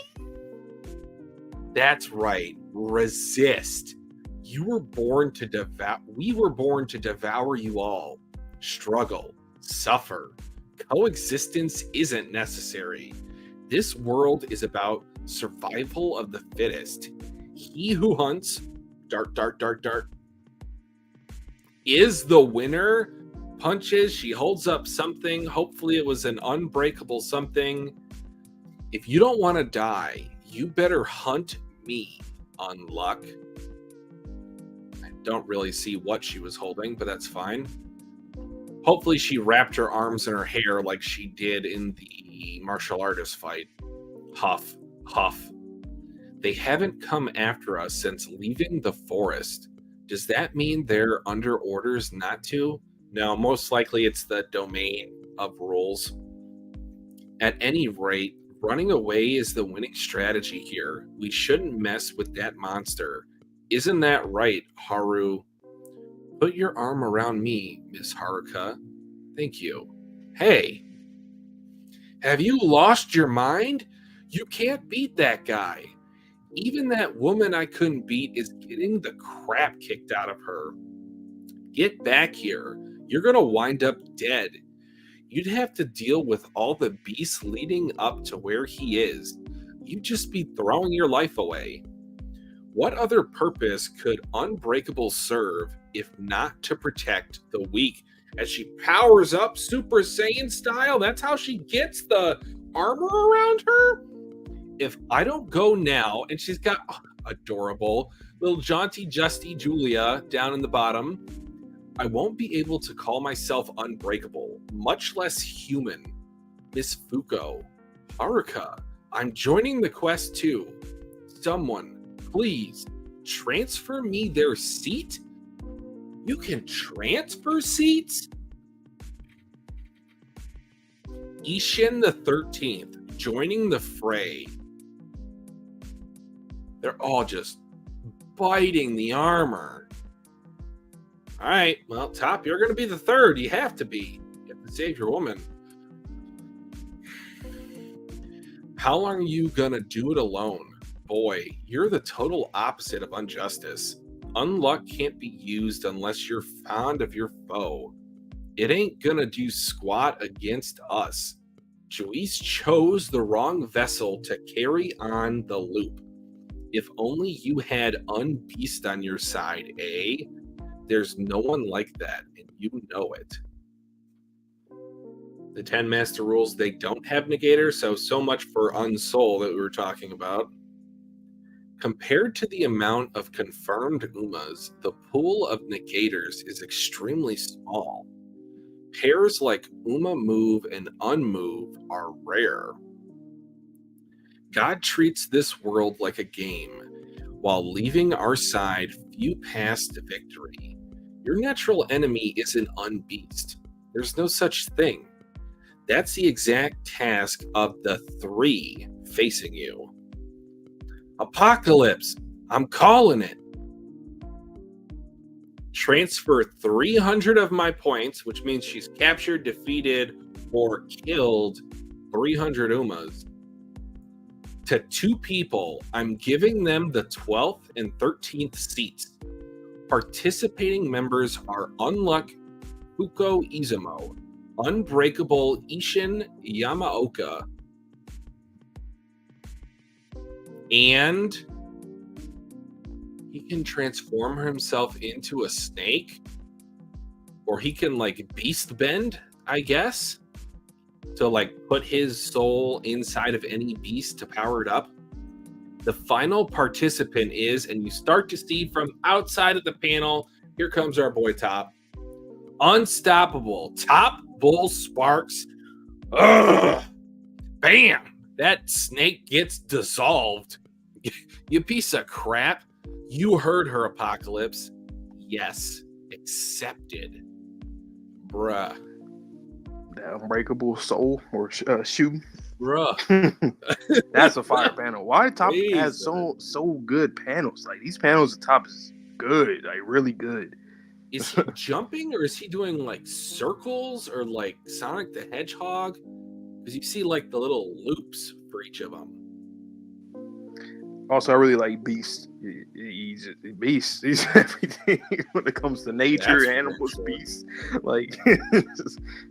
Speaker 1: That's right. Resist. You were born to devour. We were born to devour you all. Struggle. Suffer. Coexistence isn't necessary. This world is about survival of the fittest. He who hunts, dart, dart, dart, dart, is the winner. Punches, she holds up something. Hopefully it was an unbreakable something. If you don't want to die, you better hunt me, Unluck. I don't really see what she was holding, but that's fine. Hopefully she wrapped her arms in her hair like she did in the martial artist fight. Huff, huff. They haven't come after us since leaving the forest. Does that mean they're under orders not to? No, most likely it's the domain of rules. At any rate, running away is the winning strategy here. We shouldn't mess with that monster. Isn't that right, Haru? Put your arm around me, Miss Haruka. Thank you. Hey, have you lost your mind? You can't beat that guy. Even that woman I couldn't beat is getting the crap kicked out of her. Get back here. You're going to wind up dead. You'd have to deal with all the beasts leading up to where he is. You'd just be throwing your life away. What other purpose could Unbreakable serve if not to protect the weak? As she powers up Super Saiyan style, that's how she gets the armor around her? If I don't go now, and she's got adorable little jaunty Justy Julia down in the bottom, I won't be able to call myself unbreakable, much less human. Miss Fuko, Haruka, I'm joining the quest too. Someone, please, transfer me their seat? You can transfer seats? Ishin the 13th, joining the fray. They're all just biting the armor. All right, well, Top, you're going to be the third. You have to be. You have to save your woman. How long are you going to do it alone? Boy, you're the total opposite of Unjustice. Unluck can't be used unless you're fond of your foe. It ain't going to do squat against us. Joyce chose the wrong vessel to carry on the loop. If only you had Unbeast on your side, eh? There's no one like that, and you know it. The 10 Master Rules, they don't have Negator, so much for Unsoul that we were talking about. Compared to the amount of confirmed Umas, the pool of Negators is extremely small. Pairs like Uma Move and Unmove are rare. God treats this world like a game, while leaving our side few paths to victory. Your natural enemy is an Unbeast. There's no such thing. That's the exact task of the 3 facing you. Apocalypse, I'm calling it. Transfer 300 of my points, which means she's captured, defeated, or killed 300 Umas. To 2 people, I'm giving them the 12th and 13th seats. Participating members are Unluck, Fuko Izumo, Unbreakable Ishin Yamaoka, and he can transform himself into a snake, or he can like beast bend, I guess, to like put his soul inside of any beast to power it up. The final participant is, and you start to see from outside of the panel, here comes our boy Top. Unstoppable. Top Bull Sparks. Ugh. Bam! That snake gets dissolved. You piece of crap. You heard her, Apocalypse. Yes. Accepted. Bruh.
Speaker 2: The Unbreakable Soul or Shoe.
Speaker 1: Bruh.
Speaker 2: That's a fire panel. Why Top has so good panels? Like these panels at Top is good, like really good.
Speaker 1: Is he jumping or is he doing like circles or like Sonic the Hedgehog? Because you see like the little loops for each of them.
Speaker 2: Also, I really like Beast. He's Beast. He's everything when it comes to nature, animals, Beast. Like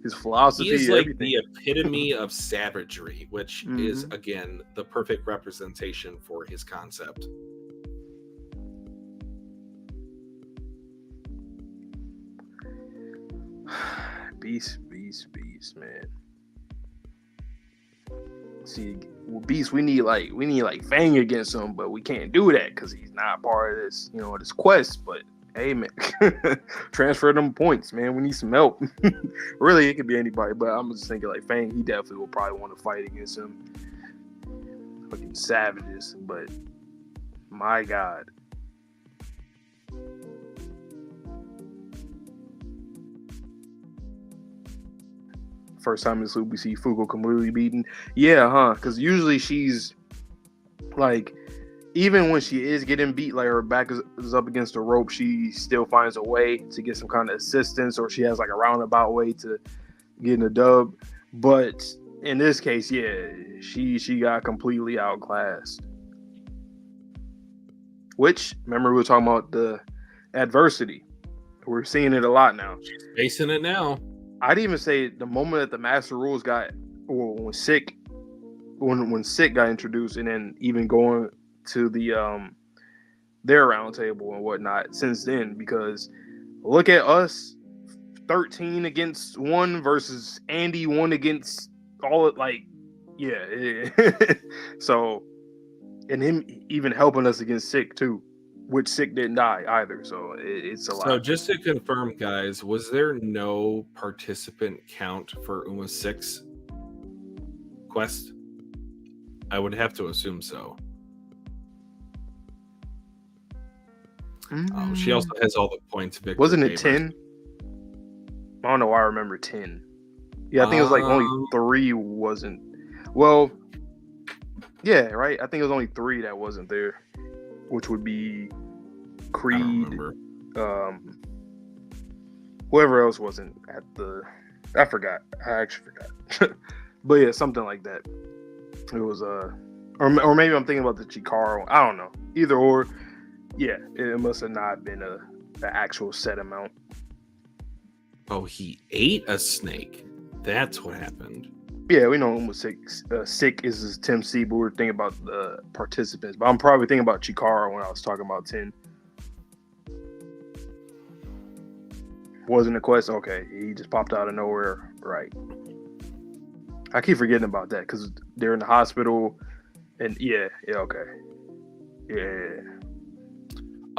Speaker 2: his philosophy.
Speaker 1: He is like
Speaker 2: everything.
Speaker 1: the epitome of savagery, which is again the perfect representation for his concept.
Speaker 2: Beast, man. See, with Beast, we need like Fang against him, but we can't do that because he's not part of this, this quest. But hey, man, transfer them points, man. We need some help. Really, it could be anybody, but I'm just thinking like Fang. He definitely will probably want to fight against him. Fucking savages, but my God. First time in this loop we see Fuko completely beaten. Yeah, because usually she's like, even when she is getting beat, like her back is up against the rope, she still finds a way to get some kind of assistance, or she has like a roundabout way to get in the dub. But in this case, yeah, she got completely outclassed. which, remember, we were talking about the adversity. We're seeing it a lot now.
Speaker 1: She's facing it now.
Speaker 2: I'd even say the moment that the Master Rules got, or when Sick got introduced, and then even going to the their round table and whatnot since then, because look at us, 13 against 1 versus Andy 1 against all, like, yeah. So, and him even helping us against Sick too, which Sick didn't die either. So it's a lot.
Speaker 1: So just to confirm, guys, was there no participant count for Uma 6 quest? I would have to assume so. Oh, she also has all the points. Victor
Speaker 2: Wasn't it
Speaker 1: gave
Speaker 2: 10? I don't know why I remember 10. Yeah, I think it was like only 3 wasn't. Well, yeah, right. I think it was only 3 that wasn't there, which would be Creed, whoever else wasn't at the. I forgot. I actually forgot. But yeah, something like that. It was or maybe I'm thinking about the Chikaro. I don't know. Either or. Yeah, it must have not been the actual set amount.
Speaker 1: Oh, he ate a snake. That's what happened.
Speaker 2: Yeah, we know Uma Sick is Tim C, but we're thinking about the participants. But I'm probably thinking about Chikaro when I was talking about 10. Wasn't a quest? Okay, he just popped out of nowhere. Right. I keep forgetting about that because they're in the hospital. And yeah, okay. Yeah.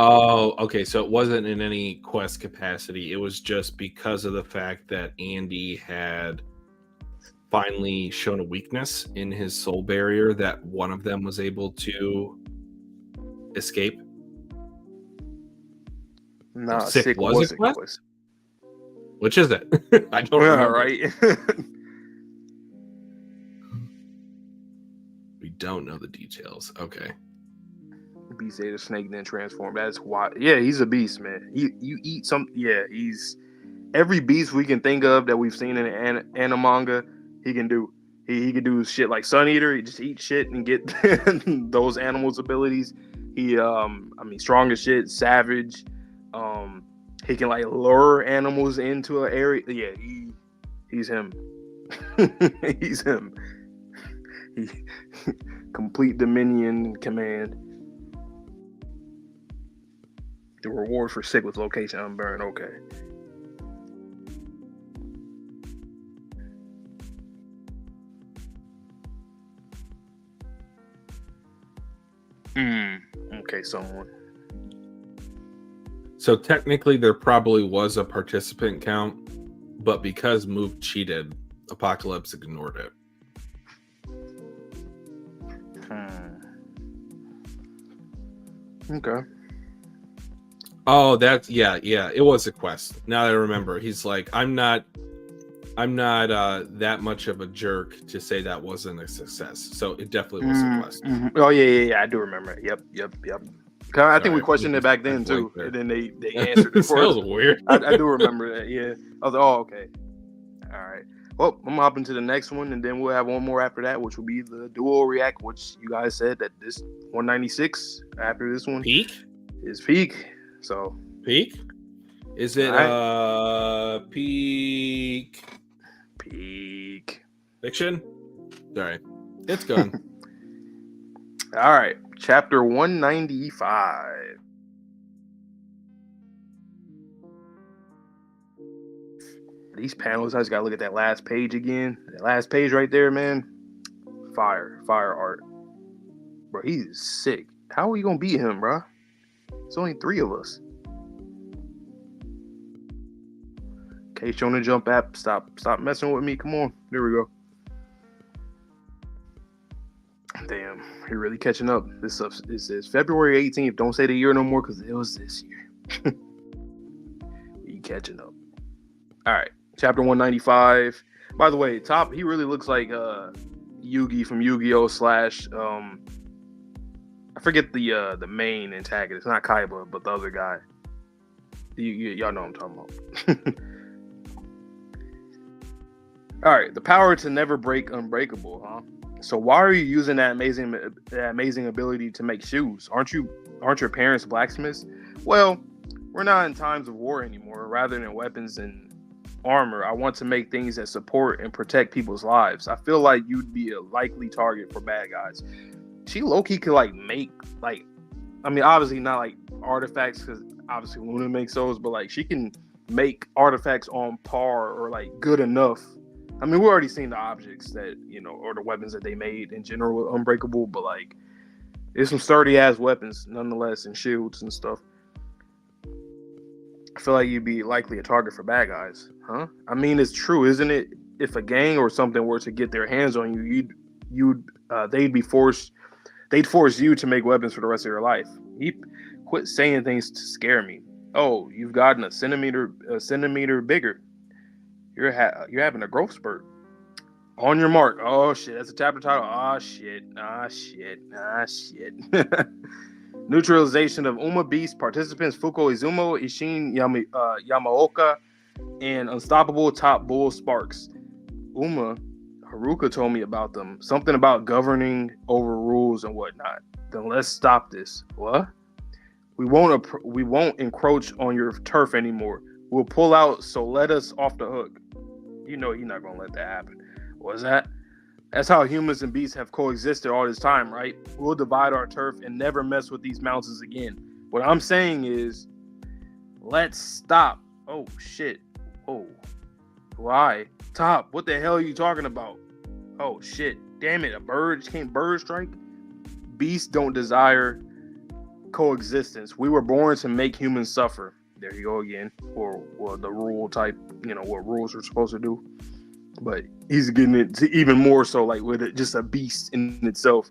Speaker 1: Oh, okay. So it wasn't in any quest capacity. It was just because of the fact that Andy had finally shown a weakness in his soul barrier that one of them was able to escape.
Speaker 2: Nah,
Speaker 1: Sick was a quest? Which is it? I don't remember.
Speaker 2: Right.
Speaker 1: We don't know the details. Okay.
Speaker 2: Beast ate a snake, then transformed. That's why. Yeah, he's a beast, man. You eat some. Yeah, he's every beast we can think of that we've seen in the manga. He can do. He can do shit like Sun Eater. He just eat shit and get those animals' abilities. He, strong as shit, savage. He can like lure animals into an area. Yeah, he's him. He's him. He complete dominion command. The reward for Sick was location unburned. Okay. Okay, someone.
Speaker 1: So technically, there probably was a participant count, but because Move cheated, Apocalypse ignored it.
Speaker 2: Okay.
Speaker 1: Oh, that's yeah. It was a quest. Now that I remember, he's like, I'm not that much of a jerk to say that wasn't a success. So it definitely was a quest.
Speaker 2: Oh yeah. I do remember. Yep. I think we questioned it back then too, and then they answered it for us.
Speaker 1: That was weird.
Speaker 2: I do remember that. Yeah, I was like, oh okay, all right. Well, I'm gonna hop into the next one, and then we'll have one more after that, which will be the dual react, which you guys said that this 196 after this one is peak. So
Speaker 1: peak? Is it peak fiction? Sorry, it's gone.
Speaker 2: All right, chapter 195. These panels, I just gotta look at that last page again. That last page right there, man. Fire art. Bro, he's sick. How are you gonna beat him, bro? It's only 3 of us. Okay, Shonen Jump app. Stop messing with me. Come on. There we go. Damn, you're really catching up. This stuff, it says February 18th. Don't say the year no more because it was this year. You catching up. All right, chapter 195. By the way, Top, he really looks like Yugi from Yu-Gi-Oh! / I forget the main antagonist. Not Kaiba, but the other guy. Y'all know what I'm talking about. All right, the power to never break unbreakable, huh? So why are you using that amazing ability to make shoes? Aren't your parents blacksmiths? Well, we're not in times of war anymore. Rather than weapons and armor, I want to make things that support and protect people's lives. I feel like you'd be a likely target for bad guys. She low-key could like make like, I mean, obviously not like artifacts because obviously Luna makes those, but like she can make artifacts on par or like good enough. I mean, we've already seen the objects that, or the weapons that they made in general with Unbreakable, but like, there's some sturdy ass weapons nonetheless and shields and stuff. I feel like you'd be likely a target for bad guys, huh? I mean, it's true, isn't it? If a gang or something were to get their hands on you, they'd force you to make weapons for the rest of your life. Quit saying things to scare me. Oh, you've gotten a centimeter bigger. You're having a growth spurt. On your mark. Oh shit, that's a chapter title. Shit. Neutralization of Uma Beast participants Fuko Izumo, Ishin Yamaoka, and Unstoppable Top Bull Sparks. Haruka told me about them. Something about governing over rules and whatnot. Then let's stop this. What? We won't encroach on your turf anymore. We'll pull out, so let us off the hook. You know you're not gonna let that happen. What's that? That's how humans and beasts have coexisted all this time, right? We'll divide our turf and never mess with these mountains again. What I'm saying is, let's stop. Oh shit. Oh. Why? Top, what the hell are you talking about? Oh shit. Damn it, can't bird strike? Beasts don't desire coexistence. We were born to make humans suffer. There you go again. Or the rule type, what rules are supposed to do. But he's getting it to even more so, like with it just a beast in itself.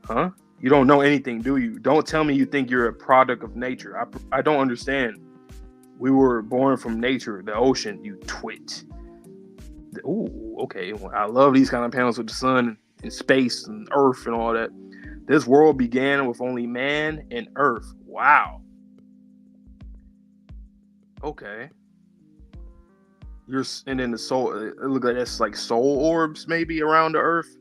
Speaker 2: Huh? You don't know anything, do you? Don't tell me you think you're a product of nature. I don't understand. We were born from nature, the ocean, you twit. Ooh, okay. Well, I love these kind of panels with the sun and space and earth and all that. This world began with only man and earth. Wow. Okay. And then the soul. It looks like that's like soul orbs maybe around the earth.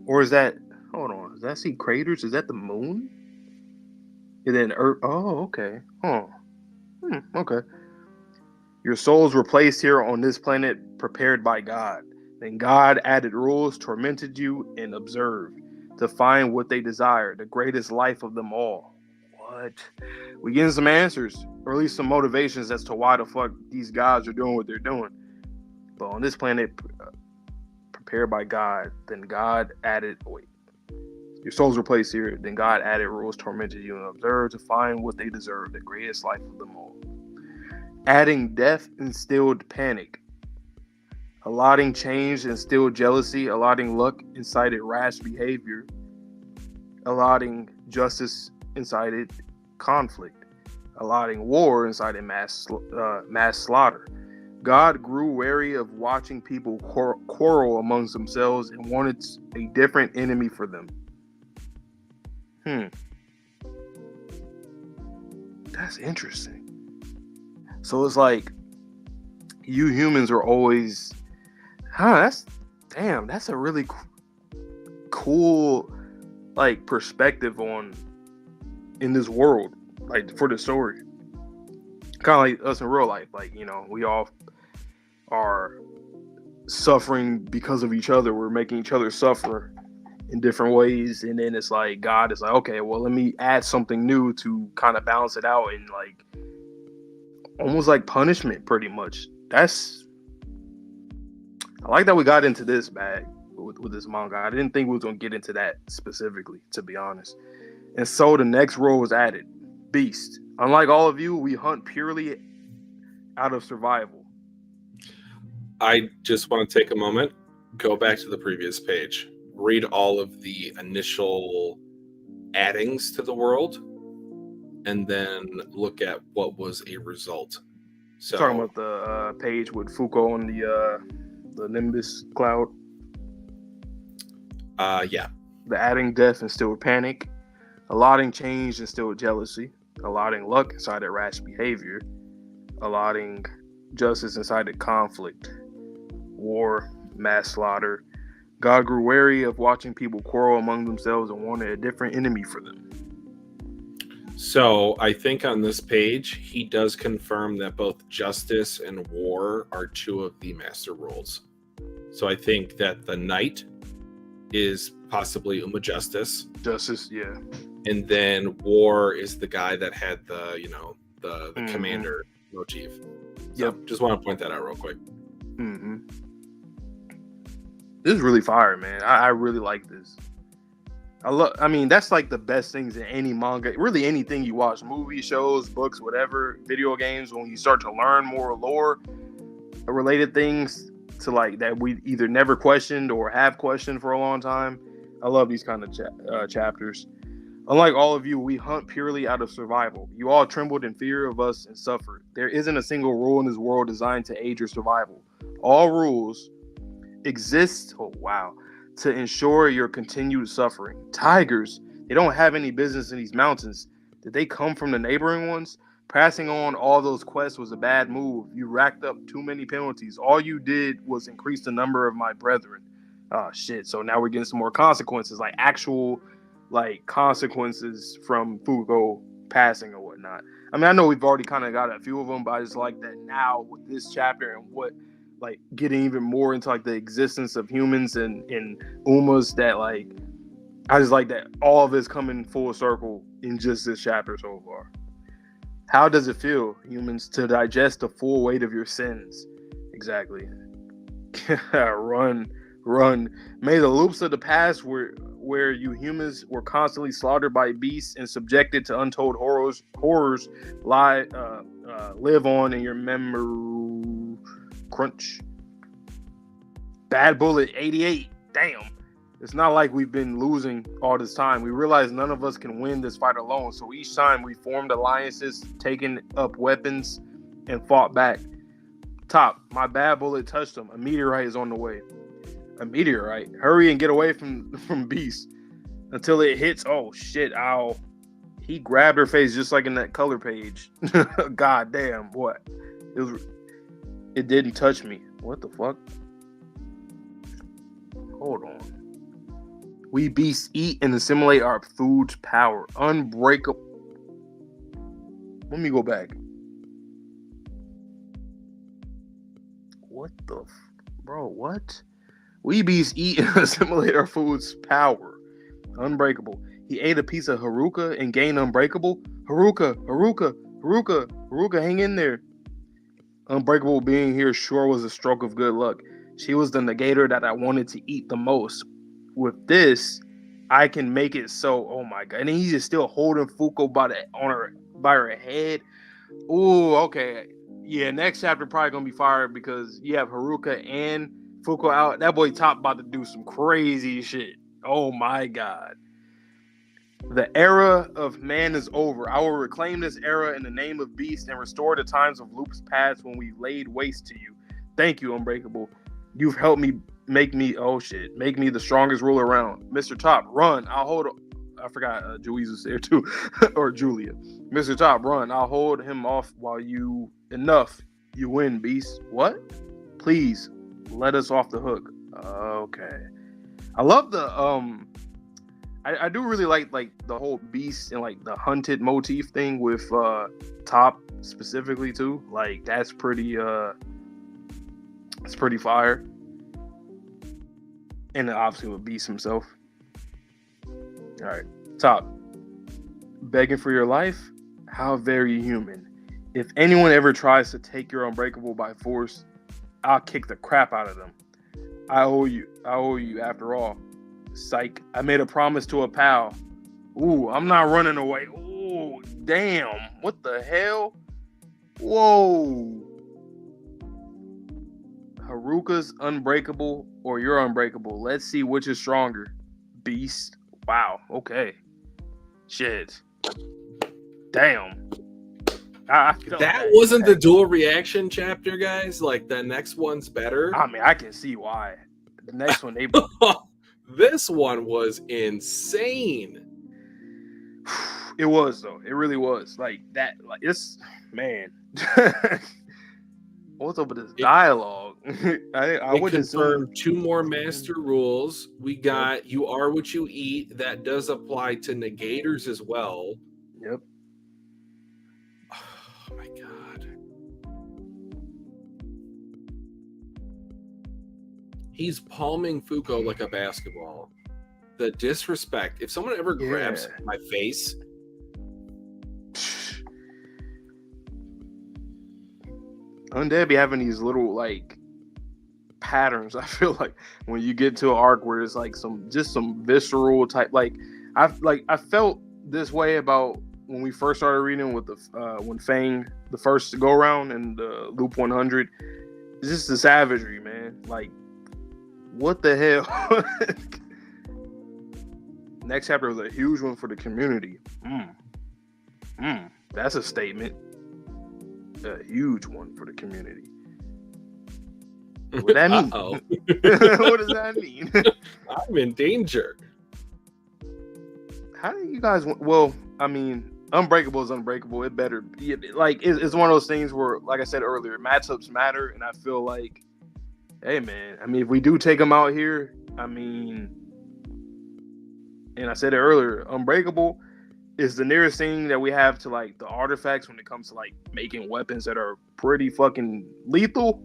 Speaker 2: Or is that? Hold on. Does that see craters? Is that the moon? And then earth. Oh, okay. Huh. Okay. Your souls were placed here on this planet prepared by God. Then God added rules, tormented you, and observed to find what they desire, the greatest life of them all. What? We getting some answers, or at least some motivations as to why the fuck these gods are doing what they're doing. But on this planet prepared by God, then God added, your souls were placed here, then God added rules, tormented you, and observed to find what they deserve, the greatest life of them all. Adding death instilled panic. Allotting change instilled jealousy. Allotting luck incited rash behavior. Allotting justice incited conflict. Allotting war incited mass slaughter. God grew wary of watching people quarrel amongst themselves and wanted a different enemy for them. That's interesting. So it's like you humans are always, that's a really cool like perspective in this world, like for the story. Kind of like us in real life, like, we all are suffering because of each other. We're making each other suffer in different ways, and then it's like God is like, okay, well, let me add something new to kind of balance it out, and like almost like punishment, pretty much. I like that we got into this bag with this manga. I didn't think we was gonna get into that specifically, to be honest. And so the next role was added, Beast. Unlike all of you, we hunt purely out of survival.
Speaker 1: I just want to take a moment, go back to the previous page, read all of the initial addings to the world, and then look at what was a result. So
Speaker 2: talking about the page with Fuko and the Nimbus cloud.
Speaker 1: Yeah.
Speaker 2: The adding death instilled panic. Allotting change instilled jealousy. allotting luck inside of rash behavior, allotting justice inside of conflict, war, mass slaughter. God grew wary of watching people quarrel among themselves and wanted a different enemy for them.
Speaker 1: So I think on this page, he does confirm that both justice and war are two of the master rules. So I think that the knight is possibly Uma Justice.
Speaker 2: Justice, yeah.
Speaker 1: And then war is the guy that had the, you know, the commander motif. So
Speaker 2: Yep.
Speaker 1: Just want to point that out real quick.
Speaker 2: Mm-hmm. This is really fire, man. I really like this. I mean, that's like the best things in any manga. Really, anything you watch, movies, shows, books, whatever, video games. When you start to learn more lore related things to like that we either never questioned or have questioned for a long time. I love these kind of chapters. Unlike all of you, we hunt purely out of survival. You all trembled in fear of us and suffered. There isn't a single rule in this world designed to aid your survival. All rules exist, to ensure your continued suffering. Tigers, they don't have any business in these mountains. Did they come from the neighboring ones? Passing on all those quests was a bad move. You racked up too many penalties. All you did was increase the number of my brethren. Oh, shit. So now we're getting some more consequences, like actual consequences from Fugo passing or whatnot. I mean, I know we've already kind of got a few of them, but I just like that now with this chapter and what, like, getting even more into like the existence of humans and Umas, that like, I just like that all of it's coming full circle in just this chapter so far. How does it feel, humans, to digest the full weight of your sins? Exactly. Run. May the loops of the past where you humans were constantly slaughtered by beasts and subjected to untold horrors live on in your memory. Crunch. Bad bullet 88. Damn. It's not like we've been losing all this time. We realize none of us can win this fight alone. So each time we formed alliances, taken up weapons, and fought back. Top, my bad bullet touched him. A meteorite is on the way. A meteorite? Hurry and get away from Beast until it hits. Oh shit! Ow! He grabbed her face just like in that color page. God damn! What? It didn't touch me. What the fuck? Hold on. We beasts eat and assimilate our food's power. Unbreakable. Let me go back. What the bro? What? We beasts eat and assimilate our food's power. Unbreakable. He ate a piece of Haruka and gained unbreakable. Haruka, hang in there. Unbreakable being here sure was a stroke of good luck. She was the negator that I wanted to eat the most. With this, I can make it so. Oh my god! And then he's just still holding Fuko by her head. Ooh, okay. Yeah, next chapter probably gonna be fired because you have Haruka and Fuko out. That boy Top about to do some crazy shit. Oh my god. The era of man is over. I will reclaim this era in the name of Beast and restore the times of loops past when we laid waste to you. Thank you, Unbreakable. You've helped me make me the strongest ruler around. Mr. Top, run. I'll hold. I forgot Juiz was there too, or Julia. Mr. Top, run. I'll hold him off while you. Enough. You win, Beast. What? Please let us off the hook. Okay. I love the I do really like the whole Beast and like the hunted motif thing with Top specifically too. Like that's pretty it's pretty fire. And then obviously with Beast himself. Alright. Top. Begging for your life? How very human. If anyone ever tries to take your Unbreakable by force, I'll kick the crap out of them. I owe you after all. Psych. I made a promise to a pal. Ooh, I'm not running away. Ooh, damn. What the hell? Whoa. Haruka's unbreakable or you're unbreakable. Let's see which is stronger. Beast. Wow. Okay. Shit. Damn.
Speaker 1: That wasn't the dual reaction chapter, guys. Like the next one's better.
Speaker 2: I mean, I can see why. The next one, they.
Speaker 1: This one was insane.
Speaker 2: It was though. It really was. Like that. Like it's man. What's up with this dialogue? I would
Speaker 1: confirm
Speaker 2: assume
Speaker 1: 2 more master rules. We got you are what you eat. That does apply to negators as well.
Speaker 2: Yep.
Speaker 1: Oh my god. He's palming Fuko like a basketball. The disrespect. If someone ever grabs my face.
Speaker 2: Undead be having these little like patterns. I feel like when you get to an arc where it's like some visceral type. Like I felt this way about when we first started reading with the when Fang the first go around and the Loop 100. It's just the savagery, man. Like what the hell? Next chapter was a huge one for the community. That's a statement. A huge one for the community. What does that mean? What does that mean?
Speaker 1: I'm in danger.
Speaker 2: How do you guys? Well, I mean, Unbreakable is unbreakable. It better be like it's one of those things where, like I said earlier, matchups matter, and I feel like, hey man, I mean, if we do take them out here, I mean, and I said it earlier, Unbreakable is the nearest thing that we have to like the artifacts when it comes to like making weapons that are pretty fucking lethal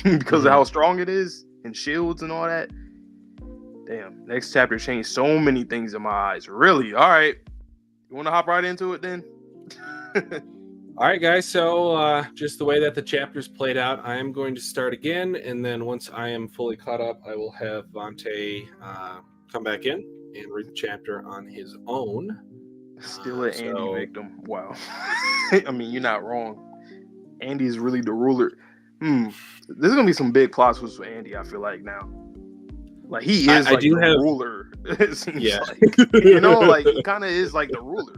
Speaker 2: because of how strong it is and shields and all that. Damn, next chapter changed so many things in my eyes. Really? All right. You want to hop right into it then?
Speaker 1: All right, guys. So just the way that the chapters played out, I am going to start again. And then once I am fully caught up, I will have Vontae come back in and read the chapter on his own.
Speaker 2: Still an Andy victim. Wow. I mean, you're not wrong. Andy's really the ruler. There's gonna be some big plot twists with Andy. I feel like now, like he is the ruler. It seems like. You know, like he kind of is like the ruler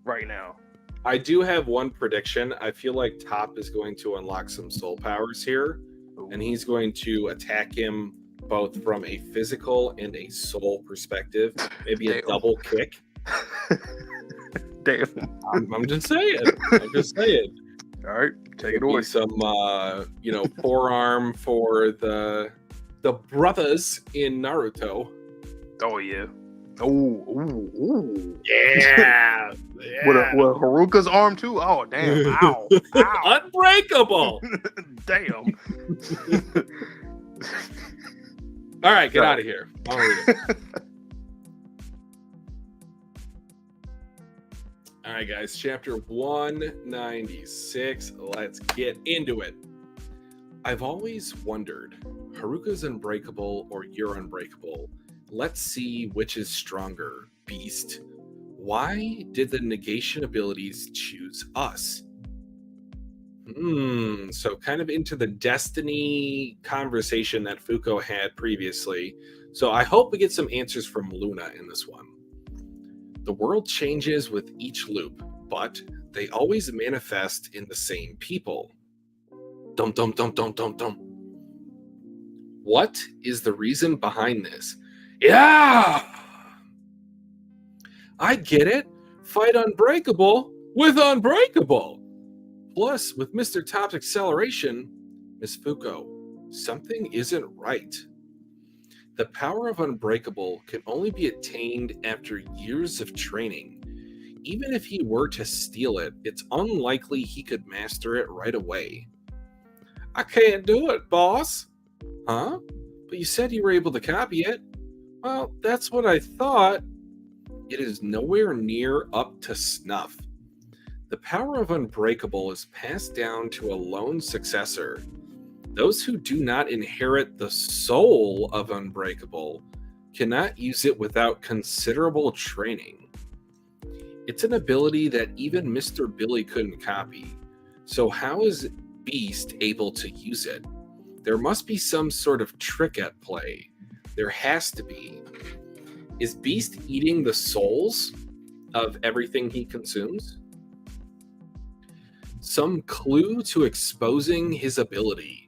Speaker 2: right now.
Speaker 1: I do have one prediction. I feel like Top is going to unlock some soul powers here, and he's going to attack him both from a physical and a soul perspective. Maybe a double kick.
Speaker 2: Damn.
Speaker 1: I'm just saying.
Speaker 2: All right, take it away.
Speaker 1: Some, forearm for the brothers in Naruto.
Speaker 2: Oh yeah. Oh.
Speaker 1: Yeah.
Speaker 2: With Haruka's arm too. Oh damn. Ow.
Speaker 1: Unbreakable.
Speaker 2: Damn.
Speaker 1: All right, get out of here. I'll read it. All right, guys, chapter 196. Let's get into it. I've always wondered, Haruka's unbreakable or you're unbreakable? Let's see which is stronger, beast. Why did the negation abilities choose us? So kind of into the destiny conversation that Fuko had previously. So I hope we get some answers from Luna in this one. The world changes with each loop, but they always manifest in the same people. Dum dum dum dum dum dum. What is the reason behind this? Yeah! I get it. Fight Unbreakable with Unbreakable. Plus, with Mr. Top's acceleration, Miss Fuko, something isn't right. The power of Unbreakable can only be attained after years of training. Even if he were to steal it, it's unlikely he could master it right away. I can't do it, boss. Huh? But you said you were able to copy it. Well, that's what I thought. It is nowhere near up to snuff. The power of Unbreakable is passed down to a lone successor. Those who do not inherit the soul of Unbreakable cannot use it without considerable training. It's an ability that even Mr. Billy couldn't copy. So how is Beast able to use it? There must be some sort of trick at play. There has to be. Is Beast eating the souls of everything he consumes? Some clue to exposing his ability.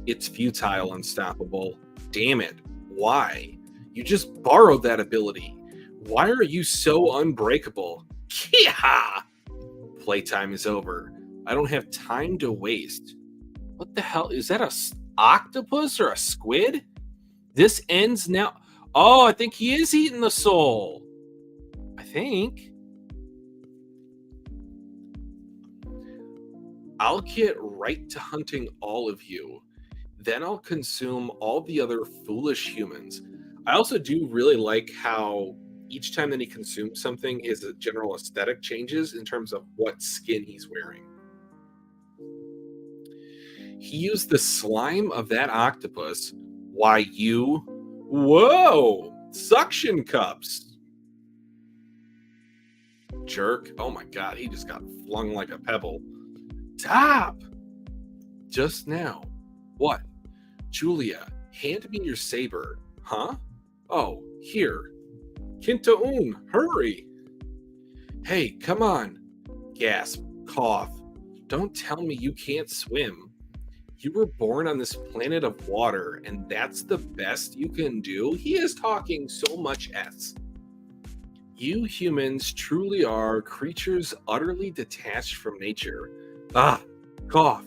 Speaker 1: It's futile, Unstoppable. Damn it. Why? You just borrowed that ability. Why are you so unbreakable? Yeah! Playtime is over. I don't have time to waste. What the hell? Is that a octopus or a squid? This ends now. Oh, I think he is eating the soul. I think. I'll get right to hunting all of you. Then I'll consume all the other foolish humans. I also do really like how each time that he consumes something, his general aesthetic changes in terms of what skin he's wearing. He used the slime of that octopus. Why you? Whoa! Suction cups! Jerk. Oh my god, he just got flung like a pebble. Stop! Just now. What? Julia, hand me your saber. Huh? Oh, here. Kinta-un, hurry! Hey, come on. Gasp, cough. Don't tell me you can't swim. You were born on this planet of water, and that's the best you can do? He is talking so much S. You humans truly are creatures utterly detached from nature. Ah, cough.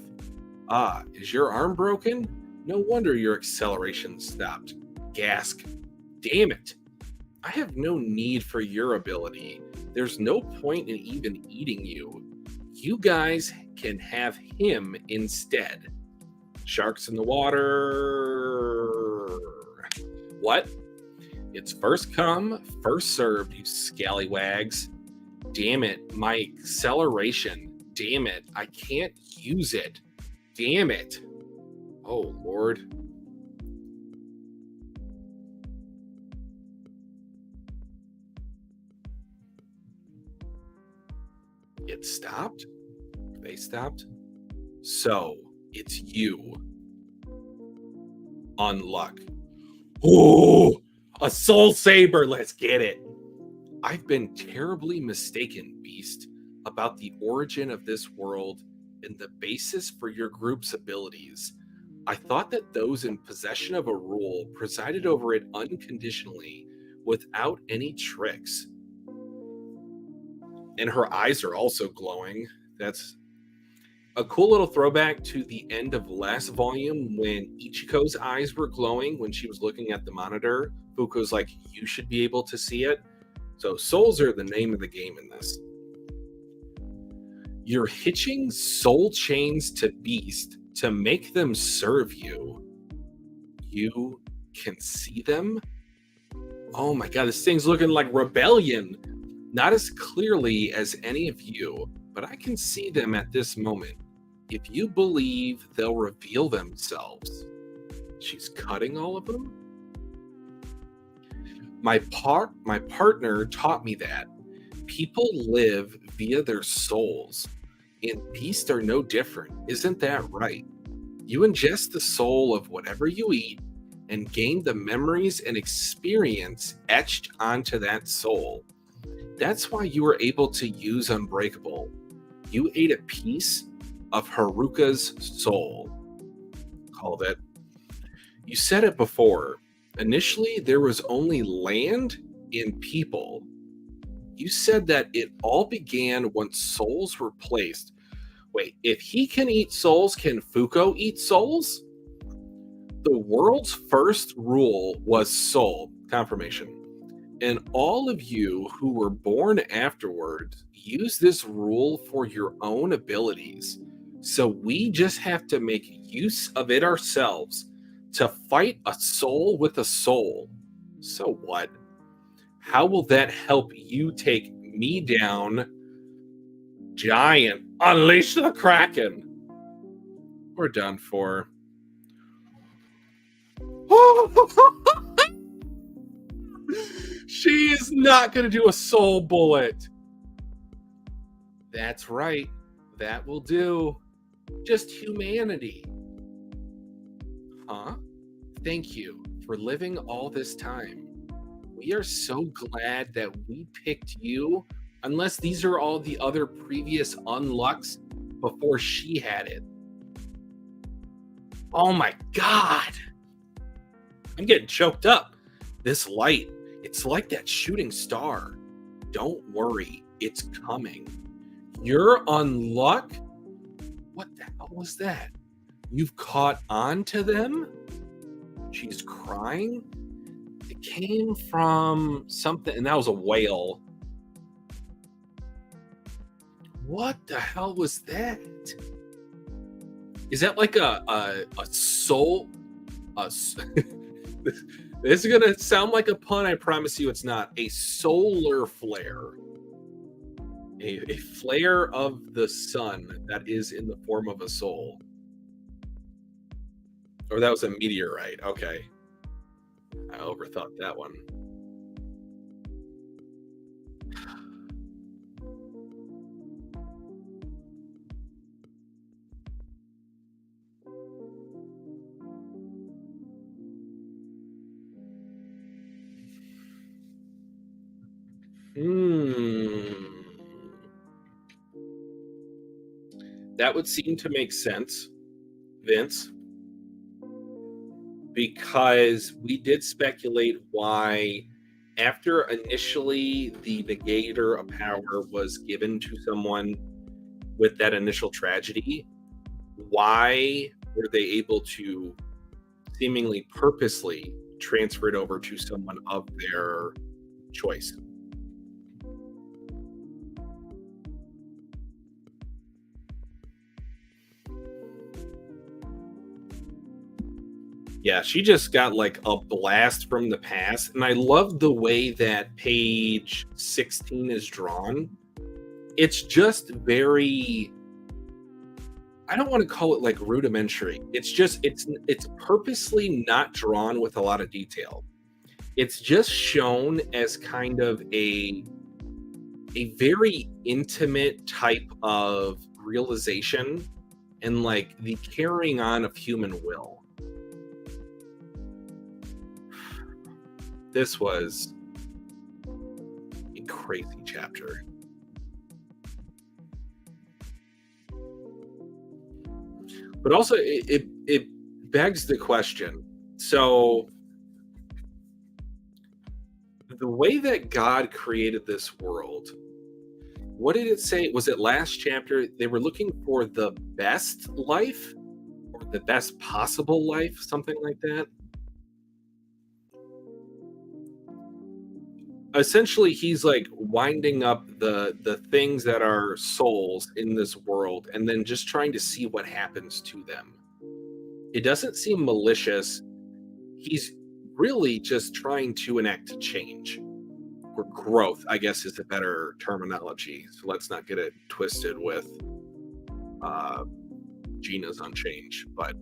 Speaker 1: Ah, is your arm broken? No wonder your acceleration stopped. Gasp. Damn it. I have no need for your ability. There's no point in even eating you. You guys can have him instead. Sharks in the water. What? It's first come, first served, you scallywags. Damn it, my acceleration. Damn it, I can't use it. Damn it. Oh, Lord. It stopped? They stopped? So, it's you. Unluck. Oh, a soul saber. Let's get it. I've been terribly mistaken, Beast, about the origin of this world and the basis for your group's abilities. I thought that those in possession of a rule presided over it unconditionally, without any tricks. And her eyes are also glowing. That's a cool little throwback to the end of last volume when Ichiko's eyes were glowing when she was looking at the monitor. Fuko's like, you should be able to see it. So souls are the name of the game in this. You're hitching soul chains to Beast to make them serve you. You can see them? Oh my god, this thing's looking like rebellion. Not as clearly as any of you, but I can see them at this moment. If you believe, they'll reveal themselves. She's cutting all of them? My partner taught me that. People live via their souls, and beasts are no different. Isn't that right? You ingest the soul of whatever you eat and gain the memories and experience etched onto that soul. That's why you were able to use Unbreakable. You ate a piece of Haruka's soul. Called it. You said it before. Initially, there was only land and people. You said that it all began once souls were placed. Wait, if he can eat souls, can Fuko eat souls? The world's first rule was soul. Confirmation. And all of you who were born afterward use this rule for your own abilities. So we just have to make use of it ourselves to fight a soul with a soul. So what? How will that help you take me down? Giant, unleash the Kraken. We're done for. She is not going to do a soul bullet. That's right. That will do. Just humanity. Huh? Thank you for living all this time. We are so glad that we picked you, unless these are all the other previous unlucks before she had it. Oh my god. I'm getting choked up. This light, It's like that shooting star. Don't worry, it's coming. You're Unluck? What the hell was that? You've caught on to them? She's crying? It came from something, and that was a whale. What the hell was that? Is that like a soul? This is gonna sound like a pun. I promise you, it's not. A solar flare, a flare of the sun that is in the form of a soul. Or that was a meteorite. Okay, I overthought that one. That would seem to make sense, Vince, because we did speculate why, after initially the Negator of power was given to someone with that initial tragedy, why were they able to seemingly purposely transfer it over to someone of their choice? Yeah, she just got like a blast from the past. And I love the way that page 16 is drawn. It's just very, I don't want to call it like rudimentary. It's just it's purposely not drawn with a lot of detail. It's just shown as kind of a very intimate type of realization and like the carrying on of human will. This was a crazy chapter. But also it begs the question. So the way that God created this world, what did it say? Was it last chapter? They were looking for the best life or the best possible life, something like that. Essentially, he's like winding up the things that are souls in this world and then just trying to see what happens to them. It doesn't seem malicious. He's really just trying to enact change or growth, I guess is a better terminology. So let's not get it twisted with Gina's on change, but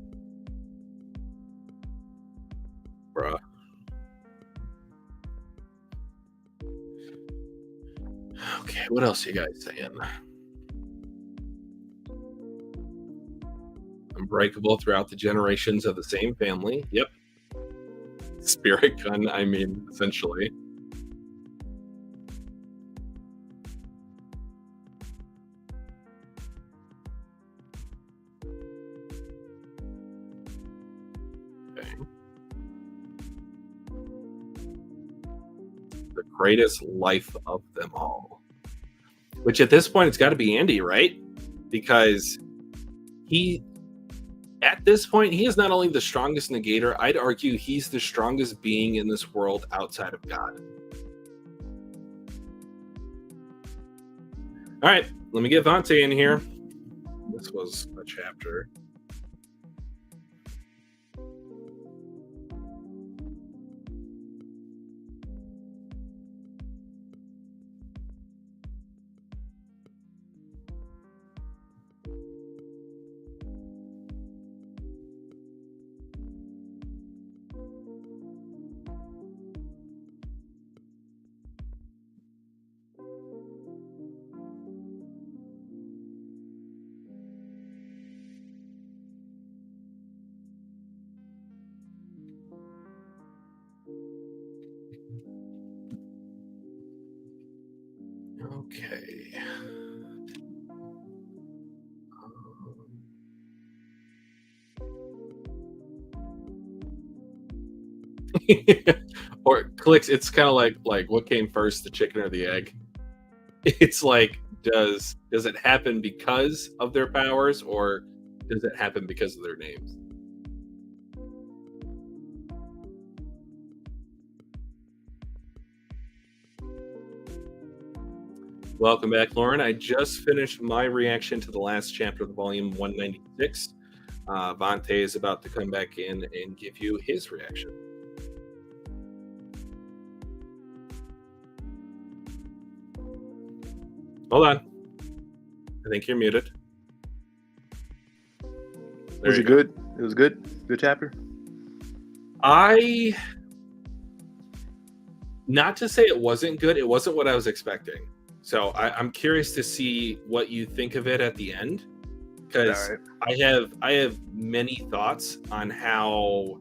Speaker 1: bruh. Okay, what else you guys saying? Unbreakable throughout the generations of the same family. Yep. Spirit gun, I mean, essentially. Okay. The greatest life of them all. Which at this point, it's got to be Andy, right? Because at this point, he is not only the strongest negator, I'd argue he's the strongest being in this world outside of God. All right, let me get Vante in here. This was a chapter. Okay. Or clicks. It's kind of like what came first, the chicken or the egg? It's like, does it happen because of their powers, or does it happen because of their names? Welcome back, Lauren. I just finished my reaction to the last chapter of the volume 196. Vante is about to come back in and give you his reaction. Hold on. I think you're muted.
Speaker 2: Was it good? It was good? Good chapter?
Speaker 1: Not to say it wasn't good, it wasn't what I was expecting. So I'm curious to see what you think of it at the end, because right. I have many thoughts on how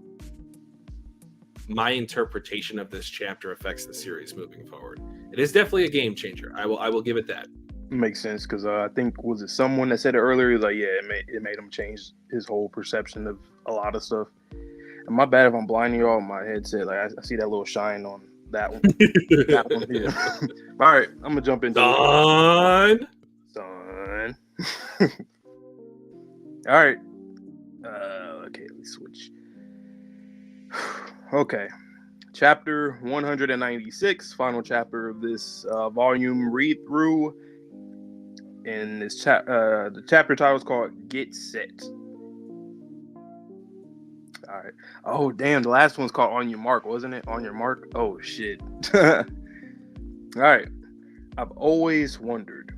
Speaker 1: my interpretation of this chapter affects the series moving forward. It is definitely a game changer. I will give it that.
Speaker 2: Makes sense, because I think, was it someone that said it earlier? Like, yeah, it made him change his whole perception of a lot of stuff. And my bad if I'm blinding y'all with my headset. Like, I see that little shine on that one. That one here. All right, I'm gonna jump into
Speaker 1: it.
Speaker 2: Son. All right. Okay, let me switch. Okay. Chapter 196, final chapter of this volume read through. And this the chapter title is called Get Set. All right. Oh, damn. The last one's called On Your Mark, wasn't it? On Your Mark? Oh, shit. All right. I've always wondered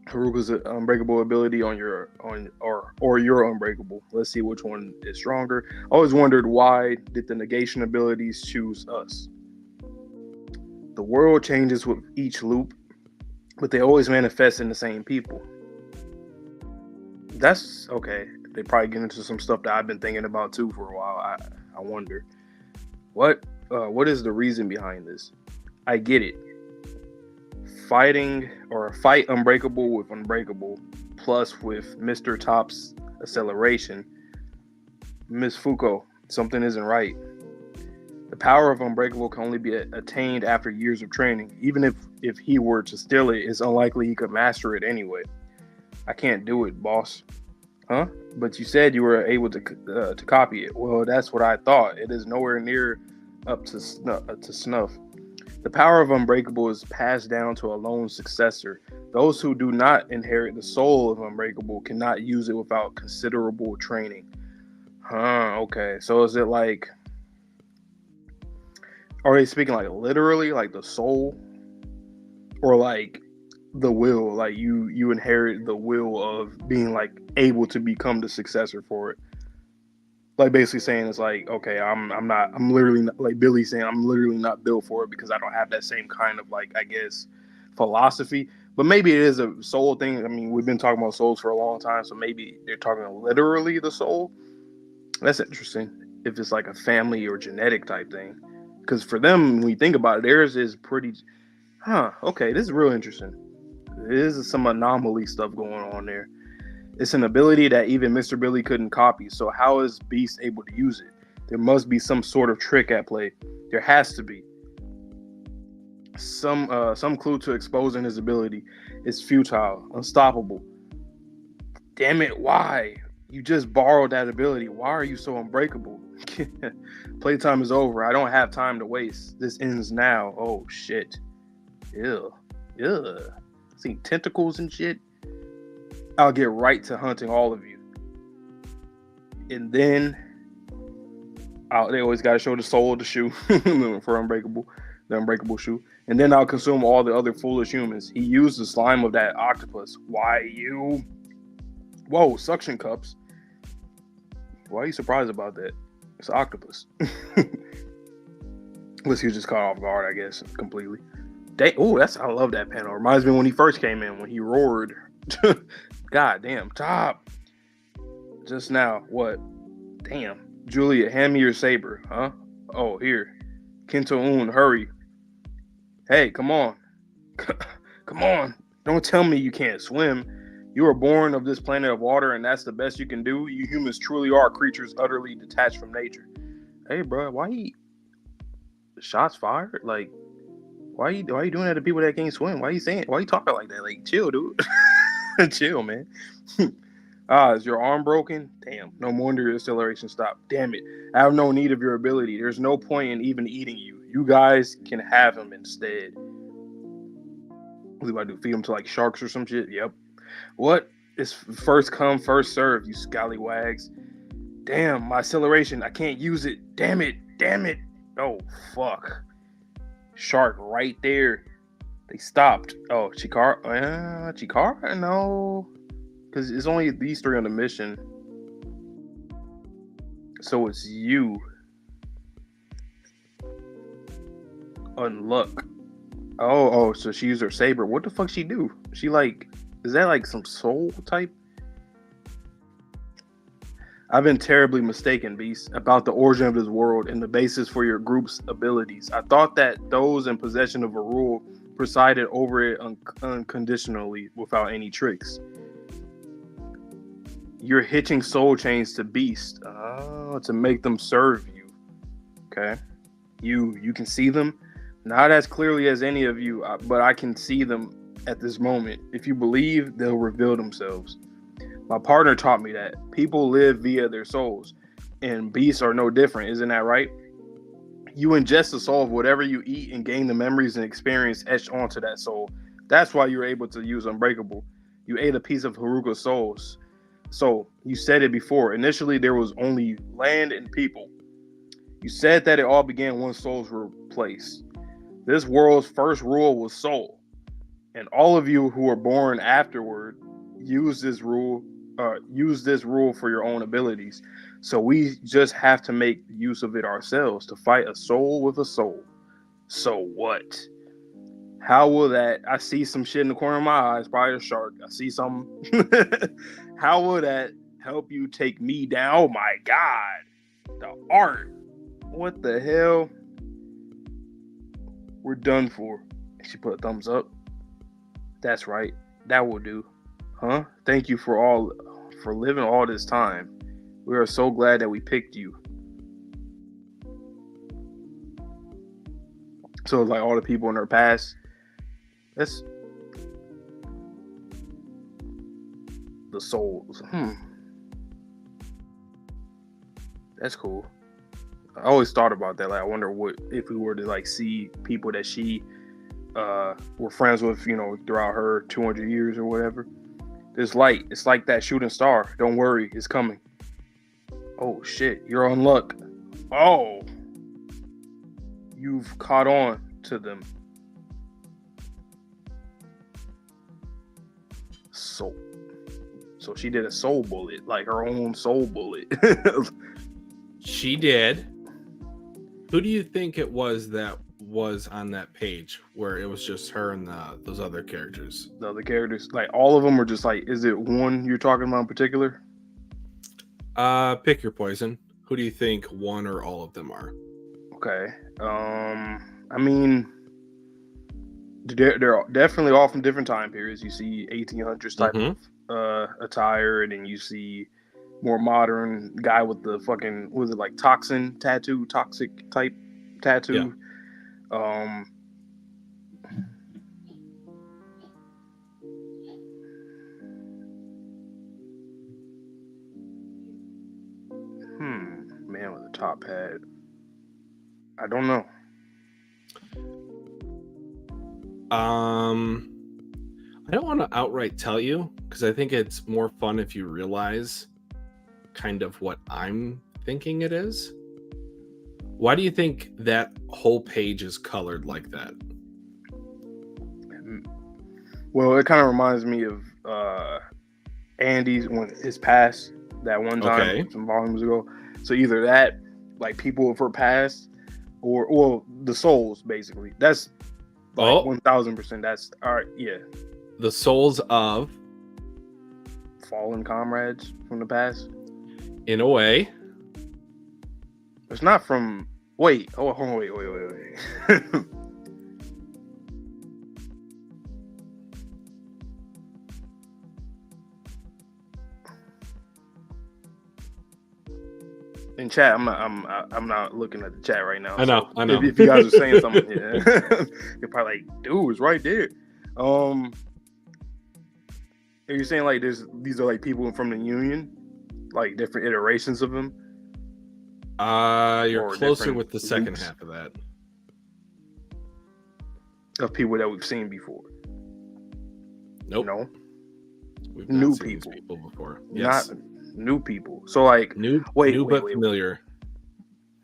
Speaker 2: Haruka's unbreakable ability or your unbreakable. Let's see which one is stronger. I always wondered, why did the negation abilities choose us? The world changes with each loop, but they always manifest in the same people. That's okay. They probably get into some stuff that I've been thinking about too for a while. I wonder what is the reason behind this? I get it. Fight unbreakable with unbreakable, plus with Mr. Top's acceleration. Miss Fuko, something isn't right. The power of unbreakable can only be attained after years of training. Even if he were to steal it, it's unlikely he could master it anyway. I can't do it, boss. Huh? But you said you were able to copy it. Well, that's what I thought. It is nowhere near up to snuff. The power of unbreakable is passed down to a lone successor. Those who do not inherit the soul of unbreakable cannot use it without considerable training. Huh, okay. So is it like, are they speaking like literally, like the soul? Or like the will, like you inherit the will of being like able to become the successor for it? Like basically saying it's like, okay, I'm literally not, like Billy saying, I'm literally not built for it because I don't have that same kind of, like, I guess, philosophy. But maybe it is a soul thing. I mean, we've been talking about souls for a long time, so maybe they're talking literally the soul. That's interesting. If it's like a family or genetic type thing, because for them, when you think about it, theirs is pretty. Okay, this is real interesting. There's some anomaly stuff going on there. It's an ability that even Mr. Billy couldn't copy. So how is Beast able to use it? There must be some sort of trick at play. There has to be. Some clue to exposing his ability. It's futile, unstoppable. Damn it, why? You just borrowed that ability. Why are you so unbreakable? Playtime is over. I don't have time to waste. This ends now. Oh, shit. Ew. See tentacles and shit. I'll get right to hunting all of you. And then they always got to show the soul of the shoe for unbreakable, the unbreakable shoe. And then I'll consume all the other foolish humans. He used the slime of that octopus. Why you? Whoa, suction cups. Why are you surprised about that? It's an octopus. Unless he was just caught off guard, I guess, completely. I love that panel. Reminds me when he first came in, when he roared. God damn, Top. Just now, what? Damn. Julia, hand me your saber, huh? Oh, here. Kento-un, hurry. Hey, come on. Come on. Don't tell me you can't swim. You were born of this planet of water, and that's the best you can do. You humans truly are creatures utterly detached from nature. Hey, bro, why he... shots fired. Like, why are you doing that to people that can't swim? Why are you talking like that? Like, chill, dude. Chill, man. Is your arm broken? Damn. No wonder your acceleration stopped. Damn it. I have no need of your ability. There's no point in even eating you. You guys can have him instead. What do I do? Feed him to like sharks or some shit? Yep. What? It's first come, first serve, you scallywags. Damn, my acceleration. I can't use it. Damn it. Damn it. Oh, fuck. Shark right there. They stopped. Oh, Chikara? Chikara? No. Because it's only these three on the mission. So it's you. Unluck. Oh, so she used her saber. What the fuck she do? She like, is that like some soul type? I've been terribly mistaken, Beast, about the origin of this world and the basis for your group's abilities. I thought that those in possession of a rule presided over it unconditionally without any tricks. You're hitching soul chains to Beast to make them serve you. Okay. You can see them. Not as clearly as any of you, but I can see them at this moment. If you believe, they'll reveal themselves. My partner taught me that people live via their souls, and beasts are no different. Isn't that right? You ingest the soul of whatever you eat and gain the memories and experience etched onto that soul. That's why you're able to use Unbreakable. You ate a piece of Haruka's souls. So, you said it before. Initially, there was only land and people. You said that it all began when souls were placed. This world's first rule was soul. And all of you who were born afterward use this rule for your own abilities. So we just have to make use of it ourselves to fight a soul with a soul. So what? How will that? I see some shit in the corner of my eyes, probably a shark. I see some. How will that help you take me down? Oh my God. The art. What the hell? We're done for. She put a thumbs up. That's right. That will do. Huh? Thank you for living all this time. We are so glad that we picked you. So like all the people in her past. That's the souls. That's cool. I always thought about that. Like, I wonder what if we were to like see people that she were friends with, throughout her 200 years or whatever. There's light. It's like that shooting star. Don't worry, it's coming. Oh shit, you're on luck. Oh, you've caught on to them. So she did a soul bullet, like her own soul bullet.
Speaker 1: She did. Who do you think it was that was on that page where it was just her and those other characters?
Speaker 2: The other characters, like all of them are just like, is it one you're talking about in particular?
Speaker 1: Pick your poison. Who do you think one or all of them are?
Speaker 2: Okay. I mean, they're definitely all from different time periods. You see 1800s type of attire, and then you see more modern guy with the fucking, was it like toxic type tattoo. Yeah. Man with a top hat. I don't know.
Speaker 1: I don't want to outright tell you because I think it's more fun if you realize kind of what I'm thinking it is. Why do you think that whole page is colored like that?
Speaker 2: Well, it kind of reminds me of Andy's when his past that one time some volumes ago. So either that, like people of her past, or the souls basically. That's like 1000%. That's all right. Yeah,
Speaker 1: the souls of
Speaker 2: fallen comrades from the past.
Speaker 1: In a way,
Speaker 2: it's not from. Wait. Oh, hold on. Wait. in chat, I'm not looking at the chat right now.
Speaker 1: I know.
Speaker 2: If you guys are saying something, yeah, you're probably like, dude, it's right there. Are you saying like these are like people from the Union, like different iterations of them?
Speaker 1: You're closer with the second half of that.
Speaker 2: Of people that we've seen before.
Speaker 1: Nope.
Speaker 2: No.
Speaker 1: We've
Speaker 2: new
Speaker 1: not seen
Speaker 2: people.
Speaker 1: These people before. Yes.
Speaker 2: Not new people. So like
Speaker 1: new but familiar.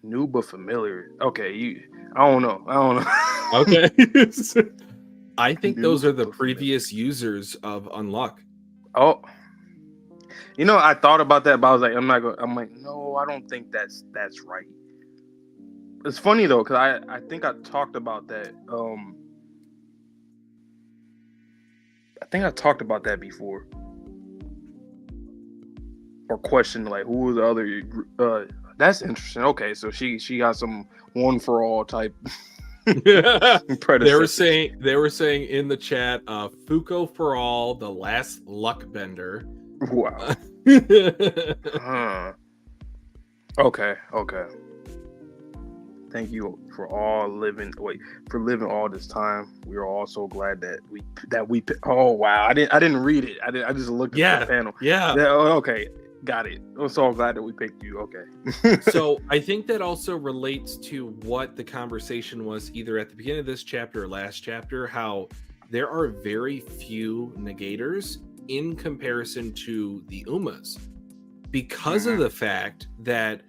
Speaker 2: New but familiar. Okay, I don't know.
Speaker 1: Okay. I think those are the previous users of Unluck.
Speaker 2: Oh. You know, I thought about that, but I was like, I'm like, no, I don't think that's right. It's funny though, because I think I talked about that. I think I talked about that before. Or questioned like who was the other that's interesting. Okay, so she got some one for all type
Speaker 1: They were saying in the chat, Fuko for all, the last luck bender.
Speaker 2: Wow. Okay. Thank you for living all this time. We are all so glad that we. Oh wow! I didn't read it. I just looked at the panel.
Speaker 1: Yeah.
Speaker 2: Okay, got it. I'm so glad that we picked you. Okay.
Speaker 1: So I think that also relates to what the conversation was either at the beginning of this chapter or last chapter. How there are very few negators in comparison to the Umas, because of the fact that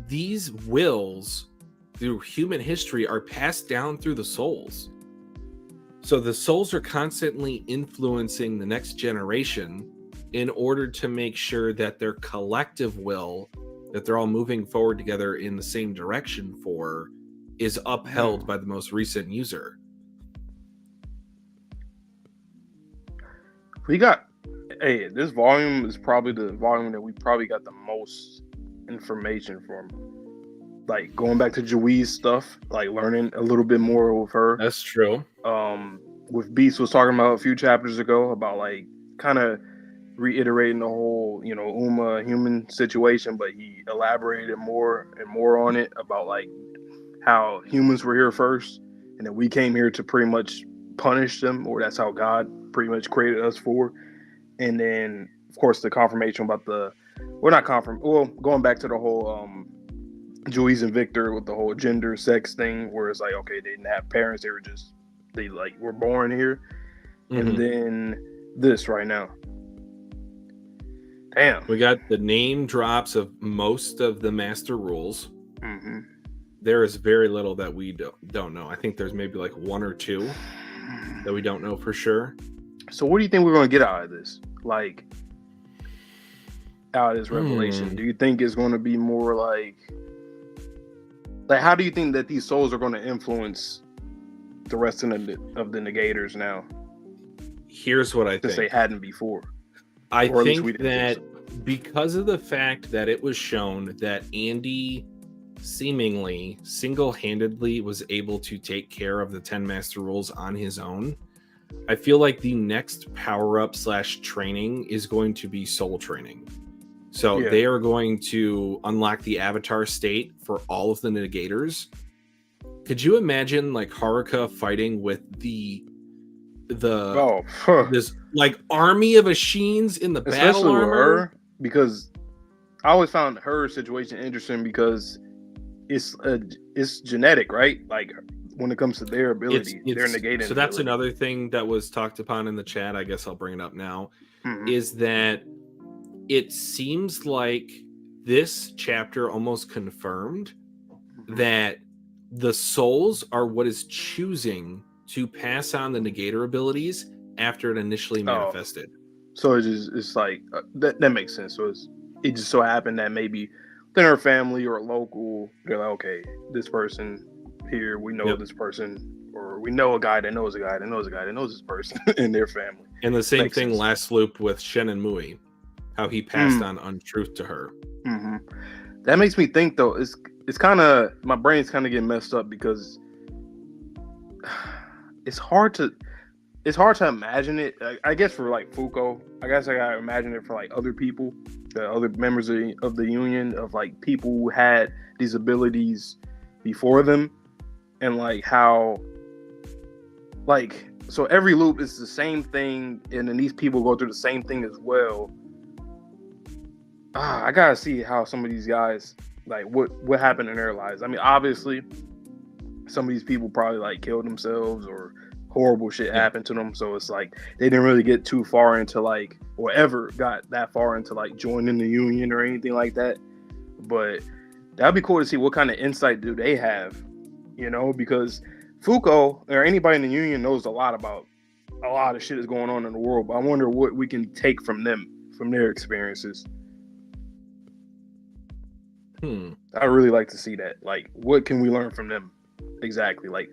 Speaker 1: these wills through human history are passed down through the souls. So the souls are constantly influencing the next generation in order to make sure that their collective will, that they're all moving forward together in the same direction for, is upheld by the most recent user.
Speaker 2: This volume is probably the volume that we probably got the most information from. Like going back to Jui's stuff, like learning a little bit more with her.
Speaker 1: That's true.
Speaker 2: With Beast was talking about a few chapters ago about like kind of reiterating the whole, Uma human situation, but he elaborated more and more on it about like how humans were here first and that we came here to pretty much punish them, or that's how God pretty much created us for. And then of course the confirmation about going back to the whole Juice and Victor with the whole gender sex thing, where it's like, okay, they didn't have parents, they were born here. And then this right now, damn,
Speaker 1: we got the name drops of most of the master rules. There is very little that we don't know. I think there's maybe like one or two that we don't know for sure.
Speaker 2: So what do you think we're going to get out of this? Like, out of this revelation? Do you think it's going to be more like how do you think that these souls are going to influence the rest of the negators now?
Speaker 1: Here's what I think.
Speaker 2: Since they hadn't before.
Speaker 1: I think that because of the fact that it was shown that Andy seemingly single-handedly was able to take care of the 10 master rules on his own, I feel like the next power-up / training is going to be soul training. So they are going to unlock the avatar state for all of the negators. Could you imagine like Haruka fighting with this like army of Ashins in the battle armor?
Speaker 2: Her, because I always found her situation interesting because it's genetic, right? Like when it comes to their ability, they're negating.
Speaker 1: So that's another thing that was talked upon in the chat. I guess I'll bring it up now. Is that it seems like this chapter almost confirmed that the souls are what is choosing to pass on the negator abilities after it initially manifested.
Speaker 2: So it's like that makes sense. So it just so happened that maybe within her family or local, they're like, okay, this person here, we know this person, or we know a guy that knows a guy that knows a guy that knows this person in their family.
Speaker 1: And the same thing last loop with Shen and Mui, how he passed on untruth to her.
Speaker 2: That makes me think though, it's kind of, my brain's kind of getting messed up because it's hard to, it's hard to imagine it. I guess for like Fuko, I guess I gotta imagine it for like other people, the other members of the union, of like people who had these abilities before them, and like how, like, so every loop is the same thing, and then these people go through the same thing as well. I gotta see how some of these guys, like, what happened in their lives. I mean, obviously, some of these people probably like killed themselves or horrible shit happened to them. So it's like they didn't really get too far into like, or ever got that far into like joining the union or anything like that. But that'd be cool to see what kind of insight do they have, you know, because Fuko or anybody in the union knows a lot about a lot of shit that's going on in the world. But I wonder what we can take from them, from their experiences. I really like to see that. Like, what can we learn from them? Exactly. Like,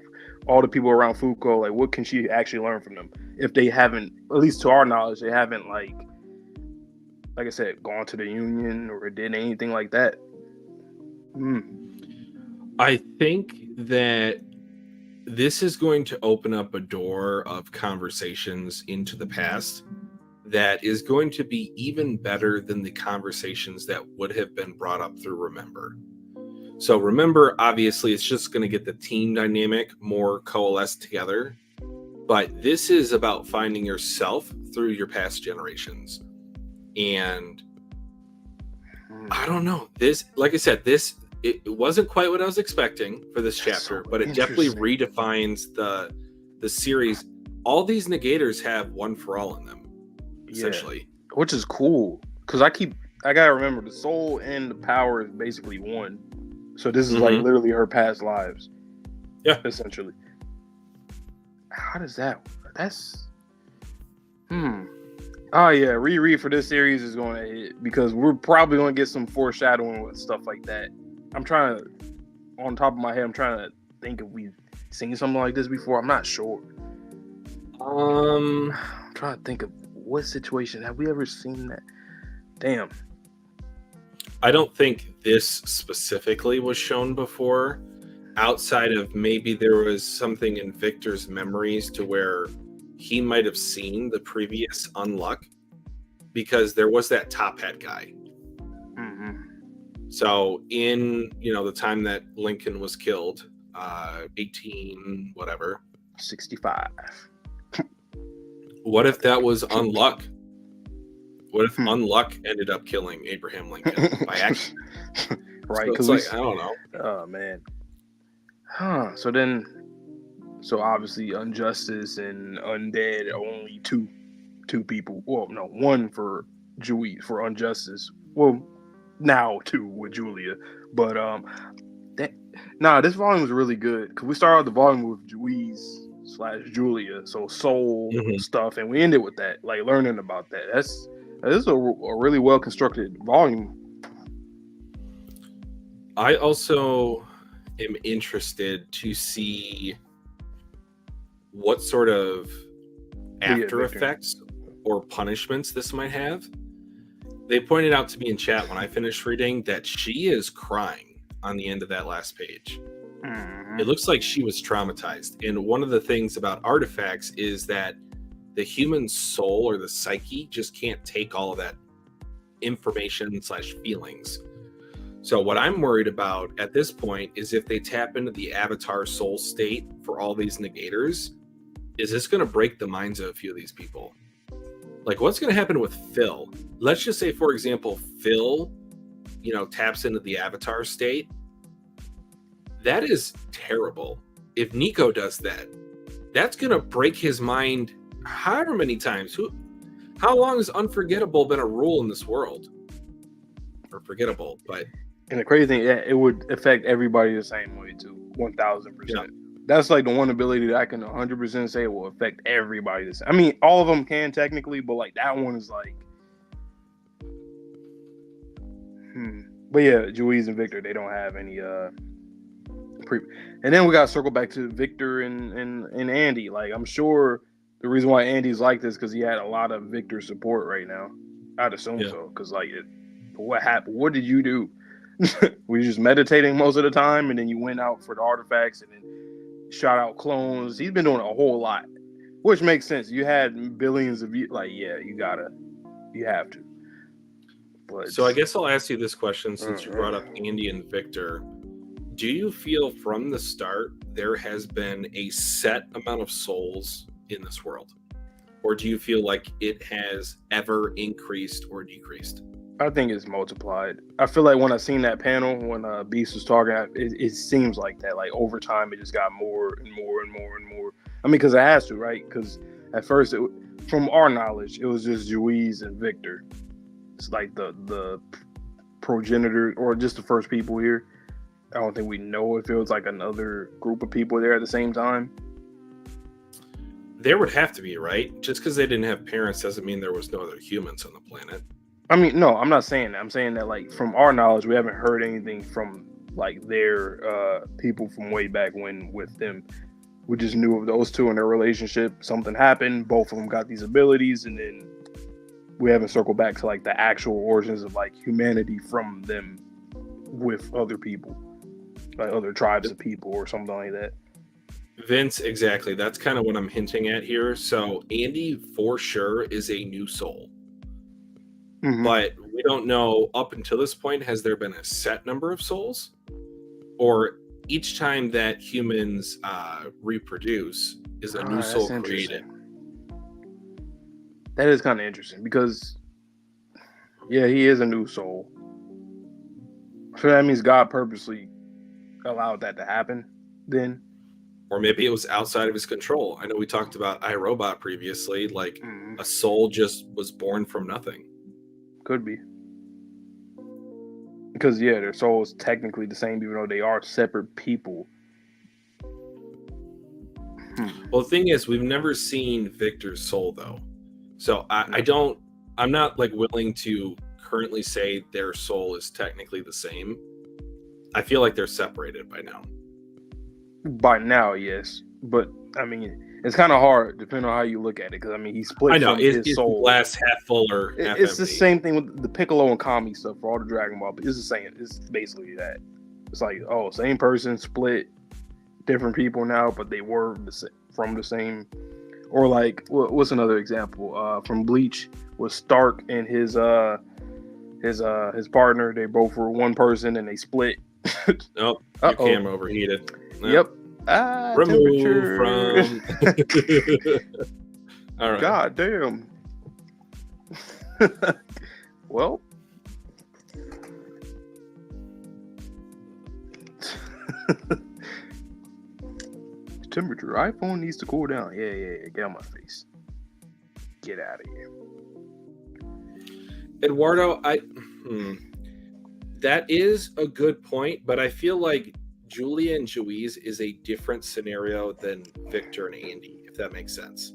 Speaker 2: all the people around Fuko, like, what can she actually learn from them? If they haven't, at least to our knowledge, they haven't, like I said, gone to the union or did anything like that.
Speaker 1: I think that this is going to open up a door of conversations into the past that is going to be even better than the conversations that would have been brought up through Remember. So Remember, obviously, it's just going to get the team dynamic more coalesced together. But this is about finding yourself through your past generations. And I don't know. This, like I said, it wasn't quite what I was expecting for this chapter, but it definitely redefines the series. All these Negators have one for all in them. Essentially,
Speaker 2: which is cool, because I gotta remember the soul and the power is basically one, so this is like literally her past lives, essentially. How does that's oh yeah, reread for this series is going to hit, because we're probably going to get some foreshadowing with stuff like that. I'm trying to, on top of my head, I'm trying to think if we've seen something like this before. I'm not sure. I'm trying to think of what situation have we ever seen that. Damn.
Speaker 1: I don't think this specifically was shown before, outside of maybe there was something in Victor's memories to where he might have seen the previous Unluck, because there was that top hat guy. So in, the time that Lincoln was killed, 18 whatever
Speaker 2: 65.
Speaker 1: What if that was Unluck? What if Unluck ended up killing Abraham Lincoln by accident?
Speaker 2: Right,
Speaker 1: because so I don't know.
Speaker 2: Oh man. So obviously Injustice and Undead are only two people. Well, no, one for for Injustice. Well, now two with Julia. But this volume was really good, because we started the volume with Juiz/Julia, so soul stuff, and we ended with that, like learning about that. This is a really well constructed volume.
Speaker 1: I also am interested to see what sort of after effects or punishments this might have. They pointed out to me in chat when I finished reading that she is crying on the end of that last page. It looks like she was traumatized. And one of the things about artifacts is that the human soul or the psyche just can't take all of that information/feelings. So what I'm worried about at this point is if they tap into the avatar soul state for all these Negators, is this going to break the minds of a few of these people? Like, what's going to happen with Phil? Let's just say, for example, Phil, taps into the avatar state. That is terrible. If Nico does that, that's going to break his mind however many times. How long has unforgettable been a rule in this world? Or forgettable, but...
Speaker 2: And the crazy thing, it would affect everybody the same way, too. 1,000%. That's like the one ability that I can 100% say will affect everybody the same. I mean, all of them can technically, but like that one is like... But yeah, Juiz and Victor, they don't have any... And then we got to circle back to Victor and Andy. Like, I'm sure the reason why Andy's like this because he had a lot of Victor support right now. I'd assume so, because like, what happened? What did you do? Were you just meditating most of the time, and then you went out for the artifacts and then shot out clones? He's been doing a whole lot. Which makes sense. You had billions of like, yeah, you have to. But
Speaker 1: So I guess I'll ask you this question since you brought up Andy and Victor. Do you feel from the start there has been a set amount of souls in this world? Or do you feel like it has ever increased or decreased?
Speaker 2: I think it's multiplied. I feel like when I seen that panel, when Beast was talking, it seems like that. Like over time, it just got more and more and more and more. I mean, because it has to, right? Because at first, from our knowledge, it was just Juiz and Victor. It's like the progenitor or just the first people here. I don't think we know if it was like another group of people there at the same time.
Speaker 1: There would have to be, right? Just because they didn't have parents doesn't mean there was no other humans on the planet.
Speaker 2: I mean, no, I'm not saying that. I'm saying that, like, from our knowledge, we haven't heard anything from like their people from way back when with them. We just knew of those two and their relationship. Something happened. Both of them got these abilities, and then we haven't circled back to like the actual origins of like humanity from them with other people, like other tribes of people or something like that.
Speaker 1: Vince, exactly. That's kind of what I'm hinting at here. So Andy, for sure, is a new soul. Mm-hmm. But we don't know up until this point, has there been a set number of souls? Or each time that humans reproduce is a new soul created?
Speaker 2: That is kind of interesting because, yeah, he is a new soul. So that means God purposely allowed that to happen then?
Speaker 1: Or maybe it was outside of his control. I know we talked about iRobot previously, like a soul just was born from nothing.
Speaker 2: Could be. Because, yeah, their soul is technically the same, even though they are separate people.
Speaker 1: Well, the thing is, we've never seen Victor's soul, though. So I'm not like willing to currently say their soul is technically the same. I feel like they're separated by now.
Speaker 2: By now, yes. But, I mean, it's kind of hard depending on how you look at it. Because, I mean, he split from his soul.
Speaker 1: Glass half full or half
Speaker 2: It's
Speaker 1: empty.
Speaker 2: the same thing with the Piccolo and Kami stuff for all the Dragon Ball. But it's the same. It's basically that. It's like, oh, same person, split, different people now, but they were from the same. Or like, what's another example? From Bleach, was Stark and his partner. They both were one person and they split.
Speaker 1: Nope, your camera overheated.
Speaker 2: Nope.
Speaker 1: Yep. Remove from.
Speaker 2: All right. God damn. Well. Temperature. iPhone needs to cool down. Yeah. Get out of my face. Get out of here.
Speaker 1: Eduardo, that is a good point, but I feel like Julia and Juiz is a different scenario than Victor and Andy, if that makes sense.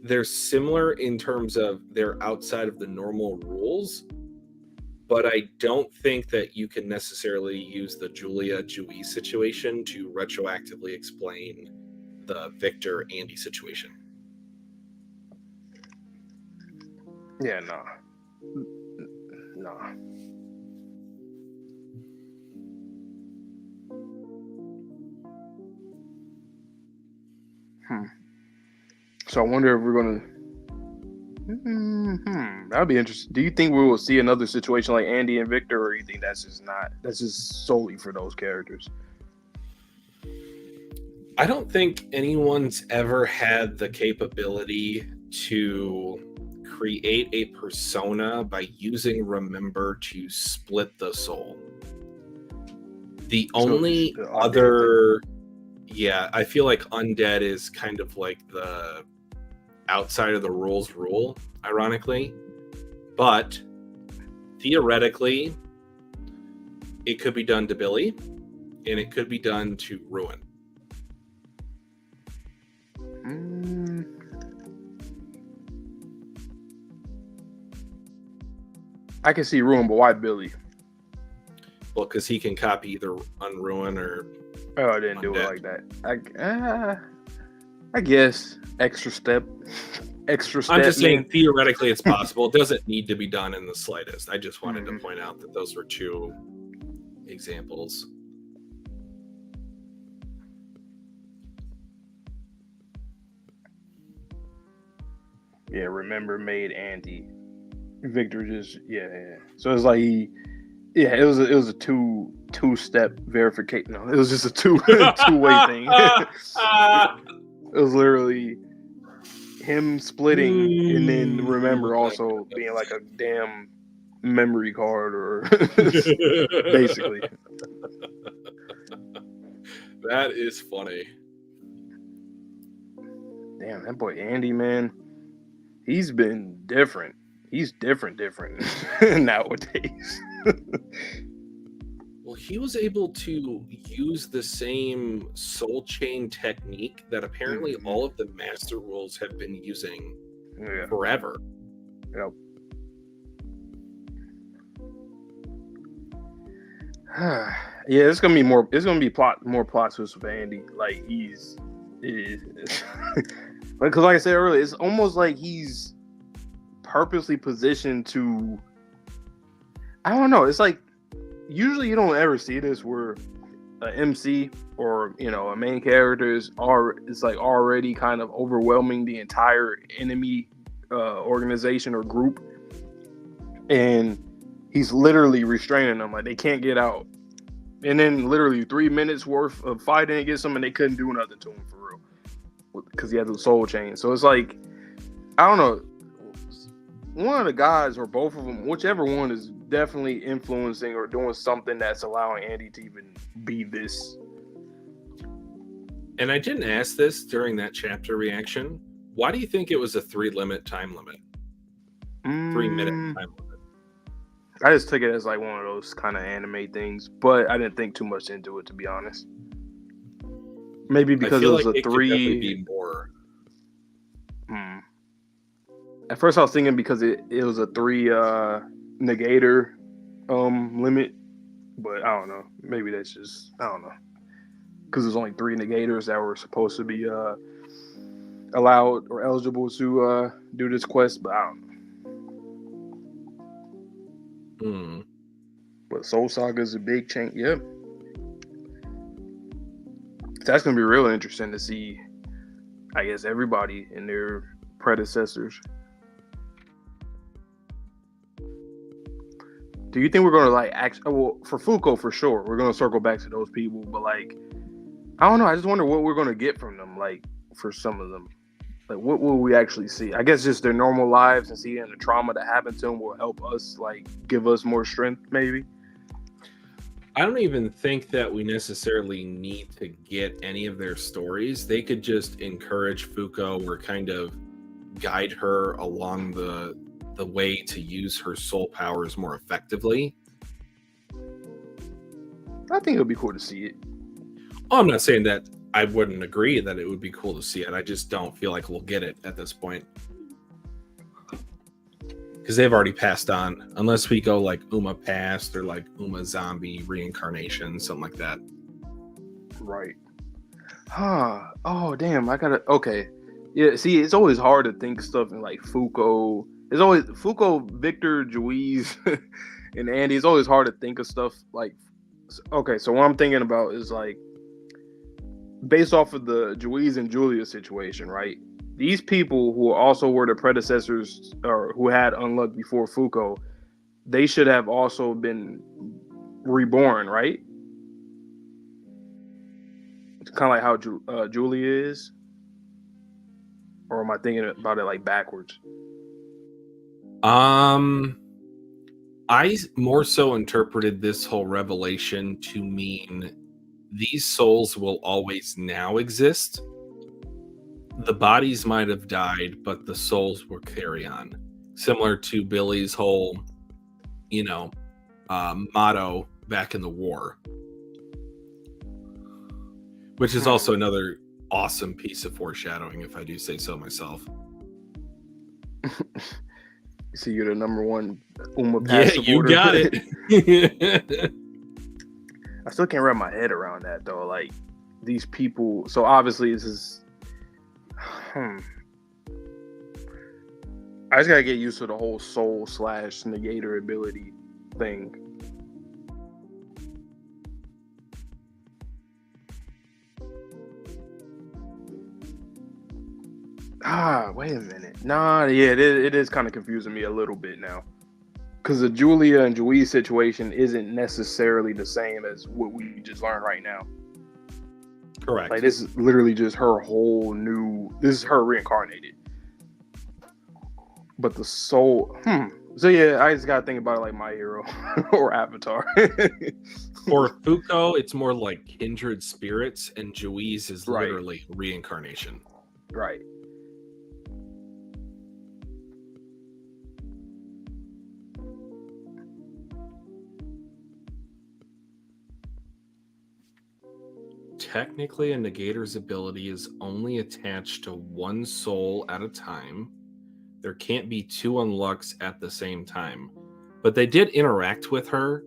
Speaker 1: They're similar in terms of they're outside of the normal rules, but I don't think that you can necessarily use the Julia-Juiz situation to retroactively explain the Victor-Andy situation.
Speaker 2: Yeah, nah. So I wonder if we're gonna. That'd be interesting. Do you think we will see another situation like Andy and Victor, or you think that's just solely for those characters?
Speaker 1: I don't think anyone's ever had the capability to create a persona by using Remember to split the soul. The only other, I feel like Undead is kind of like the outside of the rules rule, ironically, but theoretically it could be done to Billy and it could be done to Ruin.
Speaker 2: I can see Ruin, but why Billy?
Speaker 1: Well, because he can copy either Unruin or
Speaker 2: I didn't do it like that. I guess extra step.
Speaker 1: I'm just saying theoretically it's possible. It doesn't need to be done in the slightest. I just wanted to point out that those were two examples.
Speaker 2: Yeah, remember made Andy. Victor just yeah. So it's like it was a two-step verification. No, it was just a two-way thing. It was literally him splitting and then remember also being like a damn memory card or basically.
Speaker 1: That is funny.
Speaker 2: Damn, that boy Andy, man, he's been different. He's different nowadays.
Speaker 1: Well, he was able to use the same soul chain technique that apparently all of the master rules have been using forever.
Speaker 2: Yep. Yeah, it's gonna be more. It's gonna be more plot twists with Andy. Like because like I said earlier, it's almost like he's purposely positioned to. I don't know. It's like usually you don't ever see this where a MC or a main character is like already kind of overwhelming the entire enemy organization or group, and he's literally restraining them, like they can't get out. And then literally 3 minutes worth of fighting against him, and they couldn't do nothing to him for real because he had the soul chain. So it's like, I don't know, one of the guys or both of them, whichever one, is definitely influencing or doing something that's allowing Andy to even be this.
Speaker 1: And I didn't ask this during that chapter reaction. Why do you think it was a 3-minute time limit? 3-minute time limit.
Speaker 2: I just took it as like one of those kind of anime things, but I didn't think too much into it, to be honest. Maybe because it was like a 3.
Speaker 1: Could definitely be more.
Speaker 2: At first, I was thinking because it was a 3 negator limit, but I don't know. Maybe that's just I don't know because there's only 3 negators that were supposed to be allowed or eligible to do this quest, but I don't know. But Soul Saga is a big change. Yeah, that's gonna be real interesting to see. I guess everybody and their predecessors. Do you think we're gonna like well, for Fuko for sure, we're gonna circle back to those people, but like I don't know. I just wonder what we're gonna get from them. Like for some of them, like what will we actually see? I guess just their normal lives and seeing the trauma that happened to them will help us, like give us more strength, maybe.
Speaker 1: I don't even think that we necessarily need to get any of their stories. They could just encourage Fuko or kind of guide her along the way to use her soul powers more effectively.
Speaker 2: I think it would be cool to see it.
Speaker 1: Oh, I'm not saying that I wouldn't agree that it would be cool to see it. I just don't feel like we'll get it at this point. Because they've already passed on. Unless we go like Uma Past or like Uma Zombie Reincarnation, something like that.
Speaker 2: Right. Oh, damn. Okay. Yeah, see, it's always hard to think stuff in like Fuko. It's always Fuko, Victor, Juiz, and Andy. It's always hard to think of stuff like. Okay, so what I'm thinking about is like based off of the Juiz and Julia situation, right? These people who also were the predecessors or who had Unluck before Fuko, they should have also been reborn, right? It's kind of like how Julia is. Or am I thinking about it like backwards?
Speaker 1: I more so interpreted this whole revelation to mean these souls will always now exist. The bodies might have died, but the souls will carry on. Similar to Billy's whole, motto back in the war. Which is also another awesome piece of foreshadowing, if I do say so myself.
Speaker 2: So you're the number one Uma Pass supporter.
Speaker 1: You got it.
Speaker 2: I still can't wrap my head around that though. Like these people. So obviously this is. I just gotta get used to the whole soul / negator ability thing. Wait a minute. Nah, yeah, it is kind of confusing me a little bit now. Because the Julia and Juiz situation isn't necessarily the same as what we just learned right now.
Speaker 1: Correct.
Speaker 2: Like, this is literally just her whole new... This is her reincarnated. But the soul... So, yeah, I just got to think about it like My Hero or Avatar.
Speaker 1: For Fuko, it's more like kindred spirits, and Juiz is
Speaker 2: Right.
Speaker 1: literally reincarnation.
Speaker 2: Right.
Speaker 1: Technically, a Negator's ability is only attached to one soul at a time. There can't be two Unlucks at the same time. But they did interact with her,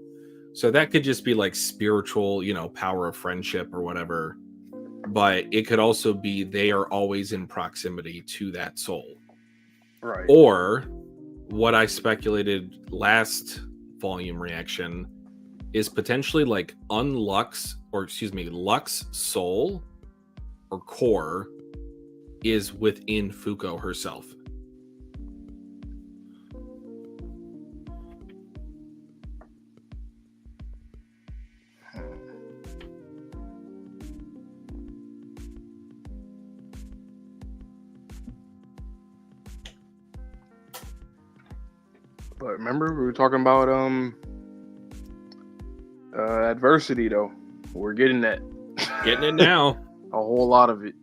Speaker 1: so that could just be like spiritual, power of friendship or whatever. But it could also be they are always in proximity to that soul.
Speaker 2: Right.
Speaker 1: Or what I speculated last volume reaction is potentially like Luck's soul or core is within Fuko herself.
Speaker 2: But remember, we were talking about adversity, though. We're getting that.
Speaker 1: Getting it now.
Speaker 2: A whole lot of it.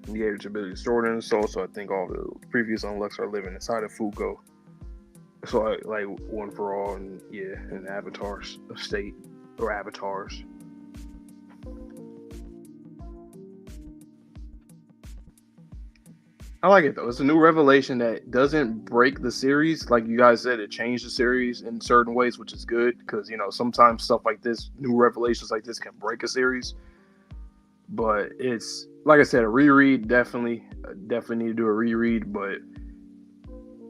Speaker 2: Negator's ability is stored in the soul, so I think all the previous Unlucks are living inside of Fuko. So, like one for all, and an Avatar's state, or avatars. I like it though. It's a new revelation that doesn't break the series. Like you guys said, it changed the series in certain ways, which is good because sometimes stuff like this, new revelations like this, can break a series. But it's like I said, a reread definitely need to do a reread. But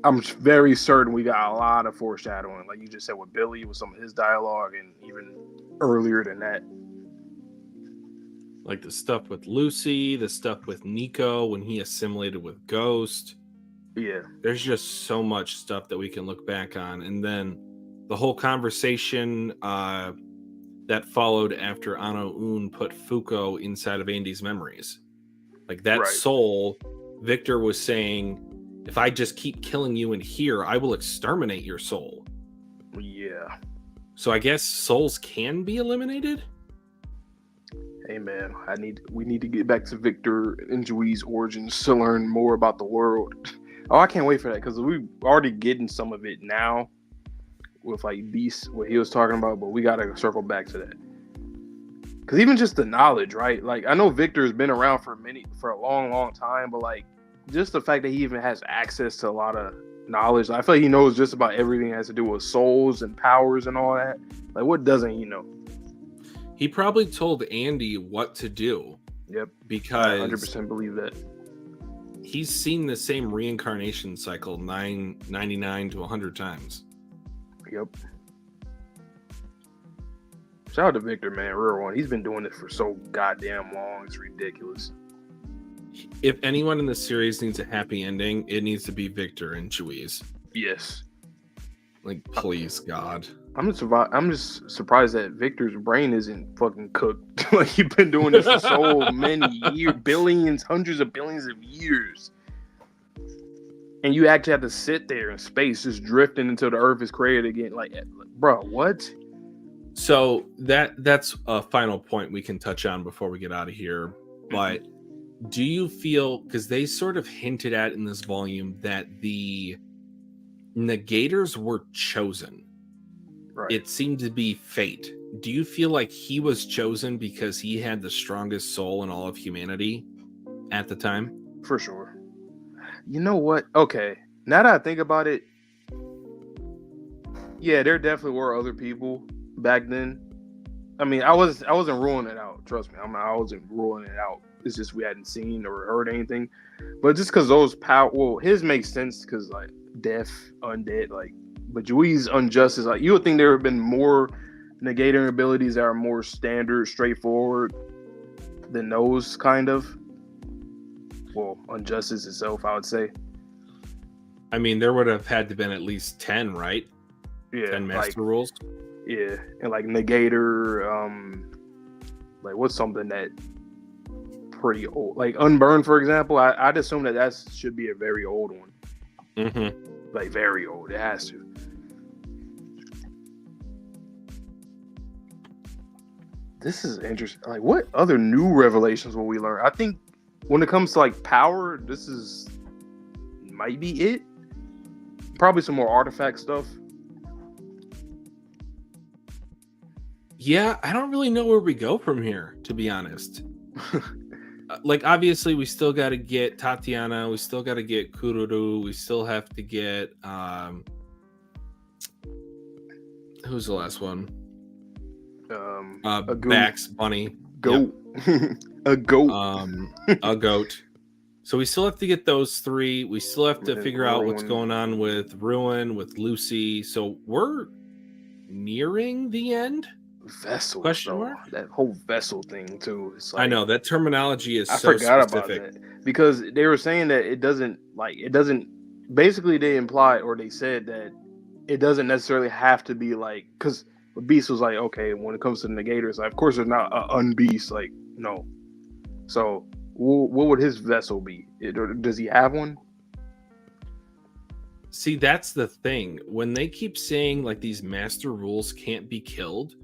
Speaker 2: I'm very certain we got a lot of foreshadowing, like you just said with Billy, with some of his dialogue, and even earlier than that.
Speaker 1: Like the stuff with Lucy, the stuff with Nico when he assimilated with Ghost.
Speaker 2: Yeah.
Speaker 1: There's just so much stuff that we can look back on. And then the whole conversation that followed after Ano Un put Fuko inside of Andy's memories. Like that soul, Victor was saying, if I just keep killing you in here, I will exterminate your soul.
Speaker 2: Yeah.
Speaker 1: So I guess souls can be eliminated?
Speaker 2: Hey man, we need to get back to Victor and Juiz's origins to learn more about the world. Oh, I can't wait for that because we're already getting some of it now with like Beast, what he was talking about, but we gotta circle back to that. Because even just the knowledge, right? Like I know Victor's been around for a long time, but like just the fact that he even has access to a lot of knowledge, I feel like he knows just about everything that has to do with souls and powers and all that. Like what doesn't he know?
Speaker 1: He probably told Andy what to do.
Speaker 2: Yep.
Speaker 1: Because
Speaker 2: I 100% believe that.
Speaker 1: He's seen the same reincarnation cycle 99 to 100 times.
Speaker 2: Yep. Shout out to Victor, man. Real one. He's been doing this for so goddamn long. It's ridiculous.
Speaker 1: If anyone in the series needs a happy ending, it needs to be Victor and Juiz.
Speaker 2: Yes.
Speaker 1: Like, please, God.
Speaker 2: I'm just surprised that Victor's brain isn't fucking cooked. Like he's been doing this for so many years, hundreds of billions of years. And you actually have to sit there in space, just drifting until the Earth is created again. Like, bro, what?
Speaker 1: So that's a final point we can touch on before we get out of here. But do you feel, because they sort of hinted at in this volume that the Negators were chosen. Right. It seemed to be fate. Do you feel like he was chosen because he had the strongest soul in all of humanity at the time?
Speaker 2: For sure. You know what? Okay. Now that I think about it, yeah, there definitely were other people back then. I mean, I wasn't ruling it out. Trust me, I wasn't ruling it out. It's just we hadn't seen or heard anything. But just because those his makes sense because like death, undead, like. But Juiz's unjustice, like you would think there would have been more negating abilities that are more standard, straightforward than those kind of. Well, Injustice itself, I would say.
Speaker 1: I mean, there would have had to been at least 10, right?
Speaker 2: Yeah,
Speaker 1: 10 master rules.
Speaker 2: Yeah, and like Negator, like what's something that pretty old, like Unburn, for example. I'd assume that should be a very old one.
Speaker 1: Mm-hmm.
Speaker 2: Like very old. It has to. This is interesting. Like, what other new revelations will we learn? I think when it comes to like power, this might be it. Probably some more artifact stuff.
Speaker 1: Yeah, I don't really know where we go from here, to be honest. Like, obviously, we still got to get Tatiana. We still got to get Kururu. We still have to get who's the last one? Bax Bunny.
Speaker 2: Goat. Yep. A goat.
Speaker 1: A goat. So we still have to get those three. We still have to figure out what's going on with Ruin, with Lucy. So we're nearing the end.
Speaker 2: Vessel. Question mark? That whole vessel thing too. It's like,
Speaker 1: I know that terminology is. I
Speaker 2: forgot
Speaker 1: specific.
Speaker 2: About that because they were saying that it doesn't. Basically, they implied or they said that it doesn't necessarily have to be like, because Beast was like, okay, when it comes to the Negators, like, of course, there's not an Unbeast. Like, no. So, what would his vessel be? Does he have one?
Speaker 1: See, that's the thing. When they keep saying like these master rules can't be killed,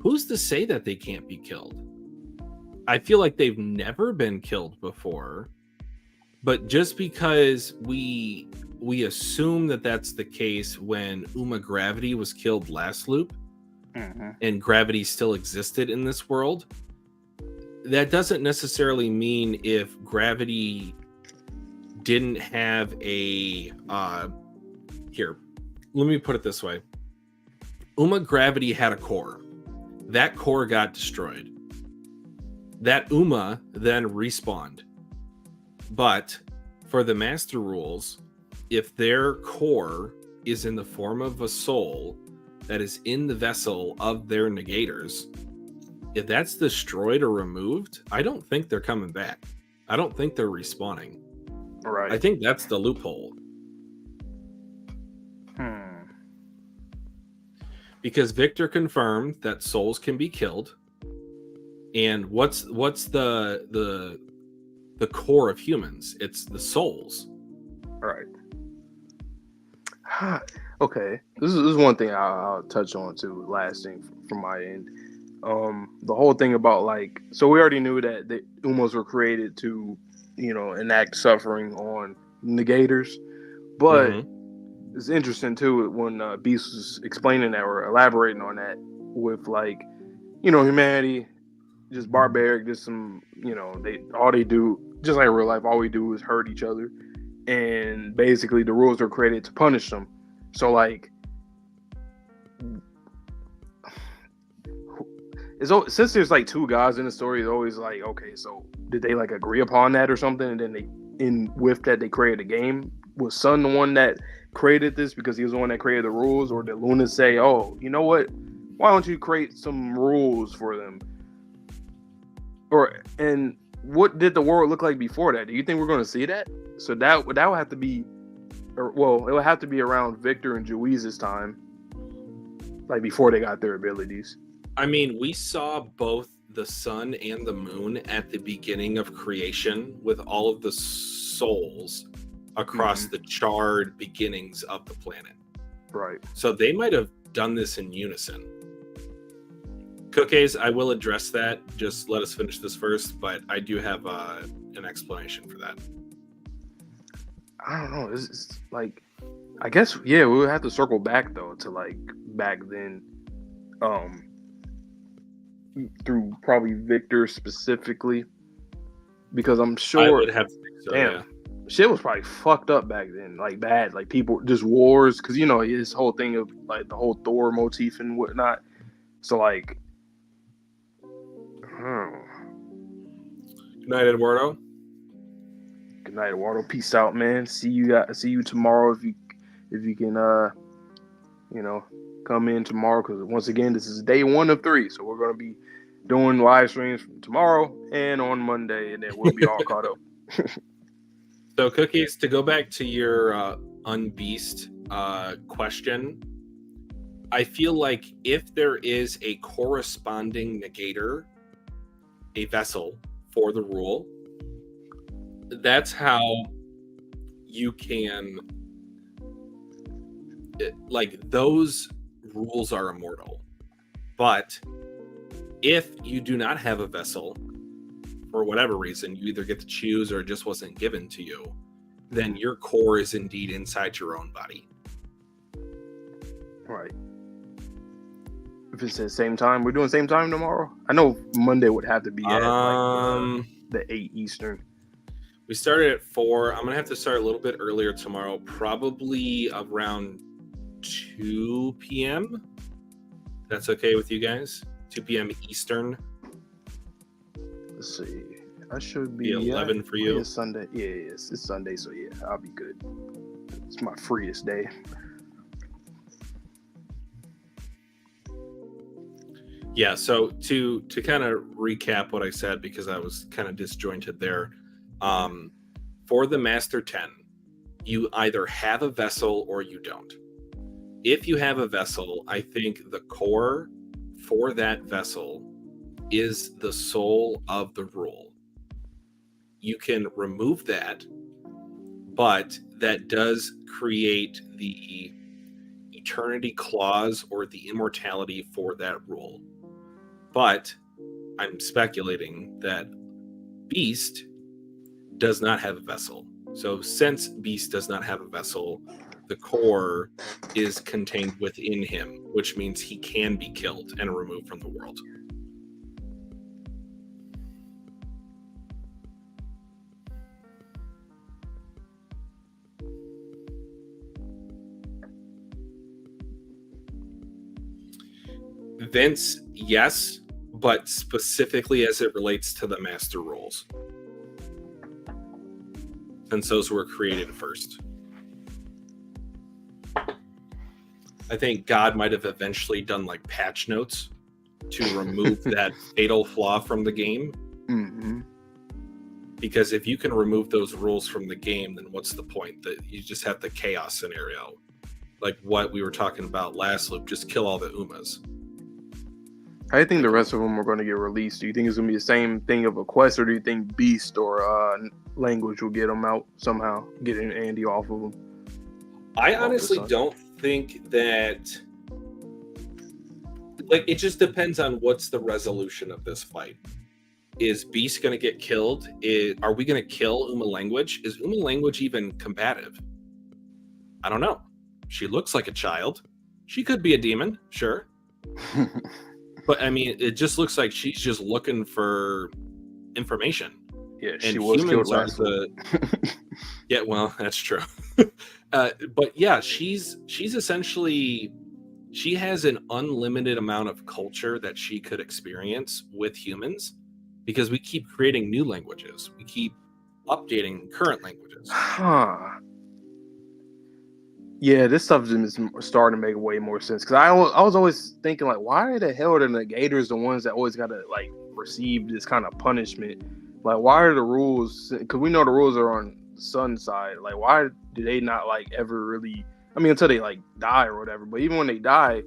Speaker 1: who's to say that they can't be killed? I feel like they've never been killed before, but just because we assume that that's the case when Uma Gravity was killed last loop, and Gravity still existed in this world, that doesn't necessarily mean if Gravity didn't have a here, let me put it this way. Uma Gravity had a core. That core got destroyed. That Uma then respawned. But for the master rules, if their core is in the form of a soul that is in the vessel of their negators, if that's destroyed or removed, I don't think they're coming back. I don't think they're respawning.
Speaker 2: Right.
Speaker 1: I think that's the loophole. Because Victor confirmed that souls can be killed. And what's the core of humans? It's the souls.
Speaker 2: Right. Okay. This is one thing I'll touch on too. Last thing from my end. The whole thing about like, so we already knew that the Umas were created to, enact suffering on negators, but it's interesting too when Beast was explaining that or elaborating on that with like, humanity, just barbaric, just some, they do just like in real life, all we do is hurt each other, and basically the rules are created to punish them. So like, since there's like two gods in the story, it's always like, okay, so did they like agree upon that or something, and then with that they created a game? Was Sun the one that created this because he was the one that created the rules, or did Luna say, oh, you know what, why don't you create some rules for them? And what did the world look like before that? Do you think we're going to see that? So that would have to be, it would have to be around Victor and Juize's time, like before they got their abilities.
Speaker 1: I mean, we saw both the sun and the moon at the beginning of creation with all of the souls across the charred beginnings of the planet.
Speaker 2: Right.
Speaker 1: So they might have done this in unison. Cookies, I will address that. Just let us finish this first, but I do have an explanation for that.
Speaker 2: I don't know. It's like, I guess, yeah, we would have to circle back though to like back then, through probably Victor specifically, because I'm sure
Speaker 1: I would have to think so,
Speaker 2: damn,
Speaker 1: yeah.
Speaker 2: Shit was probably fucked up back then, like bad, like people just wars, because his whole thing of like the whole Thor motif and whatnot. So like,
Speaker 1: Good night, Eduardo.
Speaker 2: Good night, Eduardo. Peace out, man. See you tomorrow if you can come in tomorrow, because once again, this is day 1 of 3. So we're going to be doing live streams from tomorrow and on Monday, and then we'll be all caught up.
Speaker 1: So, Cookies, to go back to your Unbeast question, I feel like if there is a corresponding negator, a vessel for the rule, that's how you can, like, those rules are immortal. But if you do not have a vessel, for whatever reason, you either get to choose or it just wasn't given to you, then your core is indeed inside your own body.
Speaker 2: Right. If it's the same time, we're doing same time tomorrow? I know Monday would have to be at the 8 Eastern.
Speaker 1: We started at 4. I'm going to have to start a little bit earlier tomorrow, probably around 2 p.m. That's okay with you guys? 2 p.m. Eastern.
Speaker 2: Let's see. I should be
Speaker 1: 11 for you.
Speaker 2: It's Sunday. Yeah, it's Sunday, so yeah, I'll be good. It's my freest day.
Speaker 1: Yeah, so to kind of recap what I said, because I was kind of disjointed there. For the Master 10, you either have a vessel or you don't. If you have a vessel, I think the core for that vessel is the soul of the rule. You can remove that, but that does create the eternity clause or the immortality for that rule. But I'm speculating that Beast does not have a vessel. So since Beast does not have a vessel, the core is contained within him, which means he can be killed and removed from the world. Vince, yes, but specifically as it relates to the master rules, since those were created first. I think God might have eventually done like patch notes to remove that fatal flaw from the game.
Speaker 2: Mm-hmm.
Speaker 1: Because if you can remove those rules from the game, then what's the point? That you just have the chaos scenario, like what we were talking about last loop. Just kill all the Umas.
Speaker 2: How do you think the rest of them are going to get released? Do you think it's going to be the same thing of a quest, or do you think Beast or Language will get them out somehow, getting Andy off of them?
Speaker 1: I honestly don't think that. Like, it just depends on what's the resolution of this fight. Is Beast going to get killed? Are we going to kill Uma Language? Is Uma Language even combative? I don't know. She looks like a child. She could be a demon, sure. But I mean, it just looks like she's just looking for information.
Speaker 2: Yeah,
Speaker 1: and
Speaker 2: she was killed last week.
Speaker 1: Yeah, well, that's true. But yeah, she's essentially, she has an unlimited amount of culture that she could experience with humans, because we keep creating new languages. We keep updating current languages.
Speaker 2: Huh. Yeah, this stuff is starting to make way more sense. Because I was always thinking, like, why the hell are the Negators the ones that always got to, like, receive this kind of punishment? Like, why are the rules? Because we know the rules are on the Sun's side. Like, why do they not, like, ever really... I mean, until they, like, die or whatever. But even when they die,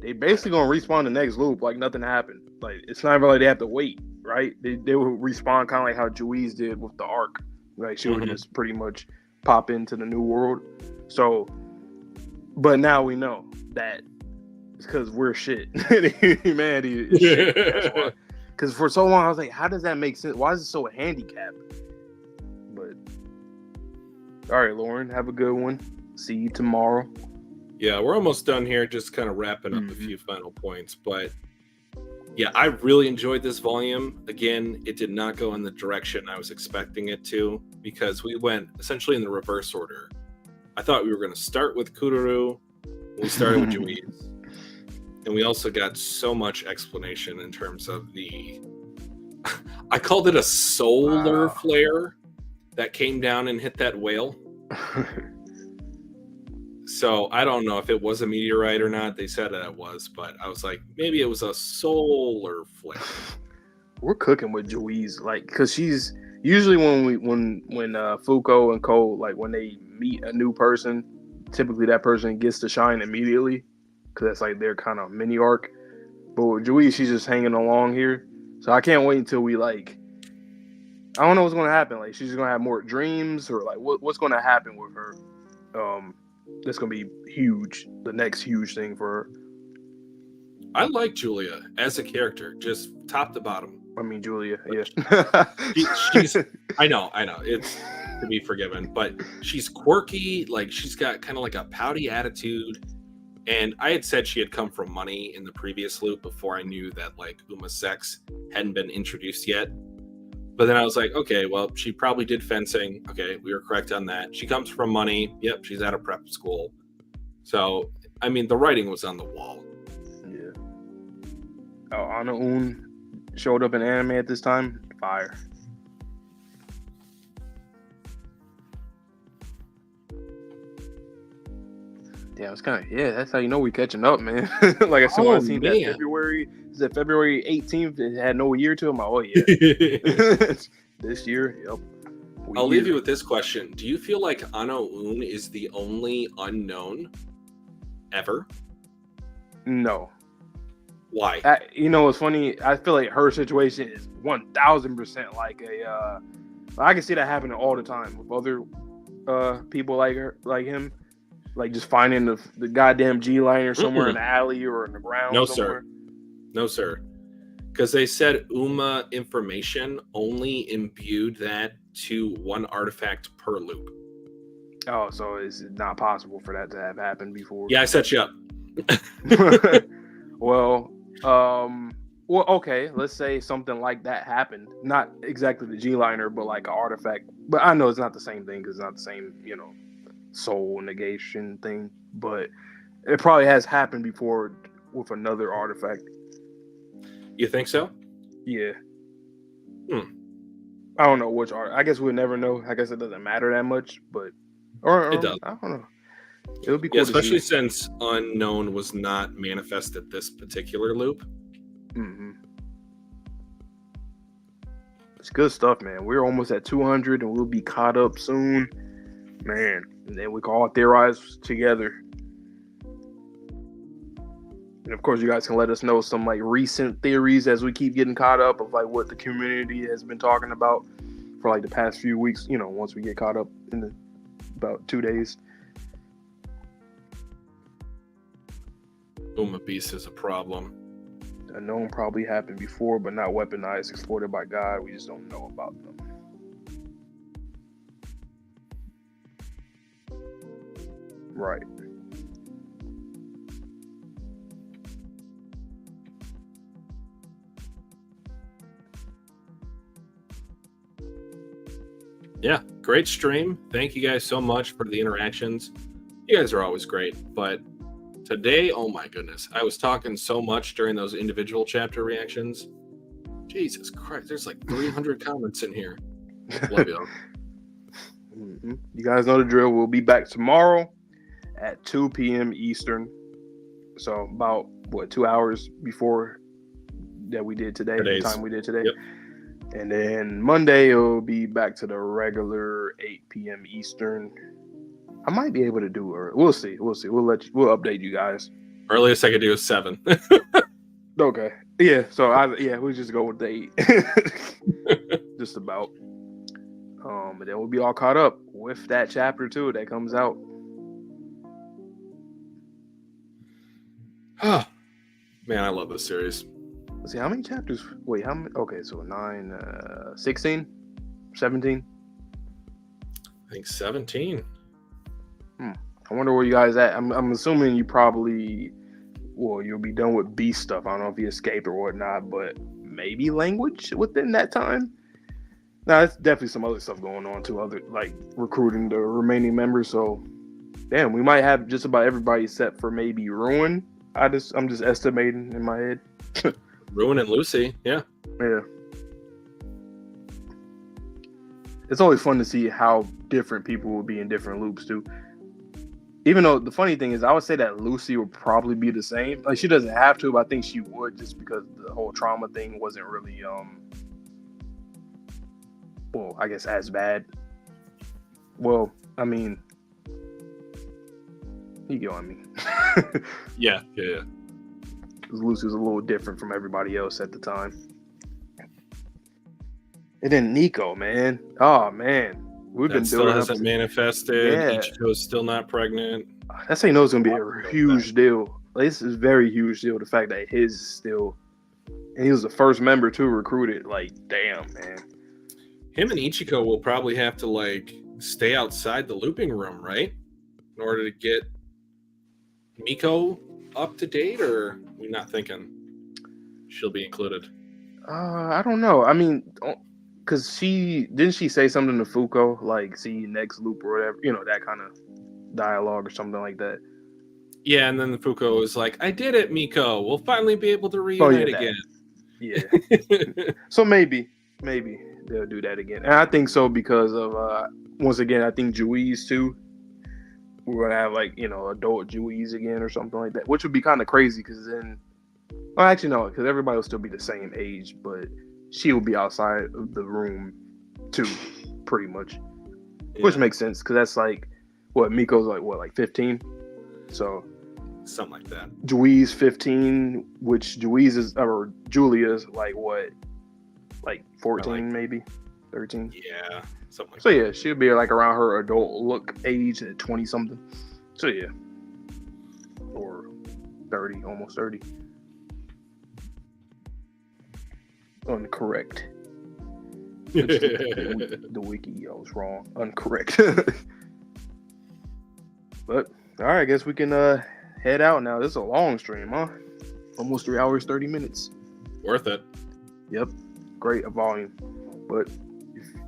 Speaker 2: they basically going to respawn the next loop like nothing happened. Like, it's not even like they have to wait, right? They will respawn kind of like how Juiz did with the Ark. Like, she would just pretty much pop into the new world. So... But now we know that it's because we're shit. Humanity is shit. That's why. Because for so long, I was like, how does that make sense? Why is it so handicapped? But, all right, Lauren, have a good one. See you tomorrow.
Speaker 1: Yeah, we're almost done here. Just kind of wrapping up a few final points. But, yeah, I really enjoyed this volume. Again, it did not go in the direction I was expecting it to, because we went essentially in the reverse order. I thought we were going to start with Kuduru. We started with Juiz. And we also got so much explanation in terms of the... I called it a solar flare that came down and hit that whale. So I don't know if it was a meteorite or not. They said that it was, but I was like, maybe it was a solar flare.
Speaker 2: We're cooking with Juiz, like, because she's usually when Fuko and Cole, like, when they meet a new person, typically that person gets to shine immediately because that's like their kind of mini arc. But with Juiz, she's just hanging along here, so I can't wait until we like. I don't know what's gonna happen. Like, she's gonna have more dreams, or like what's gonna happen with her. That's gonna be huge. The next huge thing for her.
Speaker 1: I like Julia as a character, just top to bottom.
Speaker 2: I mean, Julia, yeah.
Speaker 1: she's. I know. It's to be forgiven, but she's quirky. Like, she's got kind of like a pouty attitude. And I had said she had come from money in the previous loop before I knew that like Uma's sex hadn't been introduced yet. But then I was like, okay, well, she probably did fencing. Okay, we were correct on that. She comes from money. Yep, she's out of prep school. So, I mean, the writing was on the wall.
Speaker 2: Yeah. Oh, Ana Un showed up in anime at this time. Fire. Yeah, it's kind of that's how you know we catching up, man. Like I said, when I seen that February, is that February 18th? It had no year to it. I'm like, oh yeah, this year. Yep.
Speaker 1: I'll leave you with this question: do you feel like Ana Un is the only unknown ever?
Speaker 2: No.
Speaker 1: Why?
Speaker 2: You know, it's funny. I feel like her situation is 1,000% like a. I can see that happening all the time with other people like her, like him. Like just finding the goddamn G-liner somewhere in the alley or in the ground.
Speaker 1: No,
Speaker 2: somewhere.
Speaker 1: No, sir. Because they said Uma information only imbued that to one artifact per loop.
Speaker 2: Oh, so it's not possible for that to have happened before.
Speaker 1: Yeah, I set you up.
Speaker 2: Well, okay. Let's say something like that happened. Not exactly the G-liner, but like an artifact. But I know it's not the same thing because it's not the same, soul negation thing, but it probably has happened before with another artifact.
Speaker 1: You think so?
Speaker 2: Yeah. I don't know which art. I guess we'll never know. I guess it doesn't matter that much, but or
Speaker 1: it does.
Speaker 2: I don't know. It would be cool,
Speaker 1: especially since Unknown was not manifested this particular loop.
Speaker 2: Mm-hmm. It's good stuff, man. We're almost at 200, and we'll be caught up soon, man. And then we can all theorize together. And of course, you guys can let us know some like recent theories as we keep getting caught up of like what the community has been talking about for like the past few weeks. Once we get caught up in about 2 days.
Speaker 1: Uma Beast is a problem.
Speaker 2: Unknown probably happened before, but not weaponized, exploited by God. We just don't know about them. Right.
Speaker 1: Yeah, great stream. Thank you guys so much for the interactions. You guys are always great, but today, oh my goodness, I was talking so much during those individual chapter reactions. Jesus Christ, there's like 300 comments in here. Love you.
Speaker 2: Mm-hmm. You guys know the drill. We'll be back tomorrow at 2 p.m. Eastern. So about 2 hours before that we did today. The time we did today.
Speaker 1: Yep.
Speaker 2: And then Monday it'll be back to the regular 8 p.m. Eastern. I might be able to do it. We'll see. We'll We'll update you guys.
Speaker 1: Earliest I could do is 7.
Speaker 2: Okay. Yeah. So we'll just go with the 8. Just about. And then we'll be all caught up with that chapter 2 that comes out.
Speaker 1: Man, I love this series.
Speaker 2: Let's see, how many chapters? Wait, how many? Okay, so 9, 16, 17?
Speaker 1: I think 17.
Speaker 2: I wonder where you guys at. I'm assuming you probably, you'll be done with beast stuff. I don't know if you escaped or whatnot, but maybe language within that time. Now, there's definitely some other stuff going on too, other like recruiting the remaining members. So, damn, we might have just about everybody set for maybe Ruin. I'm just estimating in my head.
Speaker 1: Ruin and Lucy, yeah.
Speaker 2: Yeah. It's always fun to see how different people will be in different loops too. Even though the funny thing is, I would say that Lucy would probably be the same. Like she doesn't have to, but I think she would just because the whole trauma thing wasn't really, well, I guess as bad. Well, I mean, you get what I mean.
Speaker 1: Yeah.
Speaker 2: Lucy was a little different from everybody else at the time. And then Nico, man. Oh man, we've
Speaker 1: That
Speaker 2: been
Speaker 1: still
Speaker 2: doing
Speaker 1: hasn't manifested.
Speaker 2: Yeah.
Speaker 1: Ichigo's still not pregnant.
Speaker 2: That's how you know it's gonna be a huge deal. Like, this is a very huge deal. The fact that his is still, and he was the first member to recruit it. Like, damn, man.
Speaker 1: Him and Ichigo will probably have to like stay outside the looping room, right? In order to get Miko up to date, or we're not thinking she'll be included?
Speaker 2: I don't know. I mean, because didn't she say something to Fuko, like, see you next loop or whatever, you know, that kind of dialogue or something like that.
Speaker 1: Yeah, and then the Fuko was like, I did it, Miko. We'll finally be able to reunite again.
Speaker 2: Yeah. So maybe they'll do that again. And I think so because of, once again, I think Juiz too. We're going to have, like, you know, adult Juiz again or something like that, which would be kind of crazy because then, well, actually, no, because everybody will still be the same age, but she will be outside of the room too, pretty much. Yeah. Which makes sense because that's like, what, Miko's like, what, like 15? So
Speaker 1: something like that.
Speaker 2: Juiz 15, which Juiz is, or Julia's like what, like 14 like, maybe 13.
Speaker 1: Yeah, something like
Speaker 2: so
Speaker 1: that.
Speaker 2: Yeah, she'll be like around her adult look age at 20 something. So yeah, or 30, almost 30. Uncorrect. The wiki, I was wrong. Uncorrect. But all right, I guess we can head out now. This is a long stream, huh? Almost 3 hours, 30 minutes.
Speaker 1: Worth it.
Speaker 2: Yep. Great volume. But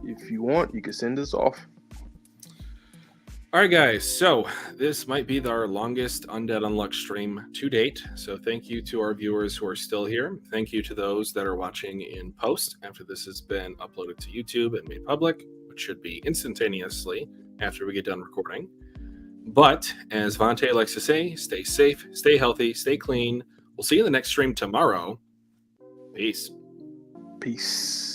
Speaker 2: if you want, you can send us off.
Speaker 1: All right, guys. So this might be our longest Undead Unluck stream to date. So thank you to our viewers who are still here. Thank you to those that are watching in post after this has been uploaded to YouTube and made public, which should be instantaneously after we get done recording. But as Vontae likes to say, stay safe, stay healthy, stay clean. We'll see you in the next stream tomorrow. Peace.
Speaker 2: Peace.